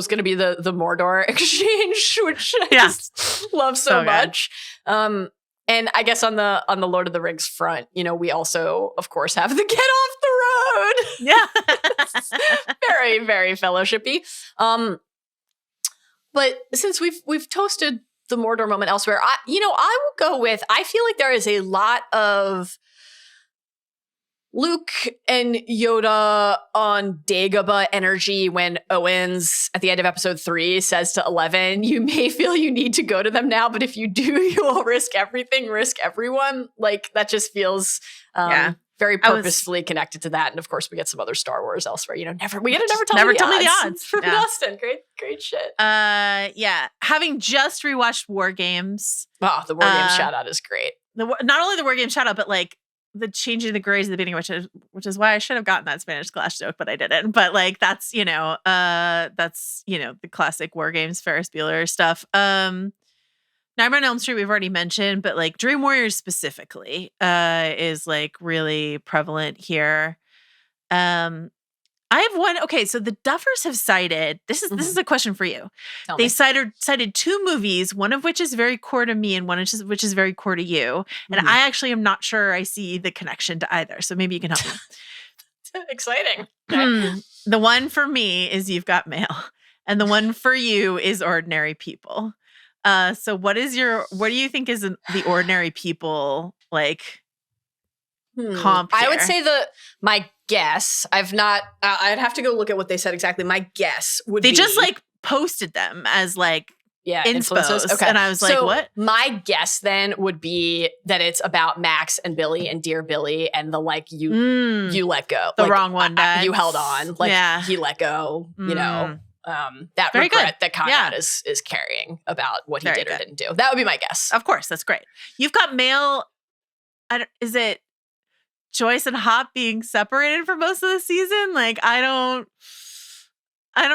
going to be the Mordor exchange, which I just love so much. And I guess on the Lord of the Rings front, we also, of course, have the Get Off the Road. Yeah, very, very fellowshippy. But since we've toasted the Mordor moment elsewhere, I will go with, I feel like there is a lot of Luke and Yoda on Dagobah energy when Owens at the end of episode 3 says to 11, you may feel you need to go to them now, but if you do, you will risk everything, risk everyone. Like that just feels very purposefully connected to that. And of course we get some other Star Wars elsewhere. We never tell me the odds. From Dustin. Great shit. Having just rewatched War Games. Oh, the War Games shout out is great. Not only the War Games shout out, but like the changing the grades at the beginning, which is why I should have gotten that Spanish class joke, but I didn't. But like that's the classic War Games Ferris Bueller stuff. Nightmare on Elm Street we've already mentioned, but like Dream Warriors specifically is like really prevalent here. I have one. Okay, so the Duffers have cited this is a question for you. They cited 2 movies, one of which is very core to me and one which is very core to you. And I actually am not sure I see the connection to either. So maybe you can help me. Exciting. The one for me is You've Got Mail, and the one for you is Ordinary People. So what do you think is the Ordinary People like comp here? I would say my guess, I've not, I'd have to go look at what they said exactly. My guess would be. They just like posted them as like influences. Okay. And I was like, what? My guess then would be that it's about Max and Billy and Dear Billy and the like you let go. The wrong one, Dad. You held on. Like he let go, that Very regret good. that Conrad is carrying about what he did or didn't do. That would be my guess. Of course, that's great. You've Got Mail. Is it Joyce and Hop being separated for most of the season? Like, I don't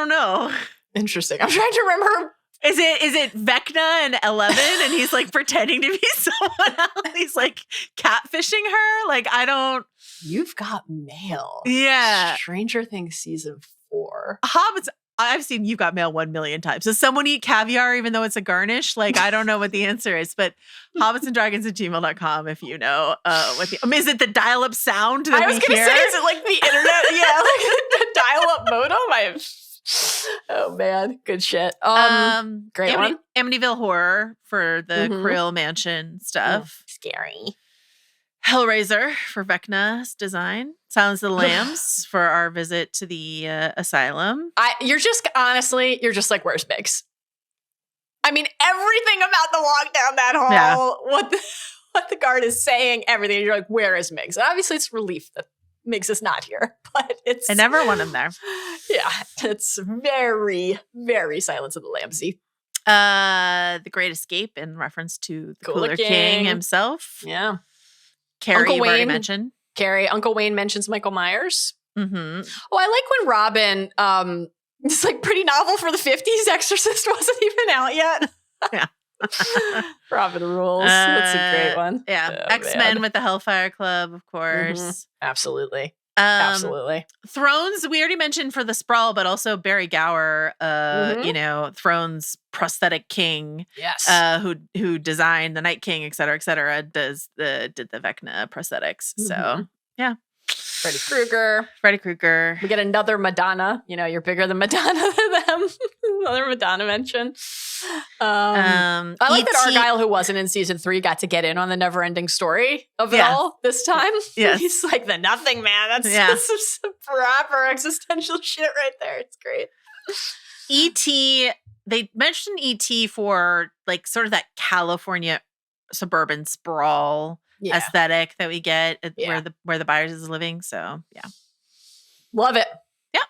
know. Interesting. I'm trying to remember. Is it Vecna and 11 and he's like pretending to be someone else? He's like catfishing her? Like, I don't. You've Got Mail. Yeah. Stranger Things season 4. I've seen You've Got Mail 1 million times. Does someone eat caviar even though it's a garnish? Like, I don't know what the answer is, but hobbitsanddragons@gmail.com if you know is it the dial-up sound that I was going to say, is it like the internet? Yeah, like the dial-up modem? Oh man, good shit. Great one. Amityville Horror for the Krill Mansion stuff. Scary. Hellraiser for Vecna's design. Silence of the Lambs for our visit to the asylum. You're just like, where's Biggs? I mean, everything about the walk down that hall, what the guard is saying, everything. You're like, where is Miggs? And obviously it's relief that Miggs is not here, but I never want him there. Yeah, it's very, very Silence of the Lambsy. The Great Escape in reference to the Cooler King himself. Yeah. Carrie, Uncle you've already Wayne mentioned. Uncle Wayne mentions Michael Myers. Mm-hmm. Oh, I like when Robin, it's like pretty novel for the 50s. Exorcist wasn't even out yet. Yeah. Robin rules. That's a great one. Yeah. Oh, X-Men with the Hellfire Club, of course. Mm-hmm. Absolutely. Absolutely. Thrones, we already mentioned for the Sprawl, but also Barry Gower, Thrones prosthetic king. Yes. Who designed the Night King, et cetera, did the Vecna prosthetics. Mm-hmm. So yeah. Freddy Krueger. We get another Madonna. You're bigger than Madonna than them. Another Madonna mention. I like that Argyle, who wasn't in season 3, got to get in on the never-ending story of it all this time. Yes. He's like the nothing man. That's some proper existential shit right there. It's great. E.T., they mentioned E.T. for like sort of that California suburban sprawl aesthetic that we get where the buyers is living. So yeah. Love it. Yeah.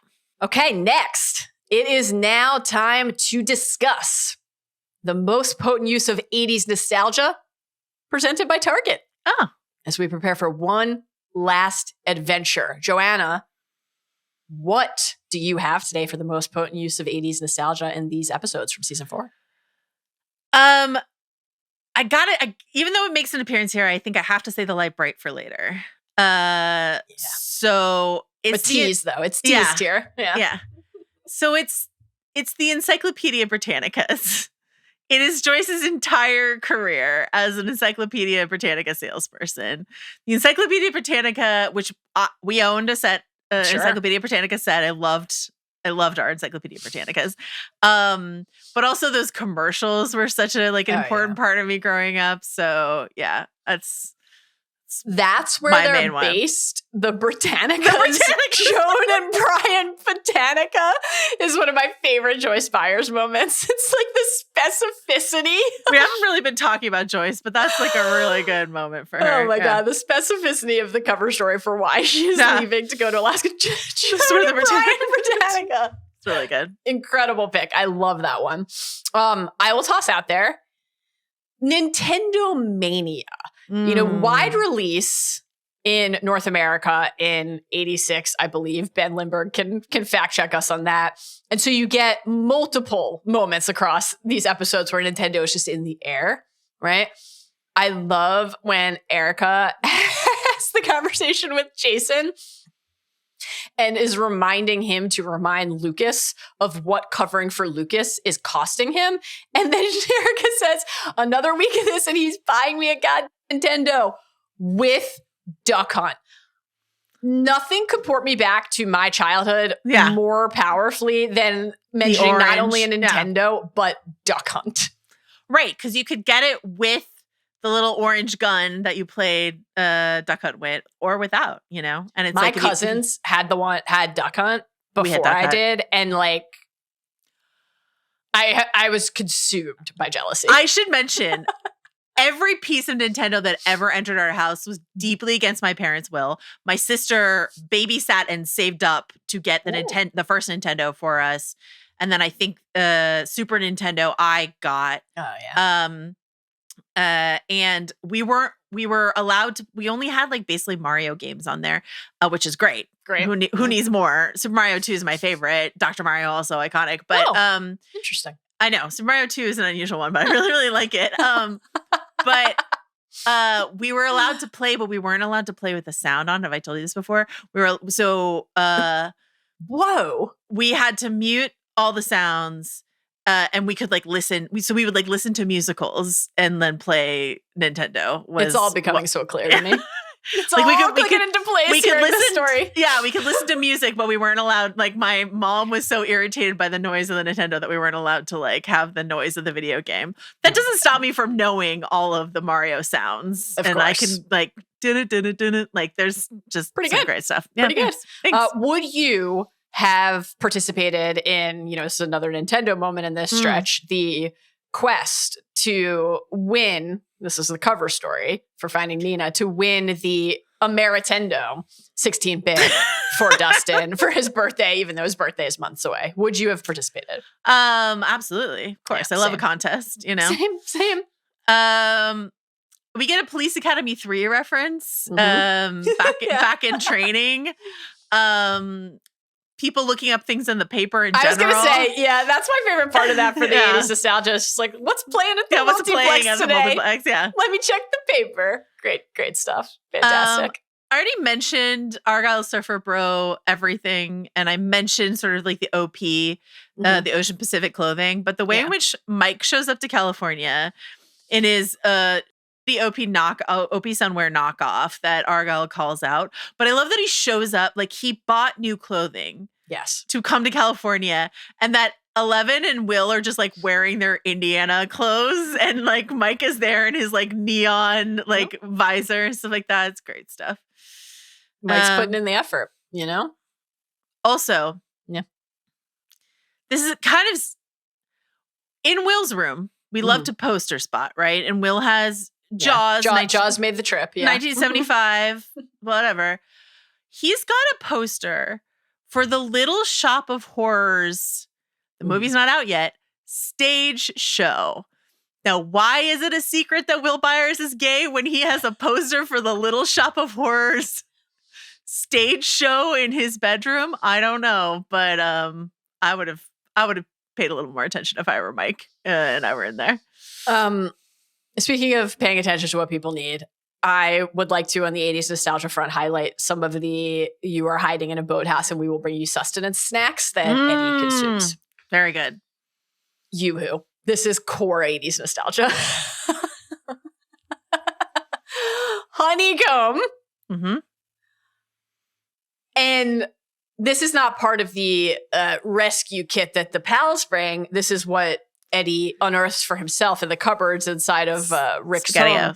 Okay, next. It is now time to discuss the most potent use of 80s nostalgia presented by Target. Oh. As we prepare for one last adventure. Joanna, what do you have today for the most potent use of 80s nostalgia in these episodes from season 4? I got it. Even though it makes an appearance here, I think I have to say the light bright for later. So it's teased though. It's teased here. Yeah. So it's the Encyclopedia Britannicas. It is Joyce's entire career as an Encyclopedia Britannica salesperson. The Encyclopedia Britannica, which we owned a set, Encyclopedia Britannica set. I loved our Encyclopedia Britannicas. But also those commercials were such a an important part of me growing up. So yeah, that's where they're based. The Britannicas. Joan and Brian Britannica is one of my favorite Joyce Byers moments. It's like the specificity. We haven't really been talking about Joyce, but that's like a really good moment for her. Oh my God. The specificity of the cover story for why she's leaving to go to Alaska. Joan and Brian Britannica. It's really good. Incredible pick. I love that one. I will toss out there Nintendo Mania. Wide release in North America in 86, I believe. Ben Lindbergh can fact check us on that. And so you get multiple moments across these episodes where Nintendo is just in the air, right? I love when Erica has the conversation with Jason and is reminding him to remind Lucas of what covering for Lucas is costing him. And then Erica says, another week of this and he's buying me a goddamn Nintendo with Duck Hunt. Nothing could port me back to my childhood more powerfully than mentioning not only a Nintendo, but Duck Hunt. Right, because you could get it with the little orange gun that you played Duck Hunt with or without, And it's my cousins had Duck Hunt before I did. And I was consumed by jealousy. I should mention every piece of Nintendo that ever entered our house was deeply against my parents' will. My sister babysat and saved up to get the first Nintendo for us. And then I think Super Nintendo I got. Oh yeah. And we were allowed to, we only had basically Mario games on there, which is great. Great. Who needs more? Super Mario 2 is my favorite. Dr. Mario also iconic, but interesting. I know Super Mario 2 is an unusual one, but I really, really like it. But we were allowed to play, but we weren't allowed to play with the sound on. Have I told you this before? Whoa. We had to mute all the sounds. And we could listen. We would listen to musicals and then play Nintendo. It's all becoming so clear to me. It's all clicking into place. We could listen. Story. Yeah, we could listen to music, but we weren't allowed. My mom was so irritated by the noise of the Nintendo that we weren't allowed to have the noise of the video game. That doesn't stop me from knowing all of the Mario sounds, of and course. I can there's just pretty some good, great stuff. Yeah, pretty good. Thanks. Would you have participated in, this is another Nintendo moment in this stretch, the quest to win, this is the cover story for Finding Nina, to win the Ameritendo 16-bit for Dustin for his birthday, even though his birthday is months away. Would you have participated? Absolutely. Of course. Yeah, I love a contest, Same. We get a Police Academy 3 reference Mm-hmm. back in training. People looking up things in the paper in general. I was going to say, that's my favorite part of that for the 80s nostalgia. It's just what's playing at the multiplex today? Let me check the paper. Great stuff. Fantastic. I already mentioned Argyle Surfer Bro everything, and I mentioned sort of the OP, the Ocean Pacific clothing, but the way in which Mike shows up to California in his the OP Sunwear knockoff that Argyle calls out. But I love that he shows up, he bought new clothing. Yes. To come to California, and that 11 and Will are just wearing their Indiana clothes, and Mike is there in his neon visor and stuff like that. It's great stuff. Mike's putting in the effort, Also, this is kind of in Will's room. We love to poster spot, right? And Will has Jaws. Jaws made the trip. Yeah. 1975, whatever. He's got a poster for the Little Shop of Horrors. The movie's not out yet. Stage show. Now, why is it a secret that Will Byers is gay when he has a poster for the Little Shop of Horrors stage show in his bedroom? I don't know, but I would have paid a little more attention if I were Mike and I were in there. Speaking of paying attention to what people need, I would like to, on the 80s nostalgia front, highlight some of the "you are hiding in a boathouse and we will bring you sustenance" snacks that Eddie consumes. Very good. Yoo-hoo. This is core 80s nostalgia. Honeycomb. Mm-hmm. And this is not part of the rescue kit that the pals bring. This is what Eddie unearths for himself in the cupboards inside of Rick's home.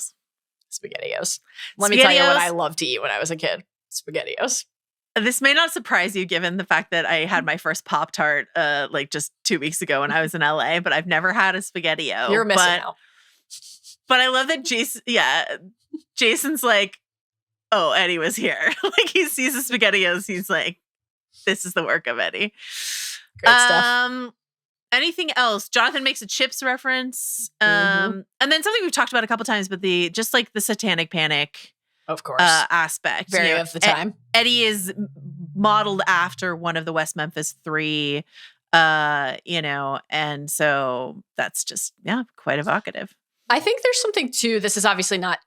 SpaghettiOs. Let me tell you what I loved to eat when I was a kid. SpaghettiOs. This may not surprise you given the fact that I had my first Pop-Tart like just 2 weeks ago when I was in LA, but I've never had a SpaghettiO. You're missing out. But I love that Jason's like, oh, Eddie was here. Like he sees the SpaghettiOs, he's like, this is the work of Eddie. Great stuff. Anything else? Jonathan makes a Chips reference. And then something we've talked about a couple times, but the Satanic Panic, of course, aspect. Very of the time. Eddie is modeled after one of the West Memphis 3, and so that's just, quite evocative. I think there's something too. This is obviously not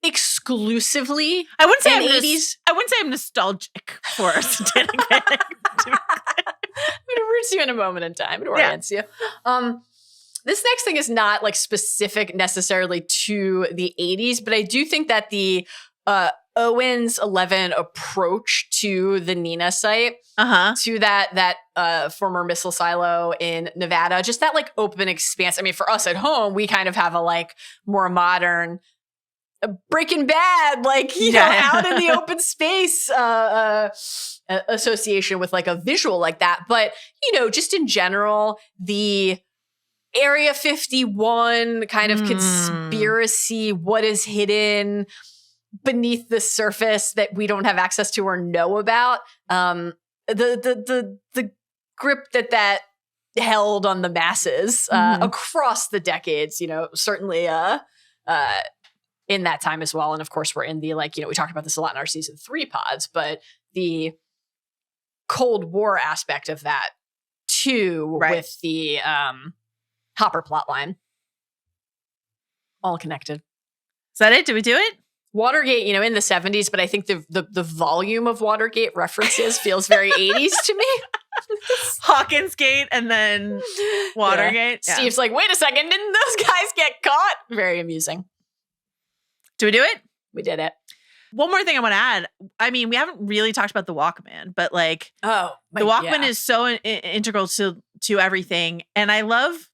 exclusively I wouldn't say an 80s. I wouldn't say I'm nostalgic for Satanic Panic. I'm going to root you in a moment in time. It orients you. This next thing is not like specific necessarily to the 80s, but I do think that the Owens 11 approach to the Nina site, to that former missile silo in Nevada, just that like open expanse. I mean, for us at home, we kind of have a like more modern Breaking Bad, like, out in the open space association with like a visual like that. But, just in general, the Area 51 kind of conspiracy, what is hidden beneath the surface that we don't have access to or know about. The grip that held on the masses across the decades, certainly in that time as well. And of course, we're in the, we talked about this a lot in our season 3 pods, but the Cold War aspect of that too, with the Hopper plotline. All connected. Is that it? Did we do it? Watergate, in the 70s, but I think the volume of Watergate references feels very 80s to me. Hawkins Gate and then Watergate. Yeah. Steve's like, wait a second, didn't those guys get caught? Very amusing. Do we do it? We did it. One more thing I want to add. I mean, we haven't really talked about the Walkman, but the Walkman is so integral to everything. And I love,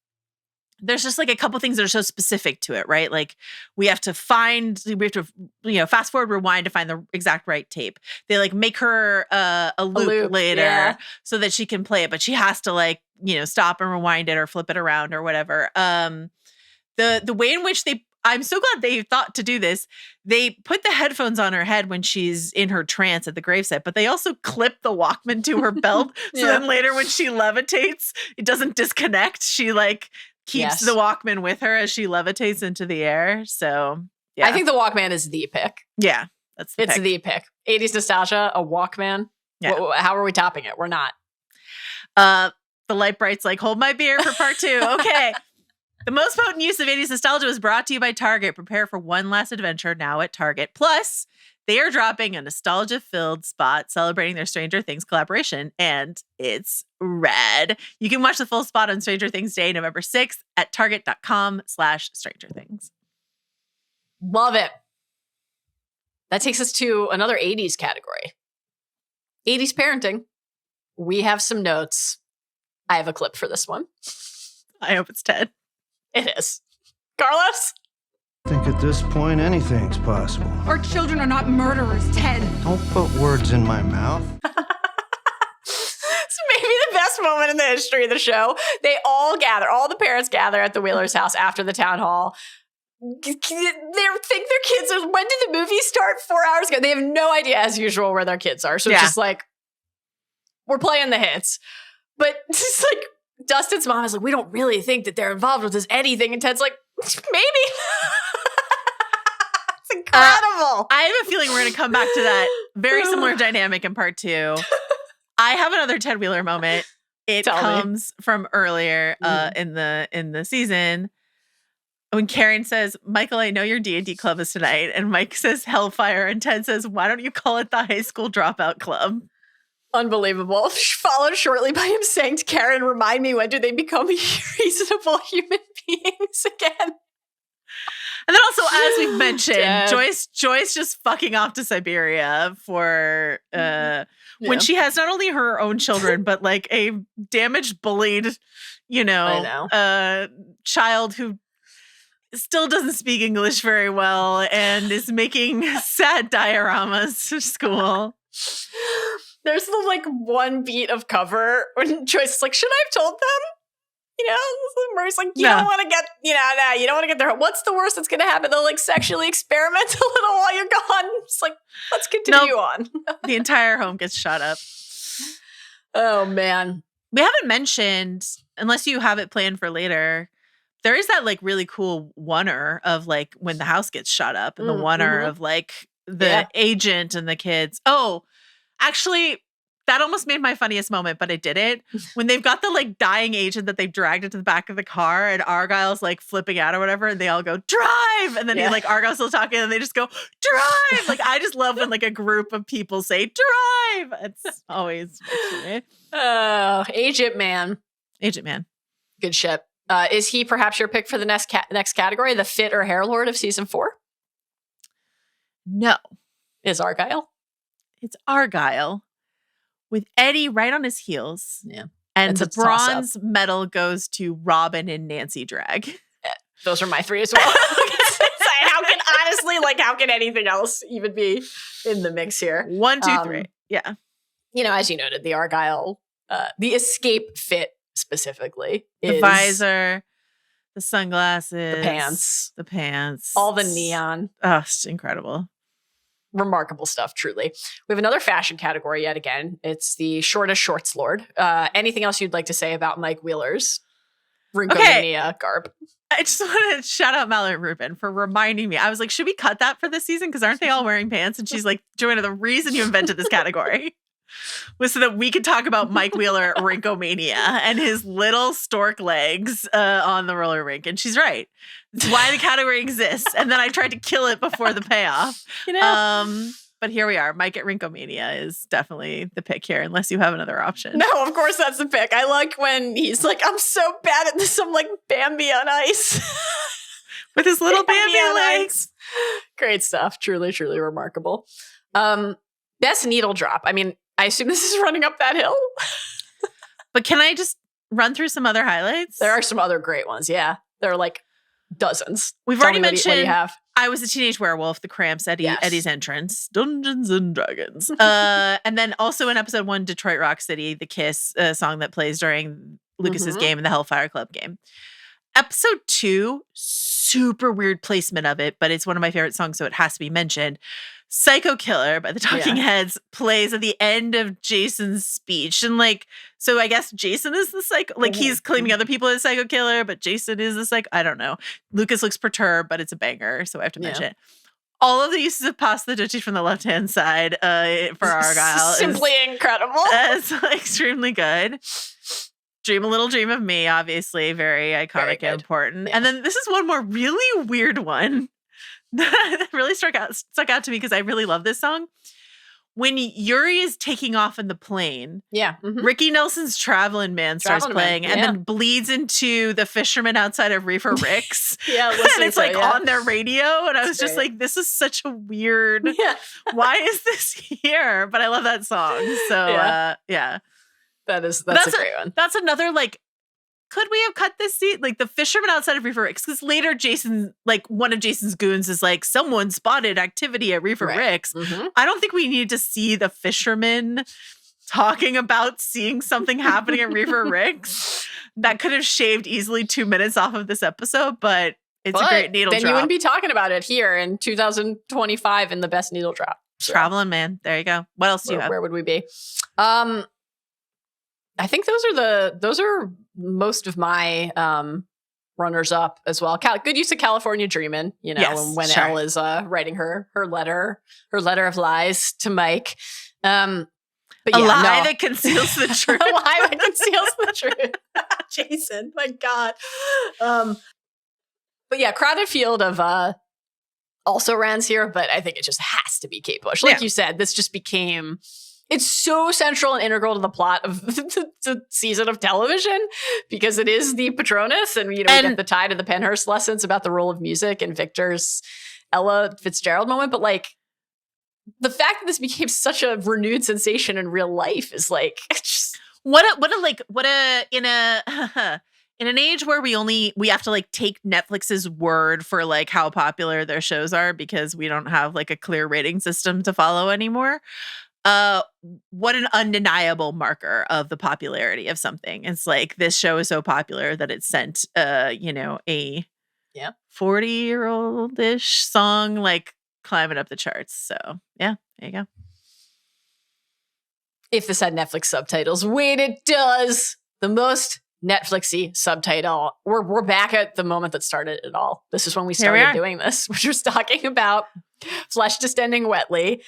there's just like a couple things that are so specific to it, right? Like we have to fast forward, rewind to find the exact right tape. They like make her a loop later so that she can play it, but she has to stop and rewind it or flip it around or whatever. The way in which I'm so glad they thought to do this. They put the headphones on her head when she's in her trance at the gravesite, but they also clip the Walkman to her belt. So then later when she levitates, it doesn't disconnect. She keeps the Walkman with her as she levitates into the air. So I think the Walkman is the pick. Yeah, it's the pick. 80s nostalgia, a Walkman. Yeah. How are we topping it? We're not. The Light Bright's like, hold my beer for part 2. Okay. The most potent use of 80s nostalgia was brought to you by Target. Prepare for one last adventure now at Target. Plus, they are dropping a nostalgia-filled spot celebrating their Stranger Things collaboration, and it's rad. You can watch the full spot on Stranger Things Day, November 6th at target.com/Stranger Things. Love it. That takes us to another 80s category. 80s parenting. We have some notes. I have a clip for this one. I hope it's Ted. It is. Carlos? I think at this point, anything's possible. Our children are not murderers, Ted. Don't put words in my mouth. It's maybe the best moment in the history of the show. They all the parents gather at the Wheelers' house after the town hall. think their kids are, when did the movie start? 4 hours ago. They have no idea, as usual, where their kids are. So it's just like, we're playing the hits. But it's like, Dustin's mom is like, we don't really think that they're involved with this Eddie thing. And Ted's like, maybe. It's incredible. I have a feeling we're going to come back to that very similar dynamic in part 2. I have another Ted Wheeler moment. It comes from earlier in the season when Karen says, Michael, I know your D&D club is tonight. And Mike says Hellfire. And Ted says, why don't you call it the High School Dropout Club? Unbelievable. Followed shortly by him saying to Karen, remind me, when do they become reasonable human beings again? And then also, as we've mentioned, Joyce just fucking off to Siberia for when she has not only her own children, but like a damaged, bullied, child who still doesn't speak English very well and is making sad dioramas for school. There's the like one beat of cover when Joyce is like, should I have told them? Murray's like, you don't want to get, you don't want to get there. What's the worst that's going to happen? They'll like sexually experiment a little while you're gone. It's like, let's continue on. The entire home gets shot up. Oh, man. We haven't mentioned, unless you have it planned for later, there is that like really cool oneer of like when the house gets shot up and the oneer of like the agent and the kids. Oh, actually, that almost made my funniest moment, but it didn't. When they've got the like dying agent that they've dragged into the back of the car and Argyle's like flipping out or whatever, and they all go, drive! And then Argyle's still talking and they just go, drive! Like, I just love when like a group of people say, drive! It's always me. Agent Man. Agent Man. Good shit. Is he perhaps your pick for the next category, the fit or hair lord of season 4? No. Is Argyle? It's Argyle. With Eddie right on his heels. Yeah. And the bronze medal goes to Robin and Nancy Drag. Those are my 3 as well. How can anything else even be in the mix here? 1, 2, 3. Yeah. As you noted, the Argyle, the escape fit specifically. The visor, the sunglasses. The pants. All the neon. Oh, it's incredible. Remarkable stuff, truly. We have another fashion category yet again. It's the shortest shorts lord. Anything else you'd like to say about Mike Wheeler's Rinkomania garb? I just want to shout out Mallory Rubin for reminding me. I was like, should we cut that for this season? Because aren't they all wearing pants? And she's like, Joanna, the reason you invented this category was so that we could talk about Mike Wheeler Rinkomania and his little stork legs on the roller rink. And she's right. It's why the category exists. And then I tried to kill it before the payoff. But here we are. Mike at Rinkomania is definitely the pick here, unless you have another option. No, of course that's the pick. I like when he's like, I'm so bad at this. I'm like Bambi on ice. With his little Bambi legs. Great stuff. Truly, truly remarkable. Best needle drop. I mean, I assume this is running up that hill. But can I just run through some other highlights? There are some other great ones. Yeah. There are like dozens. We've already mentioned what you have. I Was a Teenage Werewolf, the Cramps, Eddie's entrance, Dungeons and Dragons. And then also in episode 1, Detroit Rock City, the Kiss song that plays during Lucas's game and the Hellfire Club game. Episode 2, super weird placement of it, but it's one of my favorite songs, so it has to be mentioned. Psycho Killer by the Talking Heads plays at the end of Jason's speech. And like, so I guess Jason is the psycho, like he's claiming other people as Psycho Killer, but Jason is the psycho. I don't know. Lucas looks perturbed, but it's a banger, so I have to mention it. All of the uses of Pass the Duchy from the left-hand side for Argyle simply incredible. It's extremely good. Dream a Little Dream of Me, obviously, very iconic and important. Yeah. And then this is one more really weird one that really stuck out to me because I really love this song. When Yuri is taking off in the plane, Ricky Nelson's Travelin' Man starts playing and then bleeds into the fisherman outside of Reefer Rick's. And it's like on their radio. And I was just like, this is such a weird, why is this here? But I love that song. So, That's a great one. That's another, like, could we have cut this scene? Like, the fisherman outside of Reefer Rick's. Because later, Jason, like, one of Jason's goons is like, someone spotted activity at Reefer Rick's. I don't think we need to see the fisherman talking about seeing something happening at Reefer Rick's. That could have shaved easily 2 minutes off of this episode, but It's a great needle then drop. you wouldn't be talking about it here in 2025 in the best needle drop. So, Traveling, man. There you go. What else do you have? where would we be? I think those are most of my runners up as well. Good use of California Dreamin', you know, Yes, when sure. Elle is writing her letter of lies to Mike. But A yeah, lie no. that conceals the truth. A lie that conceals the truth. Jason, my God. But yeah, crowded field of also rans here, but I think it just has to be Kate Bush. Like you said, this just became, it's so central and integral to the plot of the season of television because it is the Patronus, and we get the tie to the Pennhurst lessons about the role of music and Victor's Ella Fitzgerald moment. But like, the fact that this became such a renewed sensation in real life is like, just in an age where we have to like take Netflix's word for like how popular their shows are because we don't have like a clear rating system to follow anymore. What an undeniable marker of the popularity of something. It's like this show is so popular that it sent a 40-year-old-ish song like climbing up the charts. So yeah, there you go. If this had Netflix subtitles, wait, it does. The most Netflixy subtitle. We're back at the moment that started it all. This is when we started doing this, which was talking about flesh distending wetly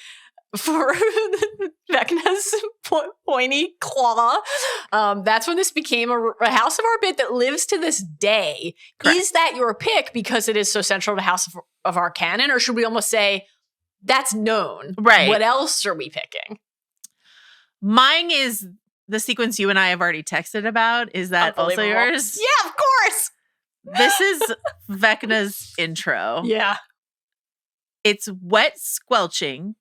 for Vecna's pointy claw. That's when this became a House of Our bit that lives to this day. Correct. Is that your pick because it is so central to House of Our canon, or should we almost say that's known? Right. What else are we picking? Mine is the sequence you and I have already texted about. Is that also yours? Yeah, of course. This is Vecna's intro. Yeah. It's wet squelching,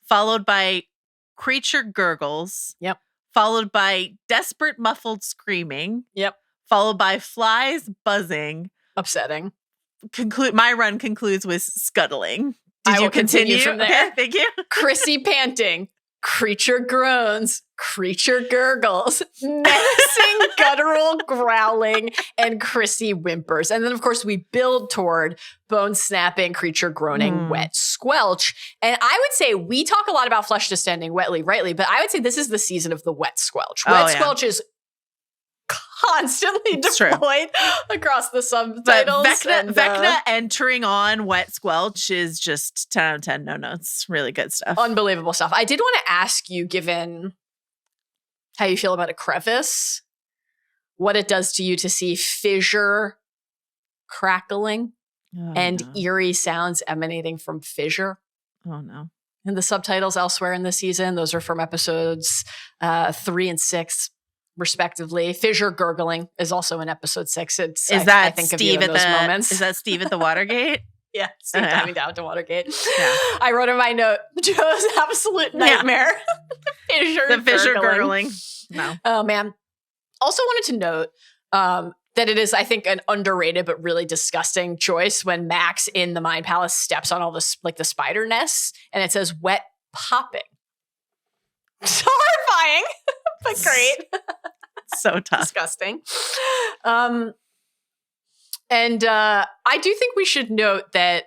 followed by creature gurgles. Yep. Followed by desperate muffled screaming. Yep. Followed by flies buzzing. Upsetting. My run concludes with scuttling. Did you continue from there? Okay, thank you. Chrissy panting. Creature groans, creature gurgles, menacing guttural growling, and Chrissy whimpers. And then, of course, we build toward bone snapping, creature groaning, wet squelch. And I would say we talk a lot about flesh distending wetly, rightly, but I would say this is the season of the wet squelch. Wet squelch is constantly deployed across the subtitles. But Vecna entering on wet squelch is just 10 out of 10 no notes. Really good stuff. Unbelievable stuff. I did want to ask you, given how you feel about a crevice, what it does to you to see fissure crackling and eerie sounds emanating from fissure. Oh, no. And the subtitles elsewhere in the season, those are from episodes 3 and 6. Respectively, fissure gurgling is also in episode 6. I think Steve of you in those moments. Is that Steve at the Watergate? Yeah, Steve diving down to Watergate. Yeah. I wrote in my note, Joe's absolute nightmare. The fissure gurgling. No. Oh man. Also wanted to note that it is, I think, an underrated but really disgusting choice when Max in the Mind Palace steps on all this, like the spider nests, and it says wet popping. It's horrifying, but great. So tough. Disgusting. And I do think we should note that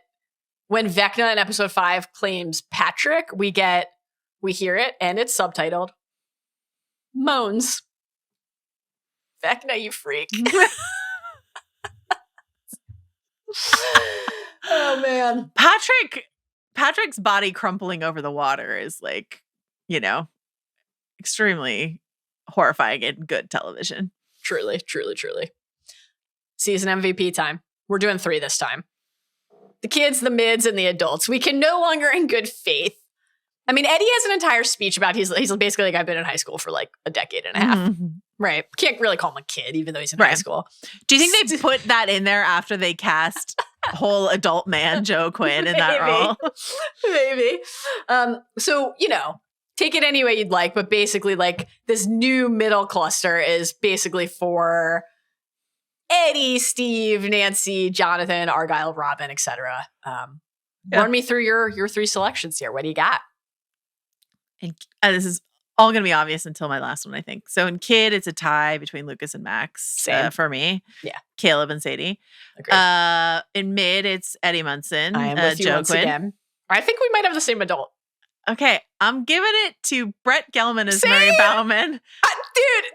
when Vecna in episode 5 claims Patrick, we hear it, and it's subtitled moans. Vecna, you freak. Oh man. Patrick's body crumpling over the water is like, extremely horrifying and good television. Truly, truly, truly. Season MVP time. We're doing 3 this time. The kids, the mids, and the adults. We can no longer in good faith. I mean, Eddie has an entire speech about he's basically like, I've been in high school for like a decade and a half. Mm-hmm. Right. Can't really call him a kid, even though he's in high school. Do you think they put that in there after they cast whole adult man Joe Quinn in that role? Maybe. So, take it any way you'd like, but basically like this new middle cluster is basically for Eddie, Steve, Nancy, Jonathan, Argyle, Robin, etc. Run me through your 3 selections here. What do you got? And this is all going to be obvious until my last one, I think. So in Kid, it's a tie between Lucas and Max for me. Yeah. Caleb and Sadie. Agreed. In Mid, it's Eddie Munson. I am with you once again. I think we might have the same adult. Okay, I'm giving it to Brett Gelman as Murray Bauman. Dude,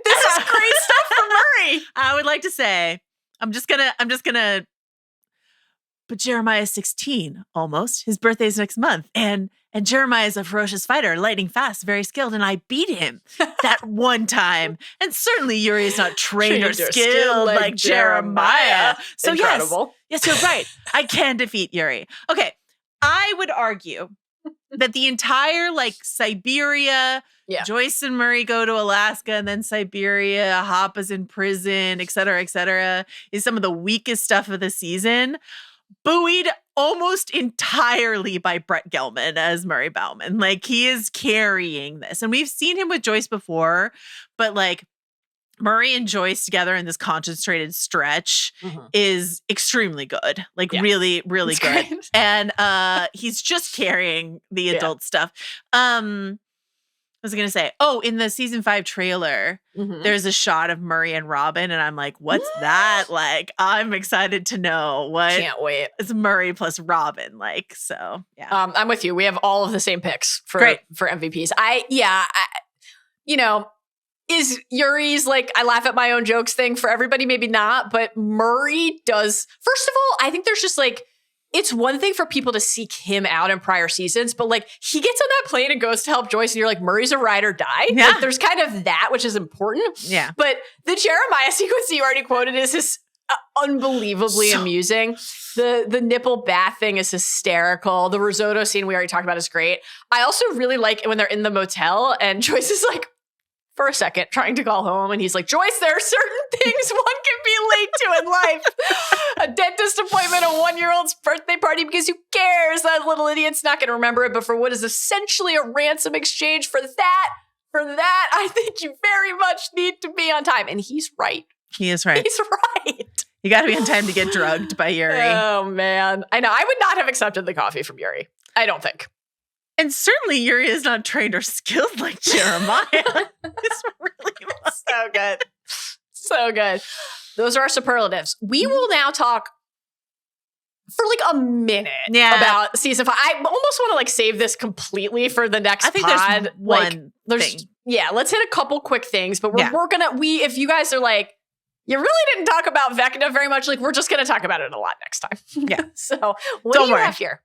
this is great stuff for Murray. I would like to say, I'm just gonna. But Jeremiah's 16, almost. His birthday's next month, and Jeremiah's a ferocious fighter, lightning fast, very skilled, and I beat him that one time. And certainly Yuri is not trained or skilled like Jeremiah. So incredible. Yes, you're right. I can defeat Yuri. Okay, I would argue that the entire Siberia, Joyce and Murray go to Alaska and then Siberia, Hoppa's in prison, et cetera, is some of the weakest stuff of the season. Buoyed almost entirely by Brett Gelman as Murray Bauman. He is carrying this. And we've seen him with Joyce before, but Murray and Joyce together in this concentrated stretch is extremely good. Really, really It's good. great. And he's just carrying the adult stuff. I was going to say, in the season 5 trailer, there's a shot of Murray and Robin, and I'm like, what's that like? I'm excited to know what Can't wait. it's Murray plus Robin like. So, yeah. I'm with you. We have all of the same picks for MVPs. Is Yuri's I laugh at my own jokes thing for everybody? Maybe not, but Murray does. First of all, I think there's just it's one thing for people to seek him out in prior seasons, but he gets on that plane and goes to help Joyce, and you're like, Murray's a ride or die. Yeah. There's kind of that, which is important. Yeah. But the Jeremiah sequence you already quoted is unbelievably amusing. The nipple bath thing is hysterical. The risotto scene we already talked about is great. I also really like when they're in the motel and Joyce is for a second trying to call home, and he's like, Joyce, there are certain things one can be late to in life. A dentist appointment, a 1-year-old's birthday party, because who cares? That little idiot's not going to remember it, but for what is essentially a ransom exchange for that, I think you very much need to be on time. And he's right. He is right. He's right. You got to be on time to get drugged by Yuri. Oh, man. I know. I would not have accepted the coffee from Yuri. I don't think. And certainly Yuri is not trained or skilled like Jeremiah. It's really so good. So good. Those are our superlatives. We will now talk for a minute about season 5. I almost want to save this completely for the next pod. I think there's one thing. Yeah, let's hit a couple quick things, but we're gonna, if you guys are you really didn't talk about Vecna very much, we're just gonna talk about it a lot next time. Yeah. So what do you have here?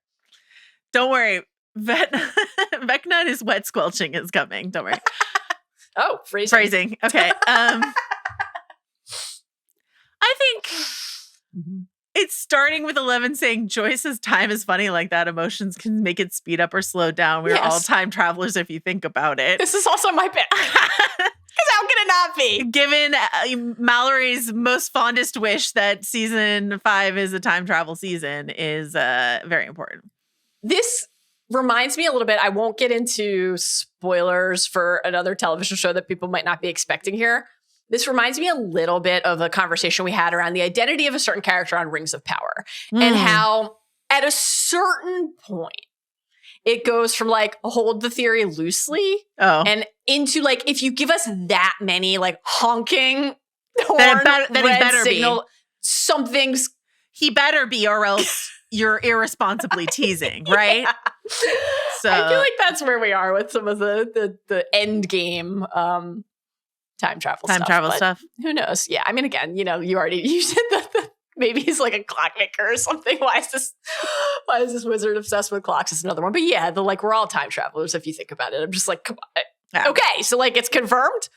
Don't worry. Vecna and his wet squelching is coming. Don't worry. Oh, phrasing. Okay. I think it's starting with 11 saying Joyce's time is funny like that. Emotions can make it speed up or slow down. We're all time travelers if you think about it. This is also my pick. Because how can it not be? Given Mallory's most fondest wish that season 5 is a time travel season is very important. This reminds me a little bit, I won't get into spoilers for another television show that people might not be expecting here. This reminds me a little bit of a conversation we had around the identity of a certain character on Rings of Power and how at a certain point it goes from hold the theory loosely and into if you give us that many honking horn, then he better signal, be. Something's he better be, or else you're irresponsibly teasing, right? Yeah. So I feel like that's where we are with some of the end game time travel stuff. Who knows? Yeah, I mean, again, you said that maybe he's a clockmaker or something. Why is this wizard obsessed with clocks? Is another one. But yeah, we're all time travelers if you think about it. I'm just come on. Yeah. Okay, so it's confirmed.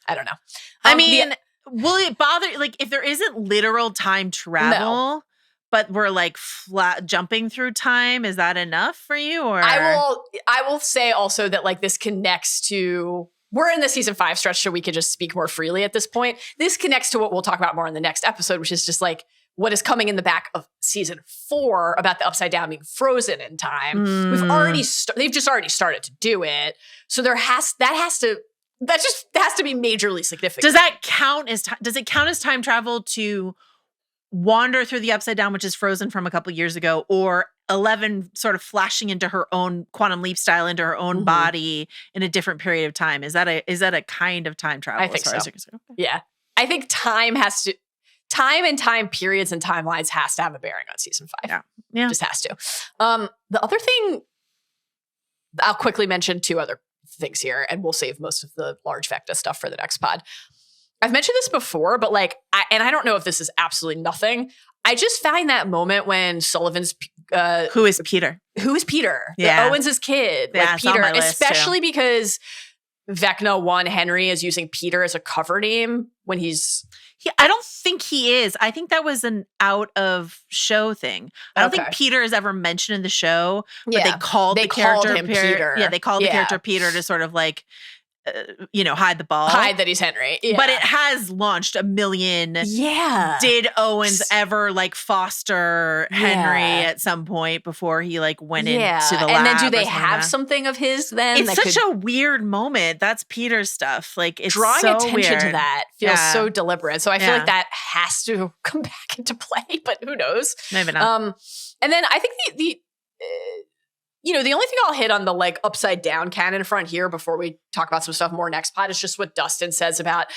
I don't know. I mean, will it bother if there isn't literal time travel? No. But we're flat jumping through time. Is that enough for you? Or I will say also that this connects to, we're in the season 5 stretch, so we could just speak more freely at this point. This connects to what we'll talk about more in the next episode, which is just what is coming in the back of season 4 about the Upside Down being frozen in time. They've just already started to do it. So that has to be majorly significant. Does that count as does it count as time travel to wander through the Upside Down, which is frozen from a couple years ago, or 11 sort of flashing into her own quantum leap style into her own body in a different period of time. Is that a kind of time travel? I think so. Yeah. I think time and time periods and timelines has to have a bearing on season 5. Yeah. Just has to. The other thing, I'll quickly mention 2 other things here, and we'll save most of the large Vecta stuff for the next pod. I've mentioned this before, but like, I don't know if this is absolutely nothing. I just find that moment when Sullivan's who is Peter? Yeah. Owens' kid. Yeah, like Peter, especially because Vecna 1 Henry is using Peter as a cover name when I don't think he is. I think that was an out of show thing. I don't think Peter is ever mentioned in the show, but they called the character Peter. Yeah, they called the character Peter to sort of like, hide the ball. Hide that he's Henry. Yeah. But it has launched a million. Yeah. Did Owens ever like foster Henry at some point before he like went into the lab? And then do they have something of his then? It's such a weird moment. That's Peter's stuff. Like it's drawing so attention weird. to that feels so deliberate. So I feel like that has to come back into play, but who knows? Maybe not. And then I think the only thing I'll hit on the like upside down canon front here before we talk about some stuff more next pod is just what Dustin says about,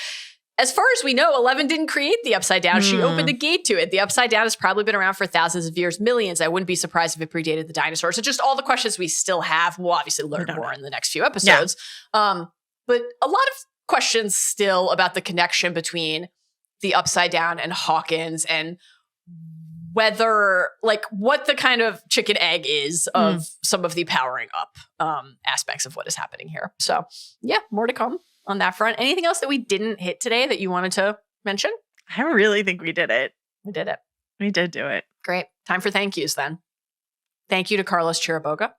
as far as we know, 11 didn't create the upside down. She opened the gate to it. The upside down has probably been around for thousands of years, millions. I wouldn't be surprised if it predated the dinosaurs. So just all the questions we still have. We'll obviously learn more in the next few episodes. Yeah. But a lot of questions still about the connection between the upside down and Hawkins and whether, like, what the kind of chicken egg is of some of the powering up aspects of what is happening here. So, yeah, more to come on that front. Anything else that we didn't hit today that you wanted to mention? I really think we did it. We did it. We did do it. Great. Time for thank yous then. Thank you to Carlos Chiriboga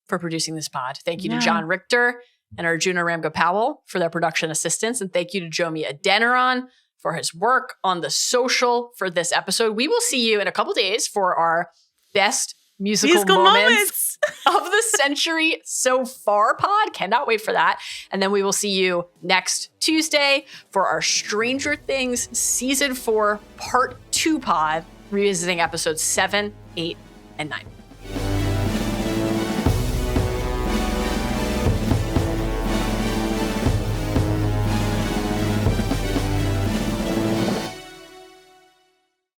for producing this pod. Thank you to John Richter and Arjuna Ramgopowell for their production assistance. And thank you to Jomi Adeniran for his work on the social for this episode. We will see you in a couple days for our best musical moments of the century so far pod. Cannot wait for that. And then we will see you next Tuesday for our Stranger Things Season 4 Part 2 pod, revisiting episodes 7, 8, and 9.